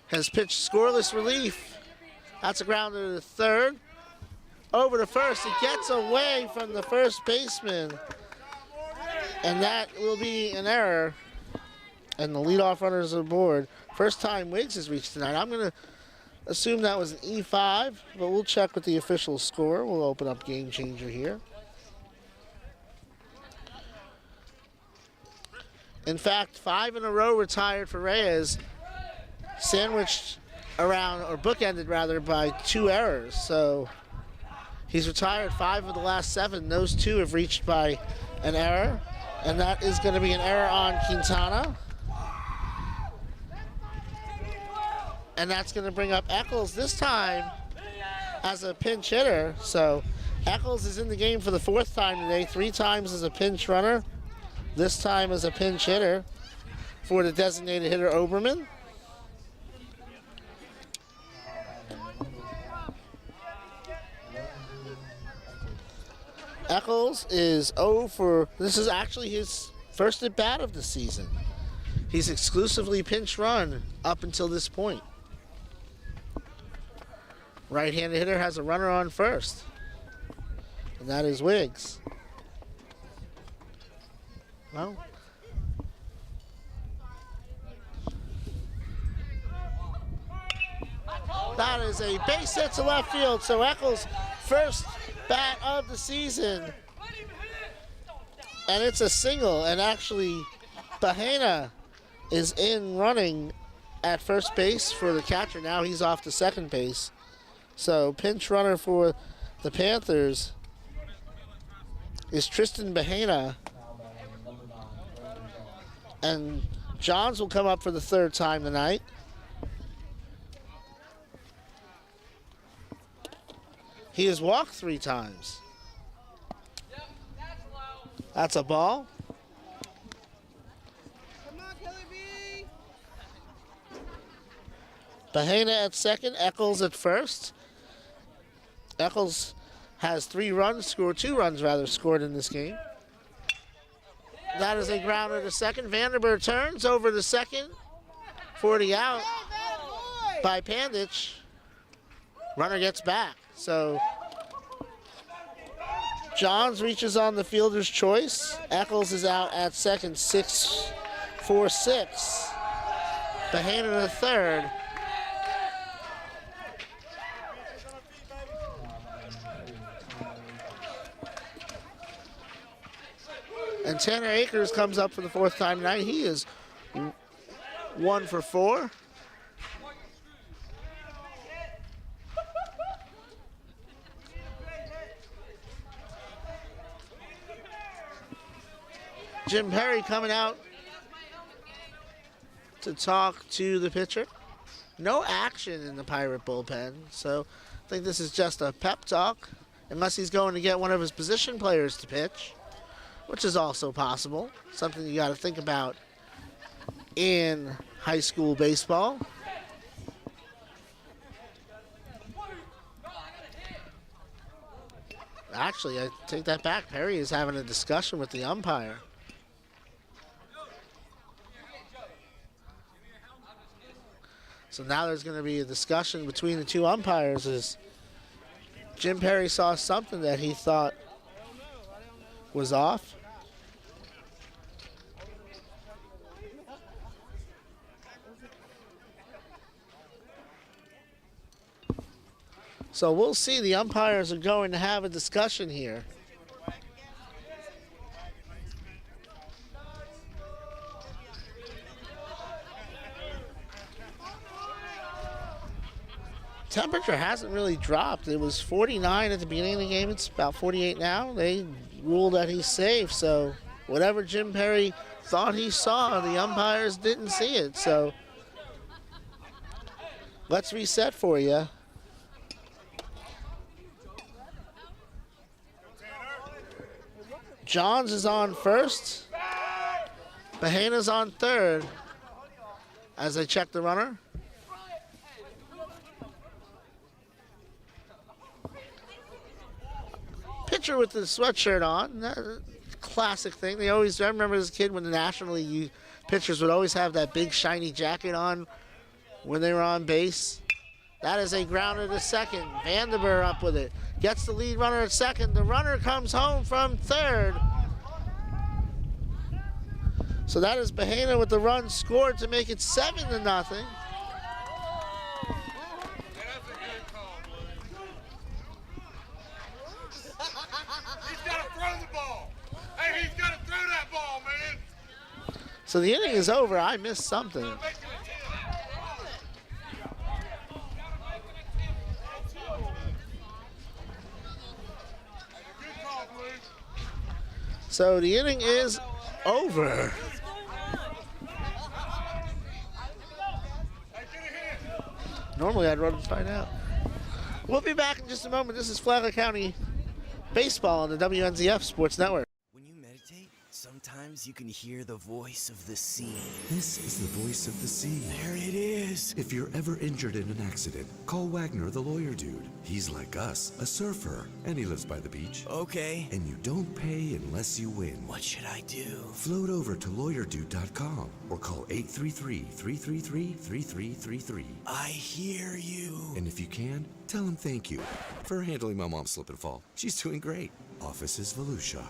has pitched scoreless relief. That's a grounder to the third. Over to first. He gets away from the first baseman. And that will be an error. And the leadoff runner is aboard. First time Wiggs has reached tonight. I'm going to assume that was an E5, but we'll check with the official score. We'll open up Game Changer here. In fact, 5 in a row retired for Reyes, sandwiched around, or bookended rather, by 2 errors. So he's retired 5 of the last 7. Those 2 have reached by an error, and that is going to be an error on Quintana. And that's going to bring up Eccles this time as a pinch hitter. So Eccles is in the game for the 4th time today, 3 times as a pinch runner. This time as a pinch hitter for the designated hitter Oberman. Eccles is 0 for, this is actually his first at bat of the season. He's exclusively pinch run up until this point. Right-handed hitter has a runner on first, and that is Wiggs. Well, that is a base hit to left field. So Eccles' first bat of the season. And it's a single. And actually, Bahena is in running at first base for the catcher. Now he's off to second base. So pinch runner for the Panthers is Tristan Bahena. And Johns will come up for the third time tonight. He has walked 3 times. That's a ball. Come on, Kelly B. Bahena at second, Eccles at first. Eccles has 2 runs scored in this game. That is a grounder to second. Vanderberg turns over to second for the out by Pandich. Runner gets back. So Johns reaches on the fielder's choice. Eccles is out at second, 6-4-6. Bahena to third. And Tanner Akers comes up for the 4th time tonight. He is 1 for 4. Jim Perry coming out to talk to the pitcher. No action in the Pirate bullpen, so I think this is just a pep talk, unless he's going to get one of his position players to pitch, which is also possible. Something you got to think about in high school baseball. Actually, I take that back. Perry is having a discussion with the umpire. So now there's going to be a discussion between the 2 umpires as Jim Perry saw something that he thought was off. So we'll see. The umpires are going to have a discussion here. Temperature hasn't really dropped. It was 49 at the beginning of the game. It's about 48 now. They ruled that he's safe. So whatever Jim Perry thought he saw, the umpires didn't see it. So let's reset for you. Johns is on first. Bahena's on third as they check the runner. Pitcher with the sweatshirt on, classic thing. I remember as a kid when the National League pitchers would always have that big shiny jacket on when they were on base. That is a grounder to second. Vanderberg up with it. Gets the lead runner at second. The runner comes home from third. So that is Bahena with the run scored to make it 7-0. So the inning is over. I missed something. So the inning is over. Normally I'd run and find out. We'll be back in just a moment. This is Flagler County Baseball on the WNZF Sports Network. When you meditate, sometimes you can hear the voice of the sea. This is the voice of the sea. There it is. If you're ever injured in an accident, call Wagner the lawyer dude. He's like us, a surfer, and he lives by the beach. Okay. And you don't pay unless you win. What should I do? Float over to lawyerdude.com or call 833-333-3333. I hear you. And if you can, tell him thank you for handling my mom's slip and fall. She's doing great. Office is Volusia.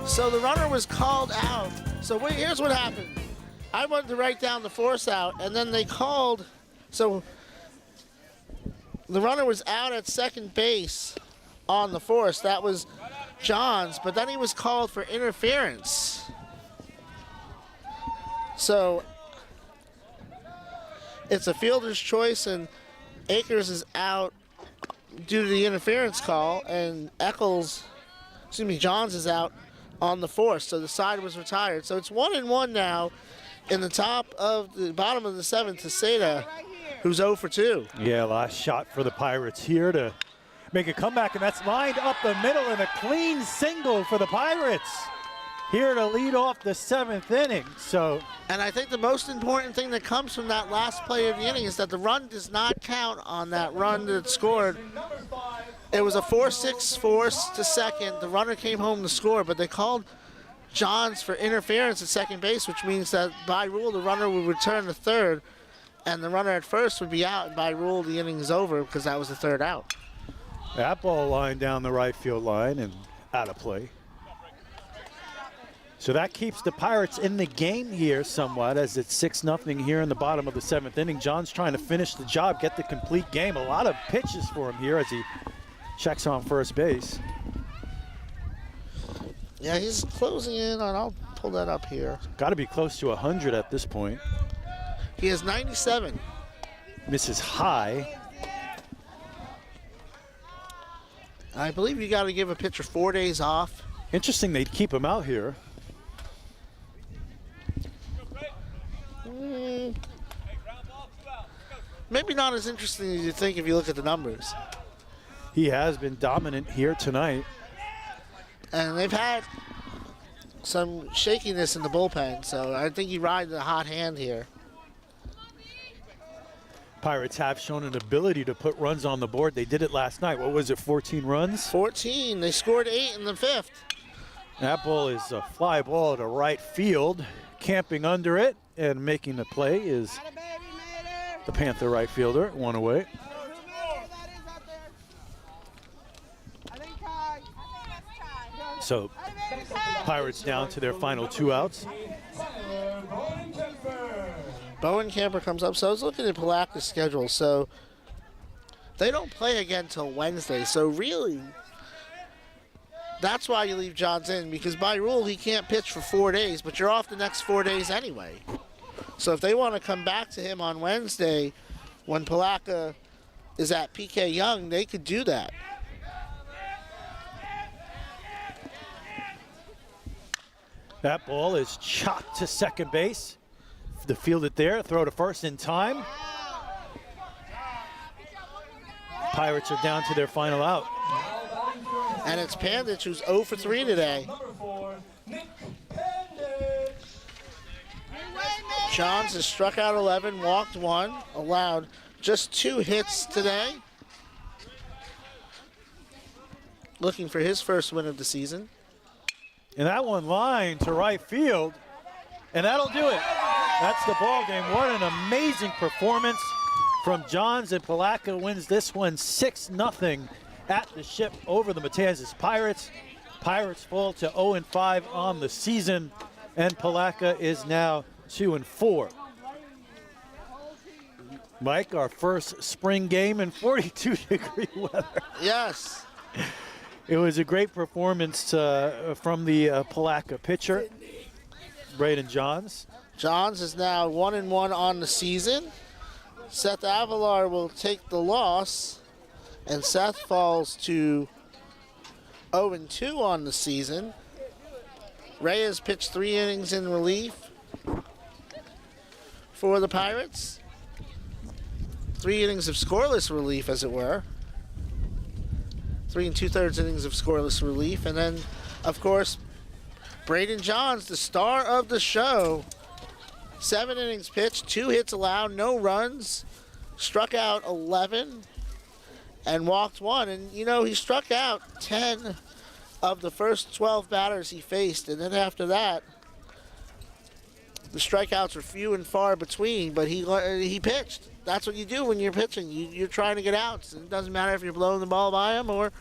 So the runner was called out. So here's what happened. I wanted to write down the force out, and then they called. So the runner was out at second base on the force. That was Johns, but then he was called for interference. So it's a fielder's choice, and Akers is out due to the interference call, and Johns is out on the force, so the side was retired. So it's 1-1 now in the bottom of the seventh to Seda, who's 0 for 2. Yeah, last shot for the Pirates here to make a comeback, and that's lined up the middle and a clean single for the Pirates here to lead off the 7th inning. And I think the most important thing that comes from that last play of the inning is that the run does not count on that run that scored. It was a 4-6 force to second. The runner came home to score, but they called Johns for interference at second base, which means that by rule the runner would return to third, and the runner at first would be out, and by rule the inning is over because that was the third out. That ball lined down the right field line and out of play. So that keeps the Pirates in the game here somewhat, as it's 6-0 here in the bottom of the 7th inning. John's trying to finish the job, get the complete game. A lot of pitches for him here as he checks on first base. Yeah, he's closing in on, I'll pull that up here. Got to be close to 100 at this point. He has 97. Misses high. I believe you got to give a pitcher 4 days off. Interesting they'd keep him out here. Maybe not as interesting as you think if you look at the numbers. He has been dominant here tonight. And they've had some shakiness in the bullpen, so I think you ride the hot hand here. Pirates have shown an ability to put runs on the board. They did it last night. What was it, 14 runs? 14. They scored 8 in the 5th. That ball is a fly ball to right field. Camping under it and making the play is the Panther right fielder, one away. So Pirates down to their final 2 outs. Bowen Camper comes up. So I was looking at Palatka's schedule. So they don't play again till Wednesday. So really, that's why you leave Johns in, because by rule he can't pitch for 4 days, but you're off the next 4 days anyway. So if they want to come back to him on Wednesday when Palatka is at PK Young, they could do that. That ball is chopped to second base. To field it there, throw to first in time. Pirates are down to their final out. And it's Pandich, who's 0 for 3 today. Johns has struck out 11, walked 1, allowed just 2 hits today. Looking for his first win of the season. And that one lined to right field, and that'll do it. That's the ball game. What an amazing performance from Johns, and Palatka wins this one 6-0 at the Ship over the Matanzas Pirates. Pirates fall to 0-5 on the season, and Palatka is now 2-4. Mike, our first spring game in 42-degree weather. Yes. It was a great performance from the Palatka pitcher, Braden Johns. Johns is now 1-1 on the season. Seth Avalar will take the loss, and Seth falls to 0-2 on the season. Reyes pitched 3 innings in relief for the Pirates. 3 innings of scoreless relief, as it were. 3 2/3 innings of scoreless relief. And then, of course, Braden Johns, the star of the show. 7 innings pitched, 2 hits allowed, no runs, struck out 11, and walked 1. And, you know, he struck out 10 of the first 12 batters he faced. And then after that, the strikeouts were few and far between, but he pitched. That's what you do when you're pitching. You're trying to get outs. It doesn't matter if you're blowing the ball by him or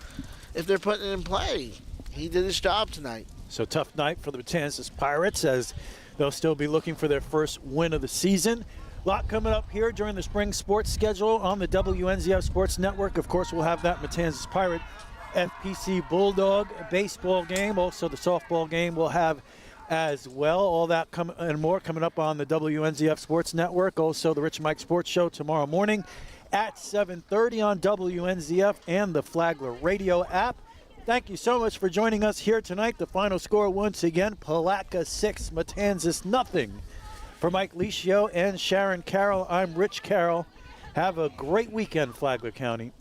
if they're putting it in play. He did his job tonight. So tough night for the Matanzas Pirates as they'll still be looking for their first win of the season. A lot coming up here during the spring sports schedule on the WNZF Sports Network. Of course, we'll have that Matanzas Pirate FPC Bulldog baseball game. Also, the softball game we'll have as well. All that and more coming up on the WNZF Sports Network. Also, the Rich Mike Sports Show tomorrow morning at 7:30 on WNZF and the Flagler radio app. Thank you so much for joining us here tonight. The final score once again, Palatka 6, Matanzas nothing. For Mike Licio and Sharon Carroll, I'm Rich Carroll. Have a great weekend, Flagler County.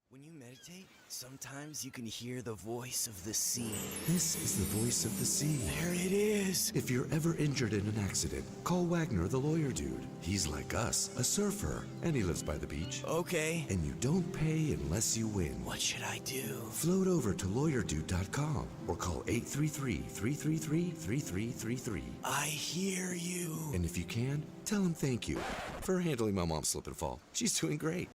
When you meditate, sometimes you can hear the voice of the sea. This is the voice of the sea. There it is. If you're ever injured in an accident, call Wagner the lawyer dude. He's like us, a surfer, and he lives by the beach. Okay. And you don't pay unless you win. What should I do? Float over to lawyerdude.com or call 833-333-3333. I hear you. And if you can, tell him thank you for handling my mom's slip and fall. She's doing great.